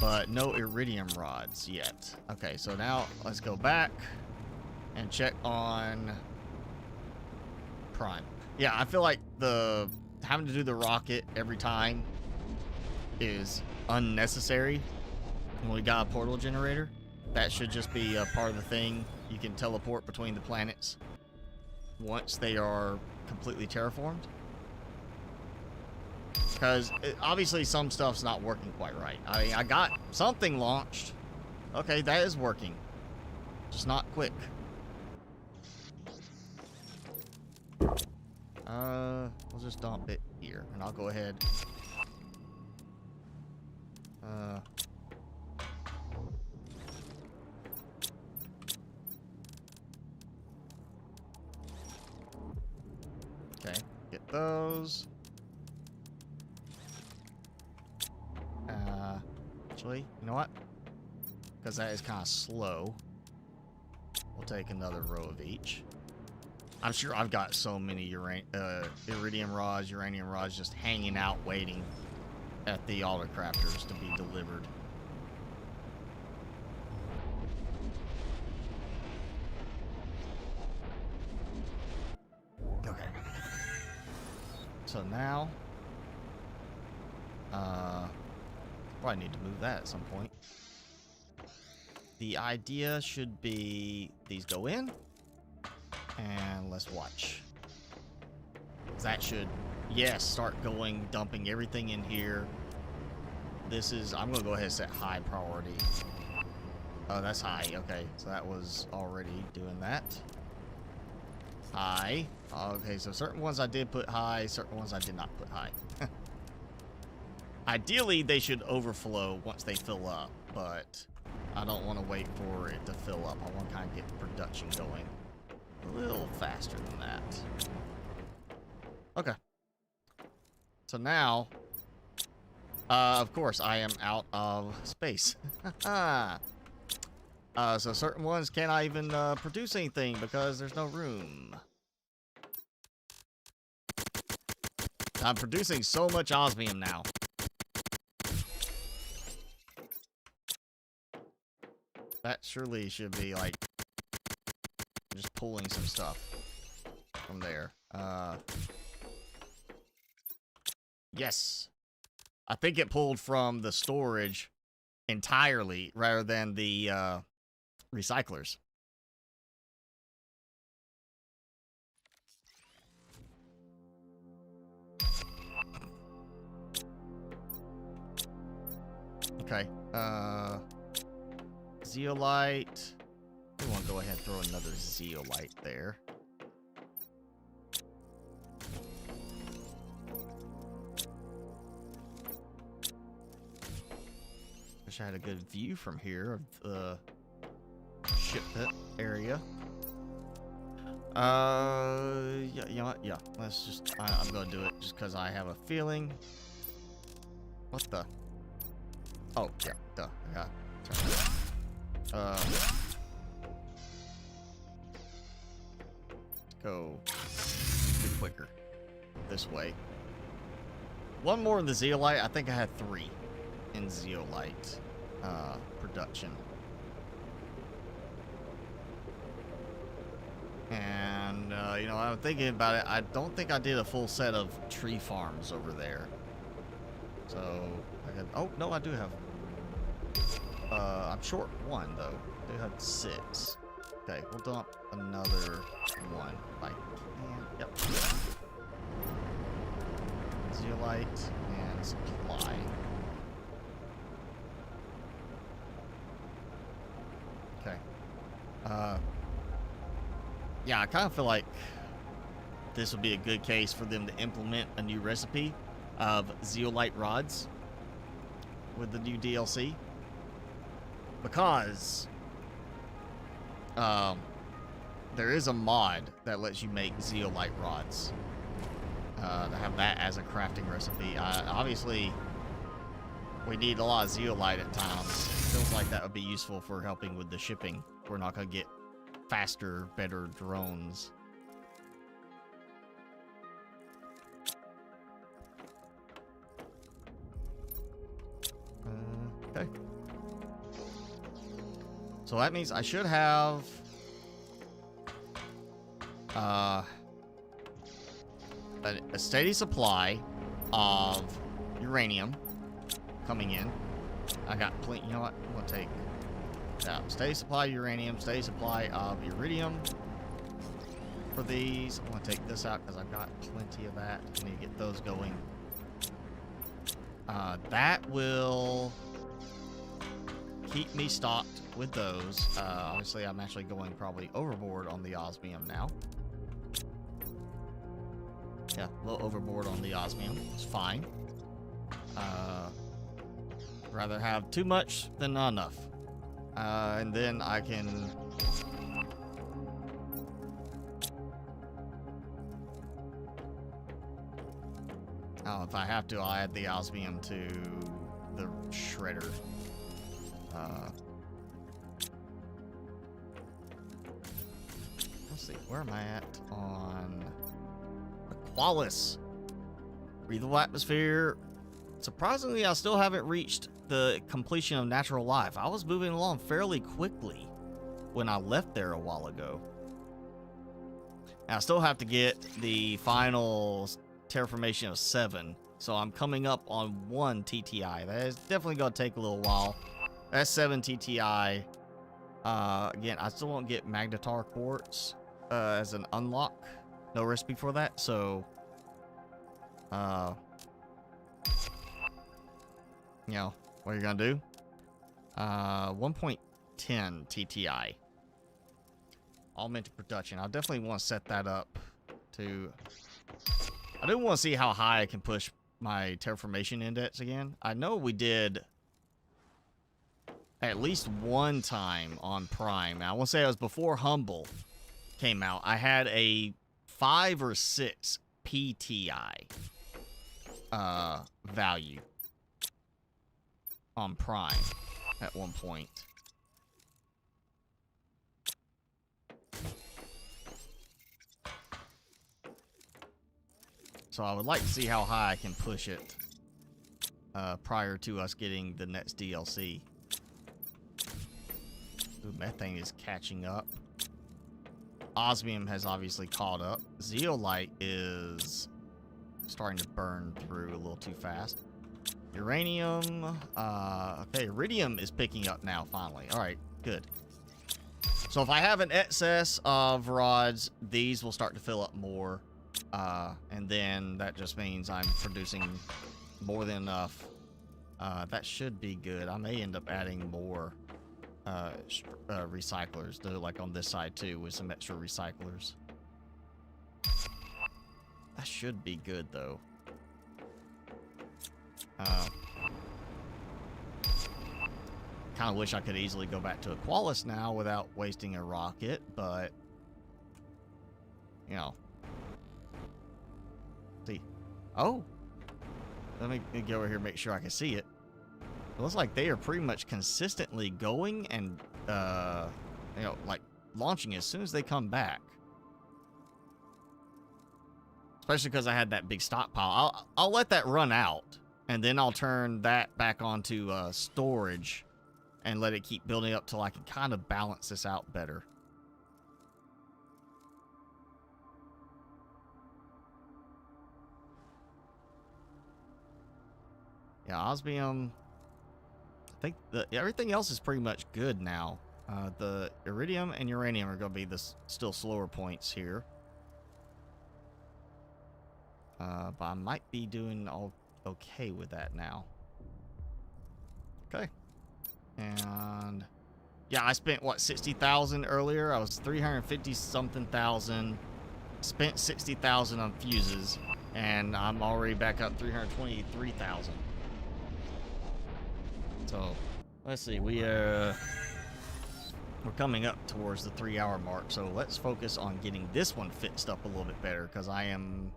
but no iridium rods yet. Okay, so now let's go back and check on Prime. Yeah, I feel like having to do the rocket every time is unnecessary when we got a portal generator. That should just be a part of the thing. You can teleport between the planets once they are completely terraformed. Because obviously some stuff's not working quite right. I mean, I got something launched. Okay, that is working. Just not quick. We'll just dump it here, and I'll go ahead. Okay, get those. Actually, you know what? Because that is kind of slow. We'll take another row of each. I'm sure I've got so many iridium rods, uranium rods just hanging out waiting at the auto crafters to be delivered. Okay. So now, probably need to move that at some point. The idea should be these go in, and let's watch. That should, yes, start going, dumping everything in here. This is, I'm gonna go ahead and set high priority. Oh, that's high, okay. So that was already doing that. High. Okay, so certain ones I did put high, certain ones I did not put high. Ideally, they should overflow once they fill up, but I don't want to wait for it to fill up. I want to kind of get production going a little faster than that. Okay. So now, of course, I am out of space. So certain ones cannot even produce anything because there's no room. I'm producing so much osmium now. That surely should be, like, just pulling some stuff from there. Yes. I think it pulled from the storage entirely rather than the recyclers. Okay. Zeolite. We want to go ahead and throw another zeolite there. Wish I had a good view from here of the shipment area. Yeah, you know what? Yeah, let's just, I'm gonna do it just because I have a feeling. What the? Oh, yeah, duh. I got go a bit quicker this way. One more in the zeolite. I think I had 3 in zeolite production. And, you know, I'm thinking about it. I don't think I did a full set of tree farms over there. So, I got, oh, no, I do have, I'm short 1, though. I do have 6. Okay, we'll dump another 1 if I can. Yep. Zeolite and supply. Okay. Yeah, I kind of feel like this would be a good case for them to implement a new recipe of zeolite rods with the new DLC, because there is a mod that lets you make zeolite rods, to have that as a crafting recipe. Obviously, we need a lot of zeolite at times. Feels like that would be useful for helping with the shipping. We're not going to get faster, better drones. Okay. So that means I should have a steady supply of uranium coming in. I got plenty. You know what? I'm gonna take steady supply of uranium, steady supply of iridium for these. I'm gonna take this out because I've got plenty of that. I need to get those going. That will keep me stocked with those. Obviously, I'm actually going probably overboard on the osmium now. Yeah, a little overboard on the osmium. It's fine. Rather have too much than not enough. And then I can... Oh, if I have to, I'll add the osmium to the shredder. Let's see, where am I at on Aqualis? Breathable atmosphere. Surprisingly, I still haven't reached the completion of natural life. I was moving along fairly quickly when I left there a while ago. And I still have to get the final terraformation of 7. So I'm coming up on 1 TTI. That is definitely going to take a little while. That's 7 TTI. Again, I still won't get magnetar quartz as an unlock. No recipe for that. So, you know, what you're going to do? 1.10 TTI. Augmented production. I definitely want to set that up to... I do want to see how high I can push my terraformation index again. I know we did at least one time on Prime. Now, I want to say it was before Humble came out. I had a 5 or 6 PTI value on Prime at one point. So I would like to see how high I can push it prior to us getting the next DLC. Ooh, methane is catching up. Osmium has obviously caught up. Zeolite is starting to burn through a little too fast. Uranium, okay, iridium is picking up now, finally. All right, good. So if I have an excess of rods, these will start to fill up more. And then that just means I'm producing more than enough. That should be good. I may end up adding more recyclers, though, like on this side too, with some extra recyclers. That should be good, though. Kind of wish I could easily go back to Aqualis now without wasting a rocket, but you know. See. Oh, let me get over here and make sure I can see it. It looks like they are pretty much consistently going and you know, like launching as soon as they come back. Especially because I had that big stockpile. I'll let that run out, and then I'll turn that back onto storage and let it keep building up till I can kind of balance this out better. Yeah, osmium. I think everything else is pretty much good now. The iridium and uranium are going to be the still slower points here. But I might be doing all okay with that now. Okay. And yeah, I spent what, 60,000 earlier? I was 350 something thousand. Spent 60,000 on fuses, and I'm already back up 323,000. So let's see, we're coming up towards the 3-hour mark, so let's focus on getting this one fixed up a little bit better, because I am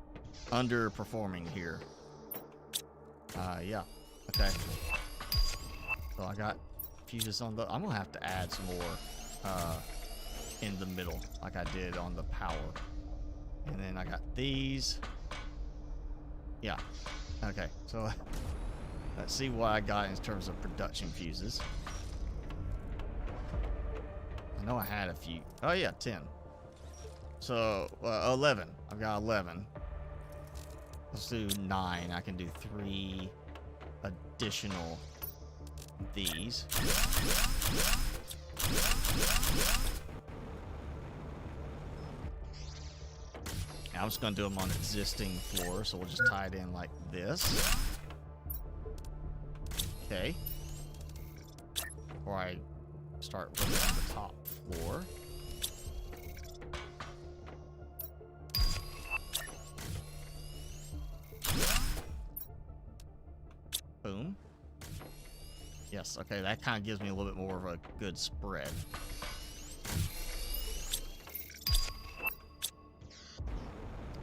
underperforming here. Yeah, okay. So I got fuses on the, I'm gonna have to add some more in the middle, like I did on the power. And then I got these. Yeah, okay, so let's see what I got in terms of production fuses. I know I had a few. Oh yeah, 10. So 11. I've got 11. Let's do 9. I can do 3 additional these. I'm just gonna do them on existing floor, so we'll just tie it in like this. Okay. Before I start working on the top floor. Boom. Yes, okay, that kind of gives me a little bit more of a good spread.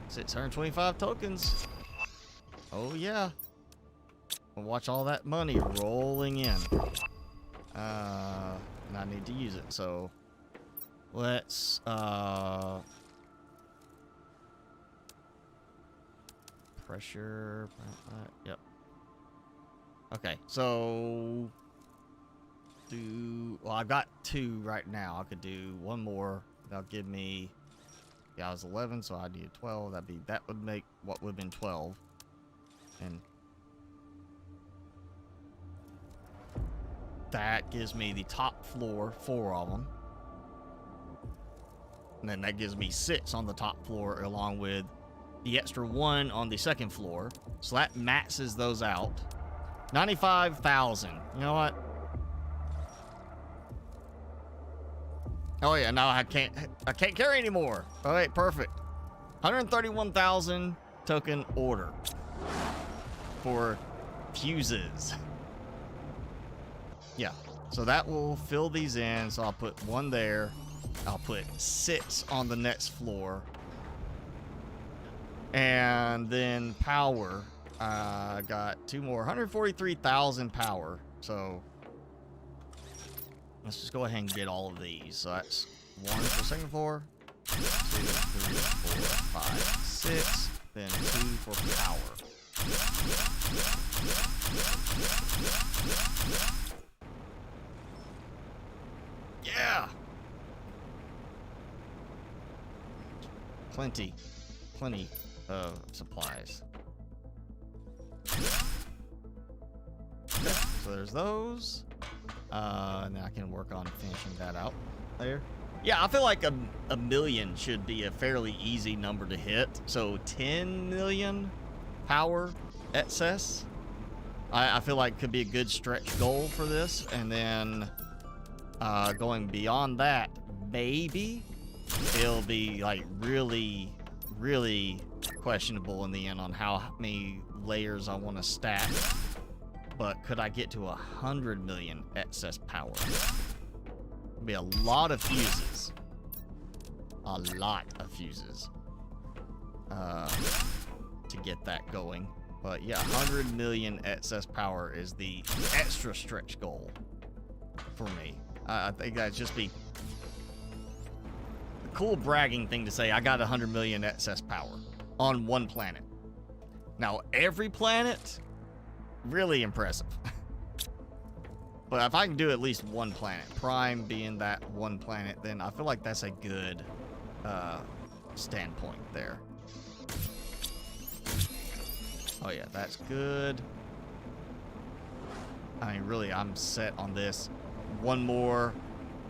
$625 tokens. Oh yeah. We'll watch all that money rolling in. And I need to use it, so let's pressure. Yep. Okay, so well, I've got 2 right now. I could do 1 more. That'll give me, yeah, I was 11, so I need 12. That would make what would have been 12. And that gives me the top floor, 4 of them. And then that gives me 6 on the top floor, along with the extra 1 on the second floor. So that maxes those out. 95,000. You know what? Oh yeah, now I can't carry anymore. All right, perfect. 131,000 token order for fuses. Yeah, so that will fill these in. So I'll put 1 there. I'll put 6 on the next floor. And then power. I got 2 more. 143,000 power. So let's just go ahead and get all of these. So that's 1 for second floor, 2, 3, 4, 5, 6, then 2 for power. Yeah! plenty of supplies. Okay, so there's those. And then I can work on finishing that out there. Yeah, I feel like a million should be a fairly easy number to hit. So 10 million power excess, I feel like could be a good stretch goal for this. And then going beyond that, maybe it'll be like really questionable in the end on how many layers I want to stack. But could I get to 100 million excess power? It'll be a lot of fuses. A lot of fuses. To get that going. But yeah, 100 million excess power is the extra stretch goal for me. I think that'd just be a cool bragging thing to say. I got 100 million excess power on one planet. Now, every planet, really impressive. But if I can do at least one planet, Prime being that one planet, then I feel like that's a good standpoint there. Oh yeah, that's good. I mean, really, I'm set on this. One more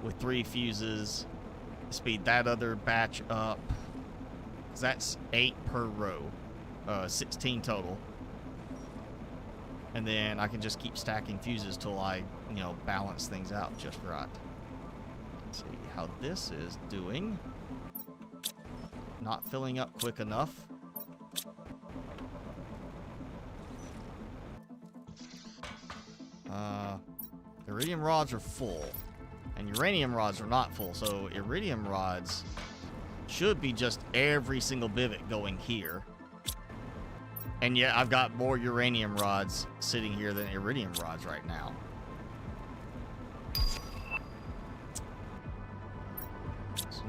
with 3 fuses. Speed that other batch up. 'Cause that's 8 per row. 16 total. And then I can just keep stacking fuses till I, you know, balance things out just right. Let's see how this is doing. Not filling up quick enough. Iridium rods are full. And uranium rods are not full. So iridium rods should be just every single pivot going here. And yet I've got more uranium rods sitting here than iridium rods right now. It's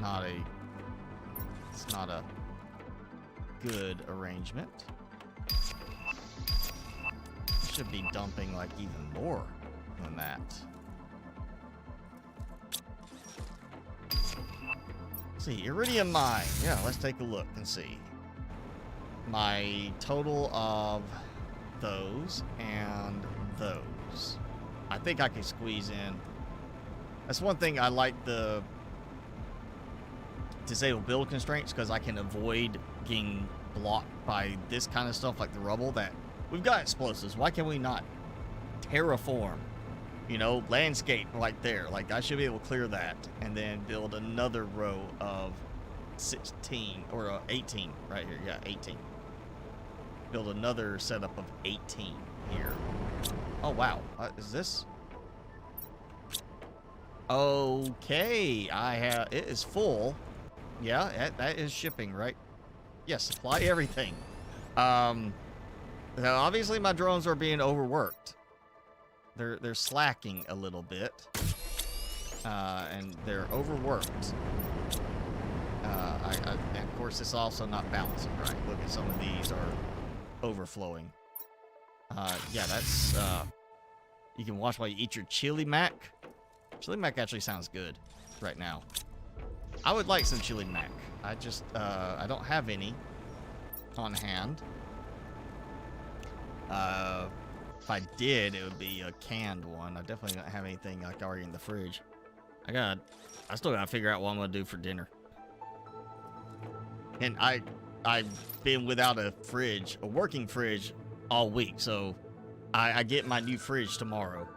not a good arrangement. Should be dumping like even more than that. Let's see, iridium mine. Yeah, let's take a look and see. My total of those and those. I think I can squeeze in. That's one thing I like the disable build constraints, because I can avoid getting blocked by this kind of stuff like the rubble. That we've got explosives. Why can we not terraform? You know, landscape right there. Like, I should be able to clear that and then build another row of 16 or 18 right here. Yeah, 18. Build another setup of 18 here. Oh, wow. Is this? Okay. It is full. Yeah, that is shipping, right? Yes, supply everything. Now obviously my drones are being overworked. They're slacking a little bit. And they're overworked. And of course, it's also not balancing right. Look at some of these are overflowing. Yeah, that's you can watch while you eat your chili mac. Chili mac actually sounds good right now. I would like some chili mac. I just I don't have any on hand. If I did, it would be a canned one. I definitely don't have anything like already in the fridge. I still gotta figure out what I'm gonna do for dinner. And I've been without a fridge, a working fridge, all week. So I get my new fridge tomorrow.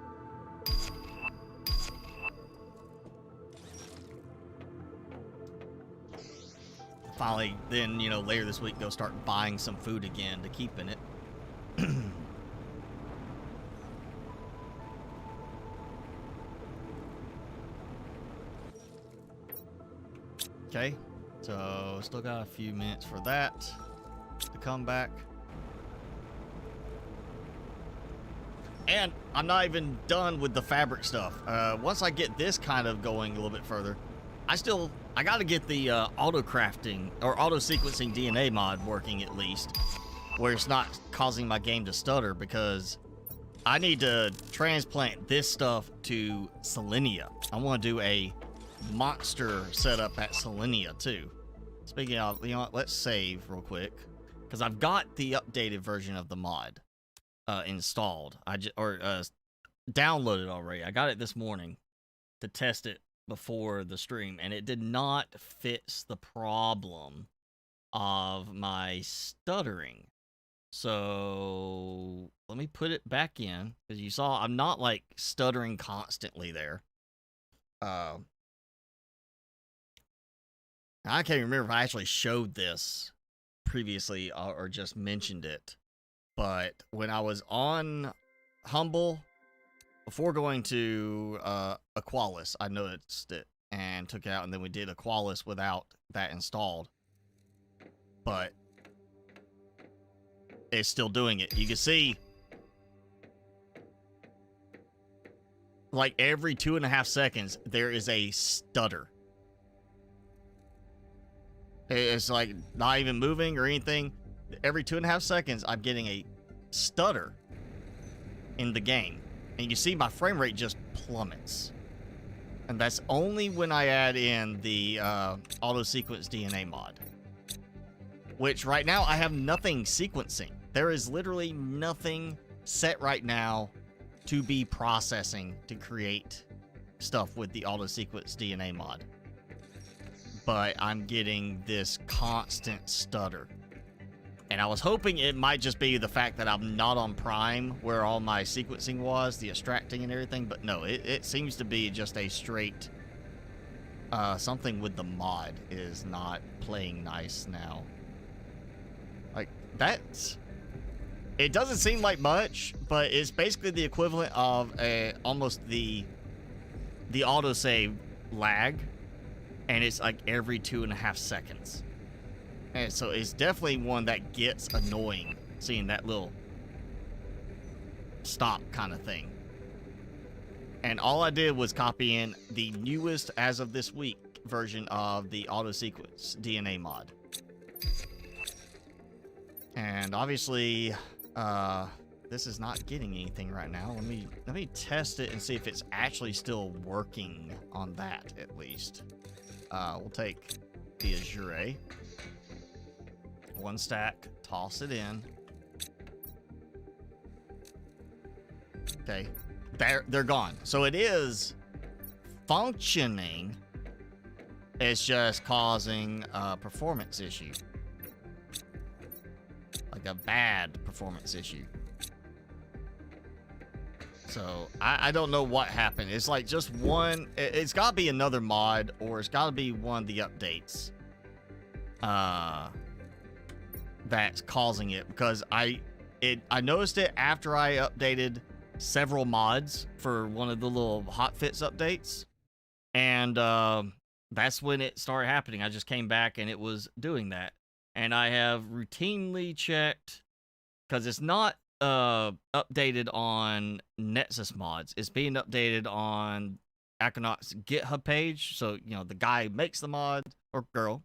Finally, then, you know, later this week, go start buying some food again to keep in it. Okay, so still got a few minutes for that to come back. And I'm not even done with the fabric stuff. Once I get this kind of going a little bit further, I got to get the auto crafting or auto sequencing DNA mod working at least, where it's not causing my game to stutter, because I need to transplant this stuff to Selenia. I want to do a monster setup at Selenia too. speaking of, you know what, let's save real quick. Because I've got the updated version of the mod installed. Downloaded already. I got it this morning to test it before the stream, and it did not fix the problem of my stuttering. So let me put it back in, because you saw I'm not like stuttering constantly there. I can't remember if I actually showed this previously or just mentioned it, but when I was on Humble before going to Aqualis, I noticed it and took it out, and then we did Aqualis without that installed, but it's still doing it. You can see like every 2.5 seconds there is a stutter. It's like not even moving or anything. Every 2.5 seconds, I'm getting a stutter in the game. And you see my frame rate just plummets. And that's only when I add in the auto sequence DNA mod. Which right now I have nothing sequencing. There is literally nothing set right now to be processing to create stuff with the auto sequence DNA mod. But I'm getting this constant stutter. And I was hoping it might just be the fact that I'm not on Prime, where all my sequencing was, the extracting and everything, but no, it seems to be just a straight, something with the mod is not playing nice now. Like, that's, it doesn't seem like much, but it's basically the equivalent of almost the autosave lag. And it's like every 2.5 seconds. And so it's definitely one that gets annoying, seeing that little stop kind of thing. And all I did was copy in the newest, as of this week, version of the auto sequence DNA mod. And obviously, this is not getting anything right now. Let me test it and see if it's actually still working on that, at least. We'll take the Azure, 1 stack, toss it in. Okay, they're gone. So it is functioning. It's just causing a performance issue, like a bad performance issue. So, I don't know what happened. It's like just one... It's got to be another mod, or it's got to be one of the updates that's causing it. Because I noticed it after I updated several mods for one of the little hotfix updates. And that's when it started happening. I just came back and it was doing that. And I have routinely checked, because it's not updated on Nexus mods. It's being updated on akarnokd's GitHub page. So, you know, the guy who makes the mods, or girl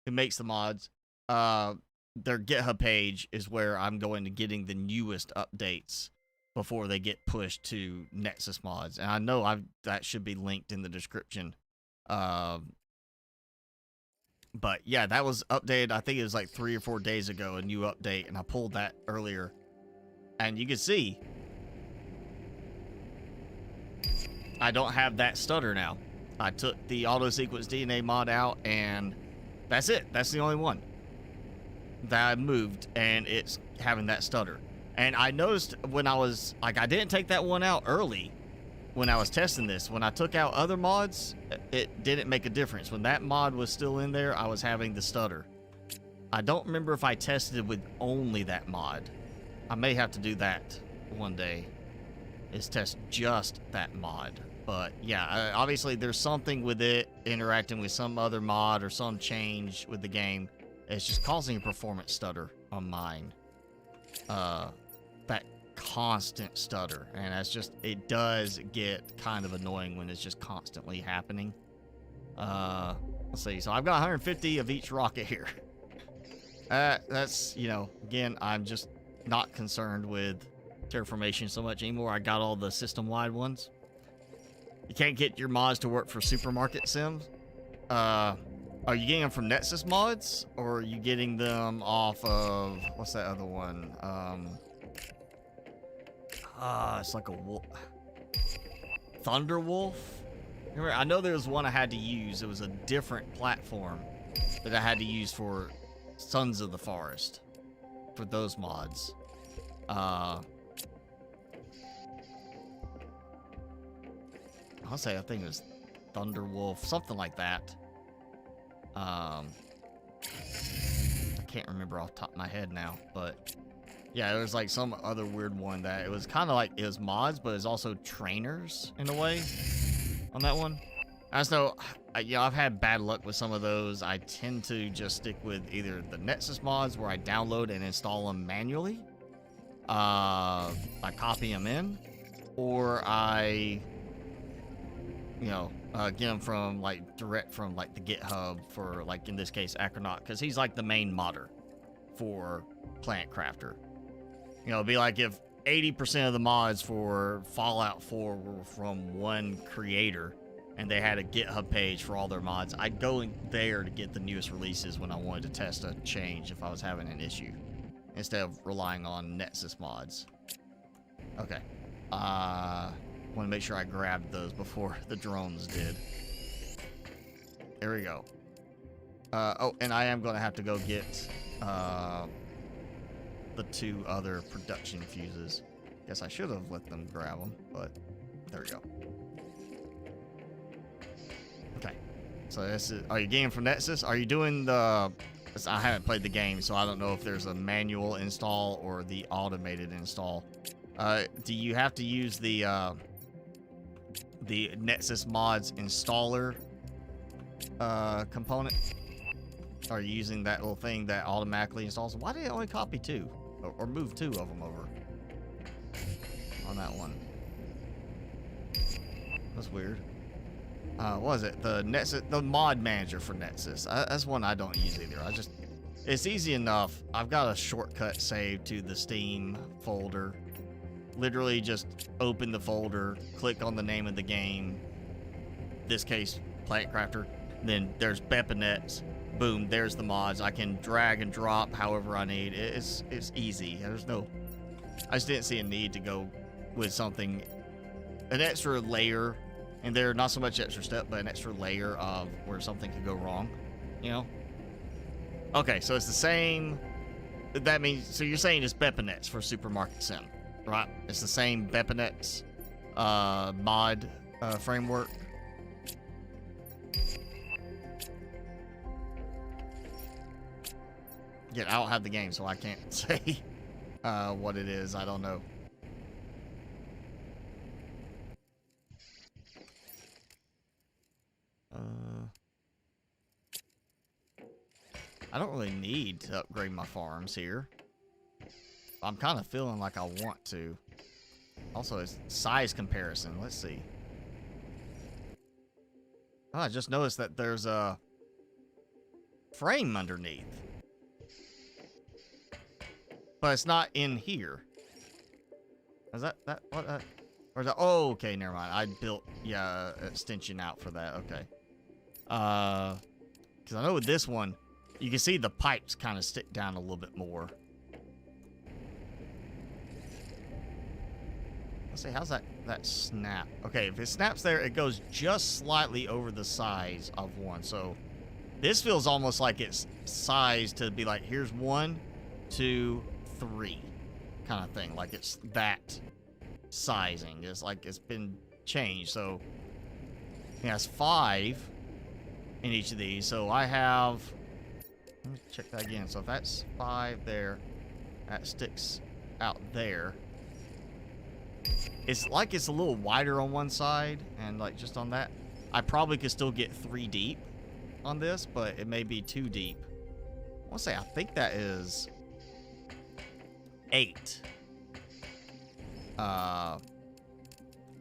who makes the mods, their GitHub page is where I'm going to getting the newest updates before they get pushed to Nexus mods. And I know that should be linked in the description. But yeah, that was updated. I think it was like 3 or 4 days ago, a new update, and I pulled that earlier. And you can see I don't have that stutter now. I took the auto sequence DNA mod out, and that's it. That's the only one that I moved, and it's having that stutter. And I noticed when I was like, I didn't take that one out early when I was testing this. When I took out other mods, it didn't make a difference. When that mod was still in there, I was having the stutter. I don't remember if I tested with only that mod. I may have to do that one day, is test just that mod. But yeah, obviously there's something with it interacting with some other mod or some change with the game. It's just causing a performance stutter on mine. That constant stutter. And that's just, it does get kind of annoying when it's just constantly happening. Let's see. So I've got 150 of each rocket here. That's, you know, again, I'm just not concerned with terraformation so much anymore. I got all the system-wide ones. You can't get your mods to work for supermarket sims. Are you getting them from Nexus mods, or are you getting them off of, what's that other one? It's like a wolf. Thunderwolf? Remember, I know there was one I had to use. It was a different platform that I had to use for Sons of the Forest, for those mods. I'll say, I think it was Thunderwolf, something like that. I can't remember off the top of my head now, but yeah, it was like some other weird one that it was kind of like, it was mods, but it's also trainers in a way on that one. I just know, yeah, I've had bad luck with some of those. I tend to just stick with either the Nexus mods where I download and install them manually. I copy them in, or I, you know, get them from like direct from like the GitHub for, like, in this case, akarnokd, because he's like the main modder for Plant Crafter. You know, it'd be like if 80% of the mods for Fallout 4 were from one creator and they had a GitHub page for all their mods, I'd go in there to get the newest releases when I wanted to test a change if I was having an issue, instead of relying on Nexus mods. Okay. Want to make sure I grabbed those before the drones did. There we go. Oh, and I am going to have to go get the 2 other production fuses. Guess I should have let them grab them, but there we go. Okay. So this is, are you getting from Nexus? Are you doing the, I haven't played the game, so I don't know if there's a manual install or the automated install. Do you have to use the Nexus mods installer component? Are you using that little thing that automatically installs? Why did it only copy 2 or move 2 of them over on that one? That's weird. What was it? The Nexus, the mod manager for Nexus. That's one I don't use either. It's easy enough. I've got a shortcut saved to the Steam folder. Literally just open the folder, click on the name of the game, this case, Plant Crafter, then there's Beponets, boom, there's the mods. I can drag and drop however I need. It's easy. There's no, I just didn't see a need to go with something, an extra layer, and there, not so much extra step, but an extra layer of where something could go wrong, you know? Okay, so it's the same, that means, so you're saying it's Beponets for Supermarket Sim. Right, it's the same Beponets mod framework. Yeah, I don't have the game, so I can't say what it is. I don't know. I don't really need to upgrade my farms here. I'm kind of feeling like I want to. Also, it's size comparison. Let's see. Oh, I just noticed that there's a frame underneath. But it's not in here. Is that what? Or is that? Oh, okay, never mind. I built, yeah, extension out for that. Okay. Because I know with this one, you can see the pipes kind of stick down a little bit more. Let's see, how's that snap? Okay, if it snaps there, it goes just slightly over the size of one. So this feels almost like it's sized to be like, here's 1, 2, 3 kind of thing. Like it's that sizing. It's like it's been changed. So it has 5 in each of these. So I have, let me check that again. So if that's 5 there, that sticks out there. It's like it's a little wider on one side, and like just on that, I probably could still get 3 deep on this, but it may be 2 deep. I want to say, I think that is 8.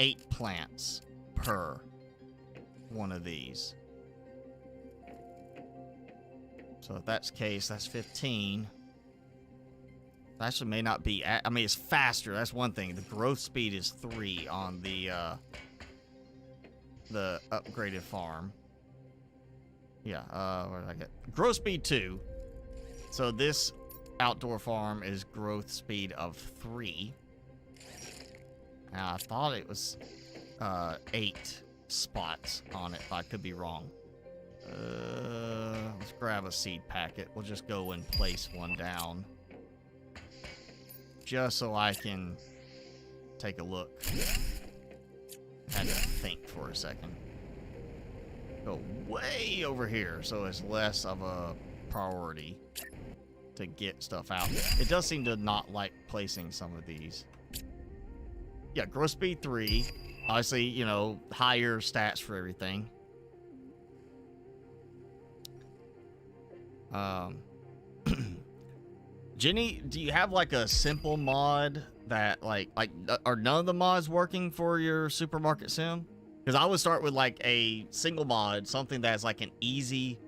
8 plants per one of these. So if that's the case, that's 15. Actually may not be, I mean, it's faster. That's one thing. The growth speed is 3 on the upgraded farm. Yeah, what did I get? Growth speed 2. So this outdoor farm is growth speed of 3. Now, I thought it was 8 spots on it, but I could be wrong. Let's grab a seed packet. We'll just go and place one down. Just so I can take a look. Had to think for a second. Go way over here, so it's less of a priority to get stuff out. It does seem to not like placing some of these. Yeah, growth speed 3. Obviously, you know, higher stats for everything. Jenny, do you have like a simple mod that are none of the mods working for your supermarket sim? Because I would start with like a single mod, something that's like an easy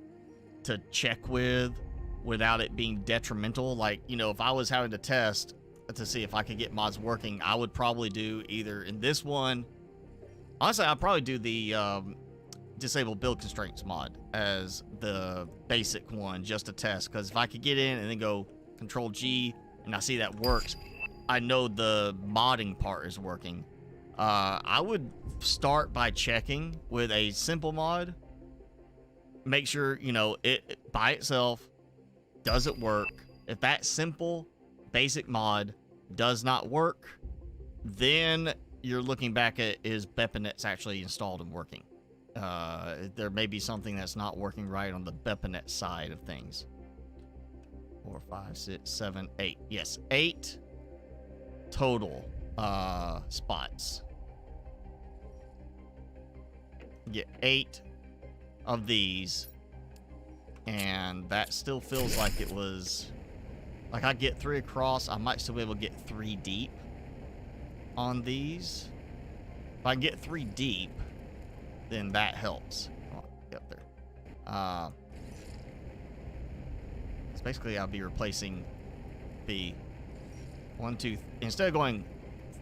to check with without it being detrimental. Like, you know, if I was having to test to see if I could get mods working, I would probably do either in this one. Honestly, I'd probably do the disable build constraints mod as the basic one just to test. Because if I could get in and then go Control G and I see that works, I know the modding part is working. I would start by checking with a simple mod. Make sure, you know, it by itself, does it work? If that simple basic mod does not work, then you're looking back at is BepInet's actually installed and working. There may be something that's not working right on the BepInet side of things. 4, 5, 6, 7, 8. Yes, 8 total spots. Get 8 of these, and that still feels like it was like I get 3 across. I might still be able to get 3 deep on these. If I can get 3 deep, then that helps. Come on, get up there. So basically I'll be replacing the 1, 2, instead of going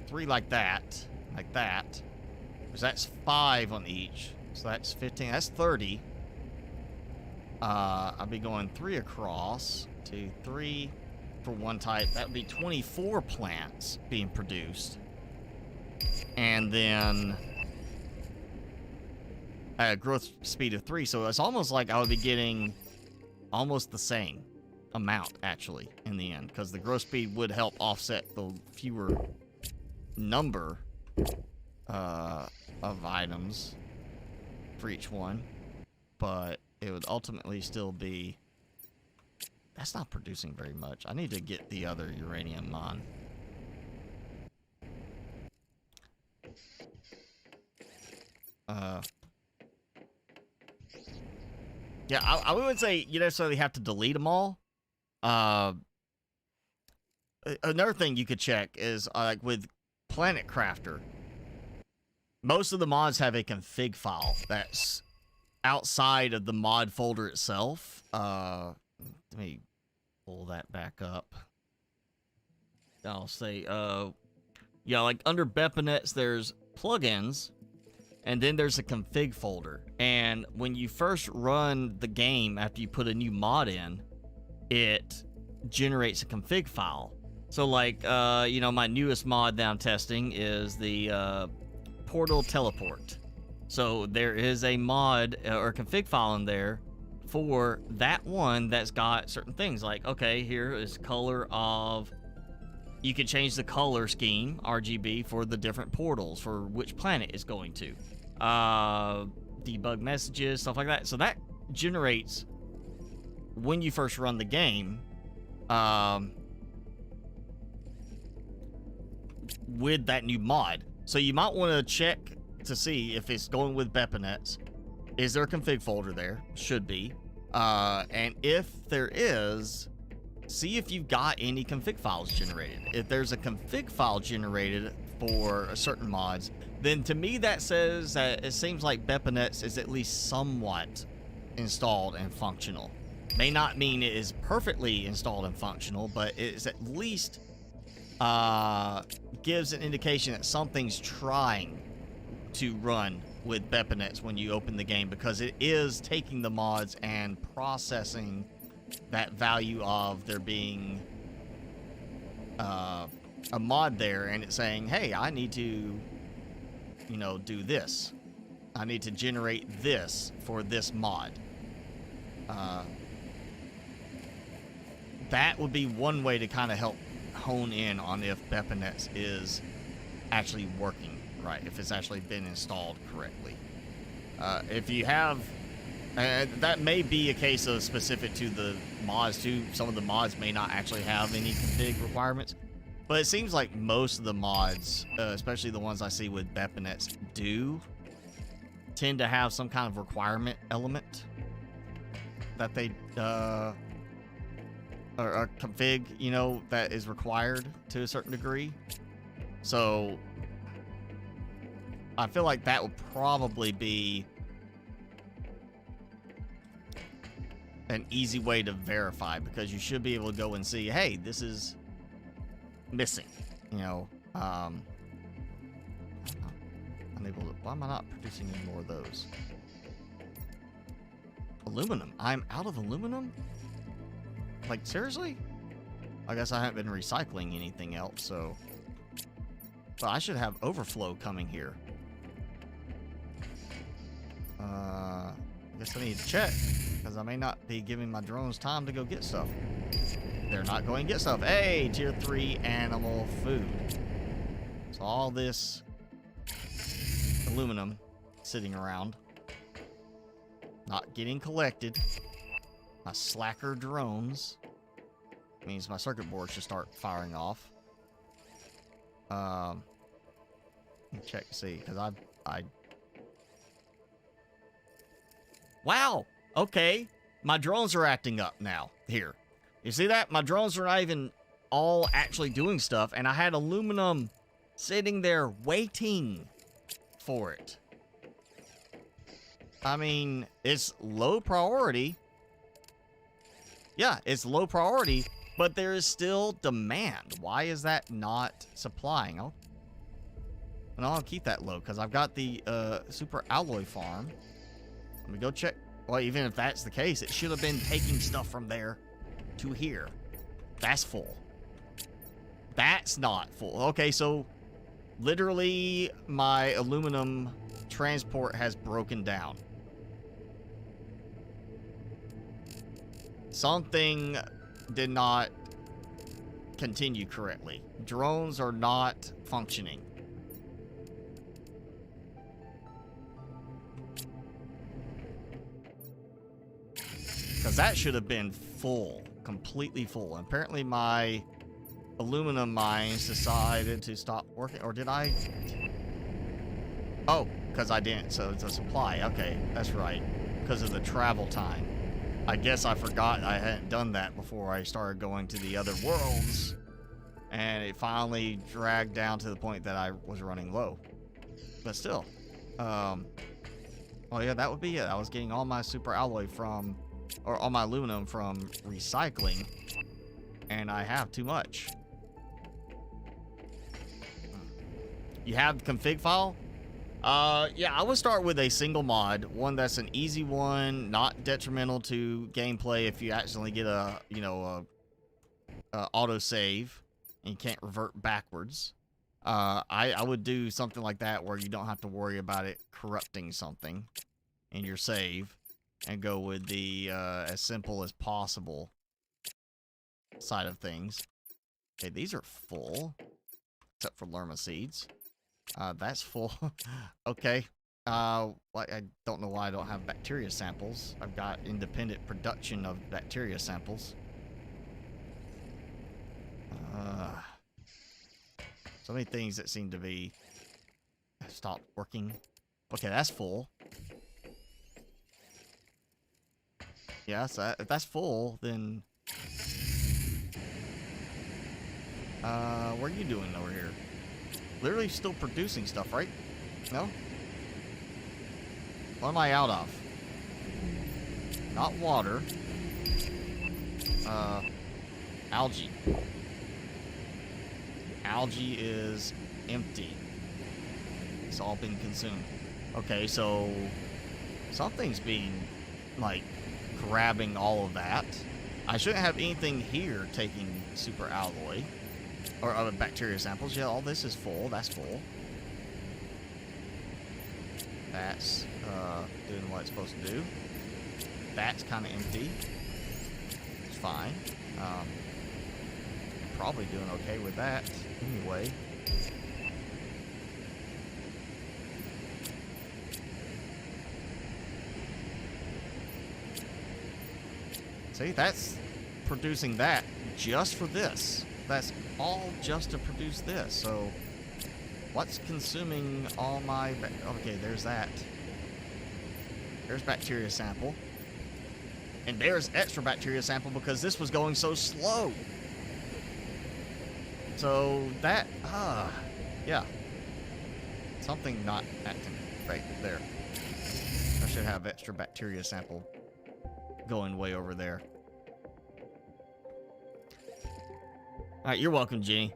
3 like that, because that's 5 on each, so that's 15, that's 30. I'll be going 3 across, 2, 3 for one type. That would be 24 plants being produced. And then a growth speed of 3, so it's almost like I would be getting almost the same amount actually in the end, because the growth speed would help offset the fewer number of items for each one, but it would ultimately still be, that's not producing very much. I need to get the other uranium on. Yeah, I wouldn't say you necessarily have to delete them all. Another thing you could check is like with Planet Crafter, most of the mods have a config file that's outside of the mod folder itself. Let me pull that back up. I'll say, yeah, like under BepInet's, there's plugins, and then there's a config folder. And when you first run the game after you put a new mod in, it generates a config file. So like, you know, my newest mod that I'm testing is the Portal Teleport. So there is a mod or config file in there for that one that's got certain things like, okay, here is color of, you can change the color scheme, RGB, for the different portals for which planet it's going to. Debug messages, stuff like that. So that generates when you first run the game, with that new mod. So you might want to check to see if it's going with BepInet's. Is there a config folder there? Should be. And if there is, see if you've got any config files generated. If there's a config file generated for certain mods, then to me that says that it seems like BepInet's is at least somewhat installed and functional. May not mean it is perfectly installed and functional, but it is at least gives an indication that something's trying to run with BepInets when you open the game, because it is taking the mods and processing that value of there being a mod there, and it's saying, hey, I need to, you know, do this. I need to generate this for this mod. That would be one way to kind of help hone in on if BepInets is actually working right, if it's actually been installed correctly. If you have, that may be a case of specific to the mods too. Some of the mods may not actually have any config requirements, but it seems like most of the mods, especially the ones I see with BepInets, do tend to have some kind of requirement element that they or a config, you know, that is required to a certain degree. So I feel like that would probably be an easy way to verify, because you should be able to go and see, hey, this is missing, you know. Unable to, why am I not producing any more of those? Aluminum. I'm out of aluminum? Like, seriously? I guess I haven't been recycling anything else, so. But I should have overflow coming here. I guess I need to check, because I may not be giving my drones time to go get stuff. They're not going to get stuff. Hey, tier 3 animal food. So all this aluminum sitting around, not getting collected. My slacker drones means my circuit board should start firing off. Let me check to see, because I wow, okay, my drones are acting up now. Here, you see that? My drones are not even all actually doing stuff, and I had aluminum sitting there waiting for it. I mean, it's low priority. Yeah, it's low priority, but there is still demand. Why is that not supplying? I'll keep that low, because I've got the super alloy farm. Let me go check. Well, even if that's the case, it should have been taking stuff from there to here. That's full. That's not full. Okay, so literally my aluminum transport has broken down. Something did not continue correctly. Drones are not functioning. Because that should have been full, completely full. And apparently my aluminum mines decided to stop working. Or did I? Oh, because I didn't. So it's a supply. Okay, that's right. Because of the travel time. I guess I forgot I hadn't done that before I started going to the other worlds. And it finally dragged down to the point that I was running low. But still. Oh yeah, that would be it. I was getting all my super alloy from, or all my aluminum from recycling. And I have too much. You have the config file? Yeah, I would start with a single mod, one that's an easy one, not detrimental to gameplay if you accidentally get a, you know, auto save and you can't revert backwards. I would do something like that where you don't have to worry about it corrupting something in your save, and go with the as simple as possible side of things. Okay, these are full, except for lerma seeds. That's full. Okay. I don't know why I don't have bacteria samples. I've got independent production of bacteria samples. So many things that seem to be stopped working. Okay, that's full. Yes, if that's full, then what are you doing over here? Literally still producing stuff, right? No? What am I out of? Not water. Algae. Algae is empty. It's all been consumed. Okay, so something's being, like, grabbing all of that. I shouldn't have anything here taking super alloy. Or other bacteria samples. Yeah, all this is full. That's full. That's doing what it's supposed to do. That's kind of empty. It's fine. Probably doing okay with that anyway. See, that's producing that just for this. That's all just to produce this. So what's consuming all my... Okay, there's that. There's bacteria sample. And there's extra bacteria sample because this was going so slow. So that... yeah. Something not acting right there. I should have extra bacteria sample going way over there. Alright, you're welcome, Jenny.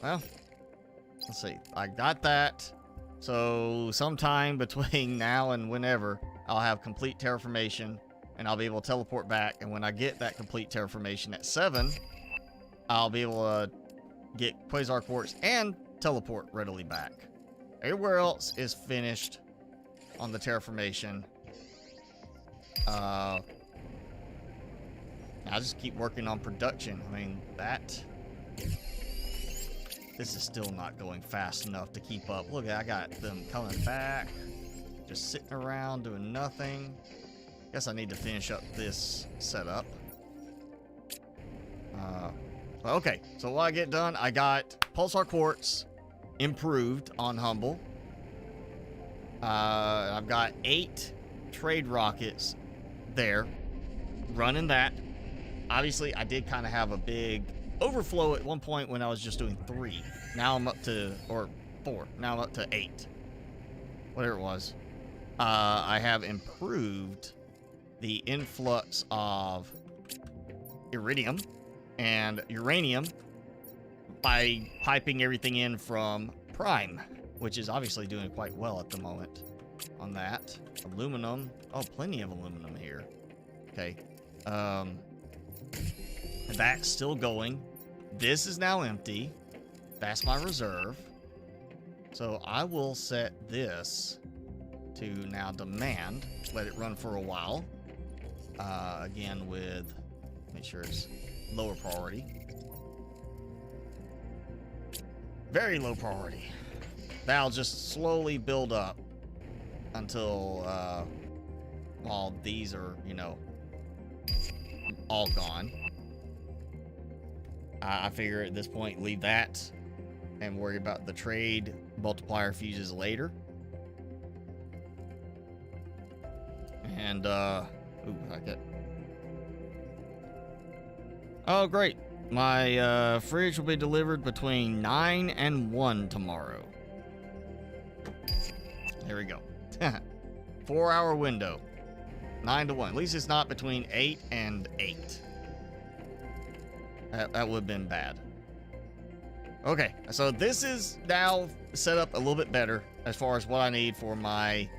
Well, let's see. I got that. So, sometime between now and whenever, I'll have complete terraformation, and I'll be able to teleport back. And when I get that complete terraformation at 7, I'll be able to get Quasar Quartz and teleport readily back. Everywhere else is finished on the terraformation. I'll just keep working on production. I mean, this is still not going fast enough to keep up. Look, I got them coming back, just sitting around doing nothing. Guess I need to finish up this setup. Okay, so while I get done, I got Pulsar Quartz improved on Humble. I've got 8 trade rockets there, running that. Obviously, I did kind of have a big overflow at one point when I was just doing 3. Now I'm up to, or 4. Now I'm up to 8. Whatever it was. I have improved the influx of iridium and uranium by piping everything in from Prime, which is obviously doing quite well at the moment on that. Aluminum. Oh, plenty of aluminum here. Okay. That's still going. This is now empty. That's my reserve. So I will set this to now demand. Let it run for a while. Again with, make sure it's lower priority. Very low priority. That'll just slowly build up until all these are, you know, all gone. I figure at this point leave that and worry about the trade multiplier fuses later. And ooh, I get... Oh, great. My fridge will be delivered between 9 and 1 tomorrow. There we go. 4-hour window. 9 to 1. At least it's not between 8 and 8. That would have been bad. Okay, so this is now set up a little bit better as far as what I need for my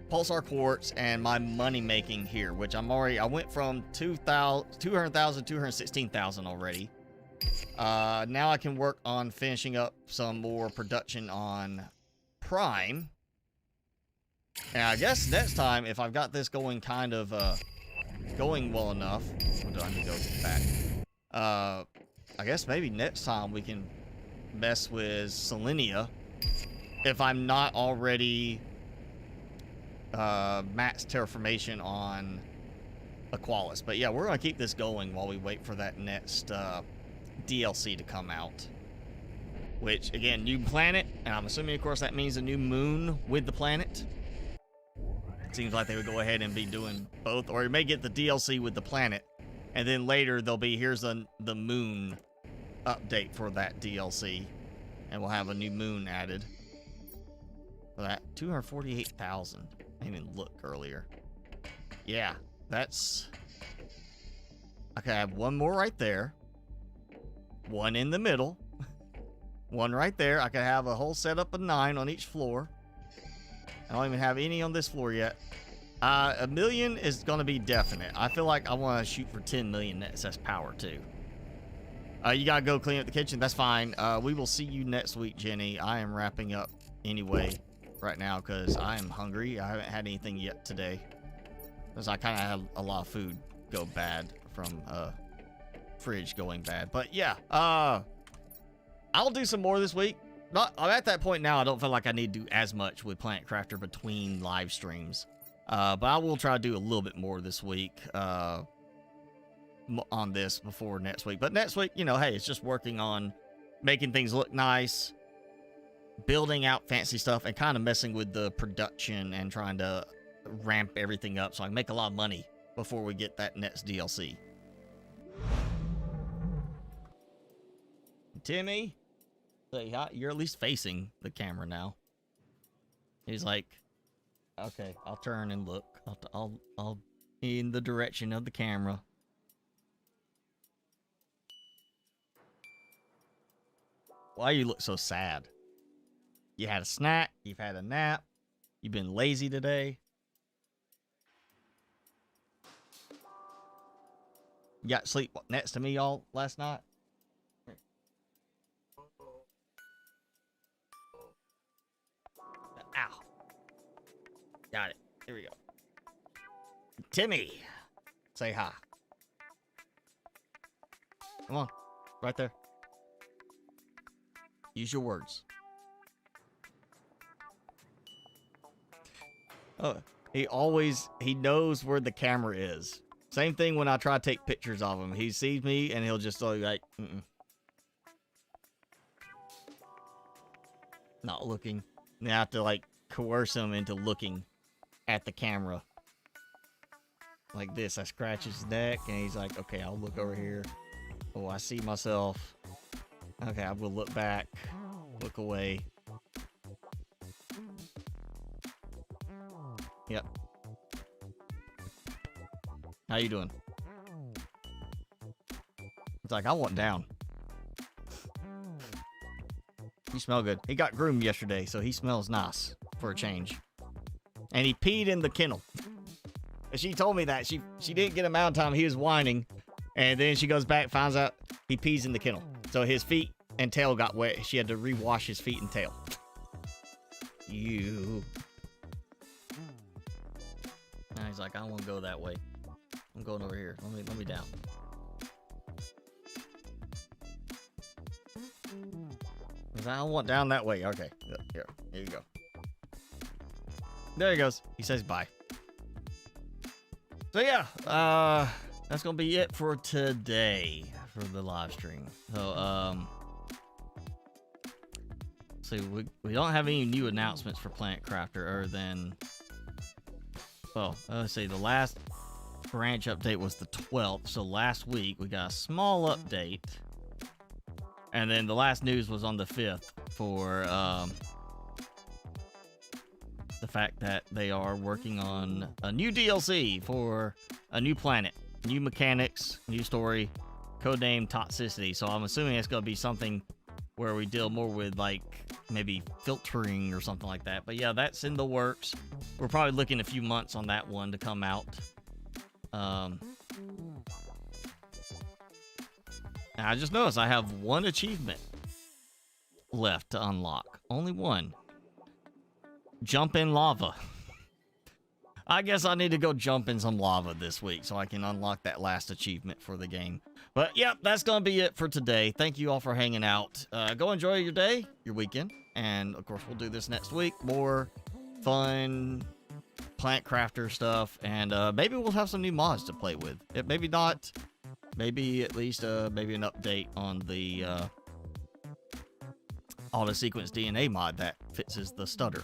Pulsar Quartz and my money making here, which I'm already, I went from 200,000, 216,000 already. Now I can work on finishing up some more production on Prime. And I guess next time, if I've got this going kind of, going well enough, or do I need to go back? I guess maybe next time we can mess with Selenia if I'm not already max terraformation on Aqualis. But yeah, we're gonna keep this going while we wait for that next DLC to come out, which again, new planet, and I'm assuming of course that means a new moon with the planet. Seems like they would go ahead and be doing both, or you may get the DLC with the planet and then later there'll be, here's the moon update for that DLC, and we'll have a new moon added for that. 248,000. I didn't even look earlier. Yeah, that's I could have one more right there. One in the middle. One right there. I could have a whole setup of 9 on each floor. I don't even have any on this floor yet. 1 million is going to be definite. I feel like I want to shoot for 10 million excess power too. You got to go clean up the kitchen. That's fine. We will see you next week, Jenny. I am wrapping up anyway right now because I am hungry. I haven't had anything yet today. Because I kind of had a lot of food go bad from fridge going bad. But yeah, I'll do some more this week. I'm at that point now. I don't feel like I need to do as much with Planet Crafter between live streams. But I will try to do a little bit more this week on this before next week. But next week, you know, hey, it's just working on making things look nice, building out fancy stuff, and kind of messing with the production and trying to ramp everything up so I can make a lot of money before we get that next DLC. Timmy, say hi. You're at least facing the camera now. He's like, okay, I'll turn and look. I'll in the direction of the camera. Why you look so sad? You had a snack, you've had a nap, you've been lazy today. You got sleep next to me all last night? Ow. Got it. Here we go. Timmy, say hi. Come on. Right there. Use your words. Oh, he knows where the camera is. Same thing when I try to take pictures of him. He sees me and he'll just go like, not looking. And I have to like coerce him into looking at the camera. Like this. I scratch his neck and he's like, okay, I'll look over here. Oh, I see myself. Okay, I will look back. Look away. Yep. How you doing? It's like, I want down. You smell good. He got groomed yesterday, so he smells nice for a change. And he peed in the kennel. And she told me that. She didn't get him out in time. He was whining. And then she goes back, finds out he pees in the kennel. So his feet and tail got wet. She had to rewash his feet and tail. You. Now he's like, I don't want to go that way. I'm going over here. Let me down. He's like, I don't want down that way. Okay. Here you go. There he goes. He says bye. So yeah, that's gonna be it for today for the live stream. So so we don't have any new announcements for Planet Crafter other than, well, let's see, the last branch update was the 12th. So last week we got a small update, and then the last news was on the 5th for the fact that they are working on a new DLC for a new planet, new mechanics, new story, codename Toxicity. So I'm assuming it's going to be something where we deal more with like maybe filtering or something like that. But yeah, that's in the works. We're probably looking a few months on that one to come out. And I just noticed I have one achievement left to unlock. Only one. Jump in lava. I guess I need to go jump in some lava this week so I can unlock that last achievement for the game. But yep, that's going to be it for today. Thank you all for hanging out. Go enjoy your day, your weekend. And of course, we'll do this next week. More fun Planet Crafter stuff. And maybe we'll have some new mods to play with. Maybe not. Maybe at least maybe an update on the auto sequence DNA mod that fixes the stutter.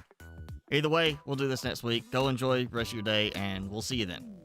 Either way, we'll do this next week. Go enjoy the rest of your day, and we'll see you then.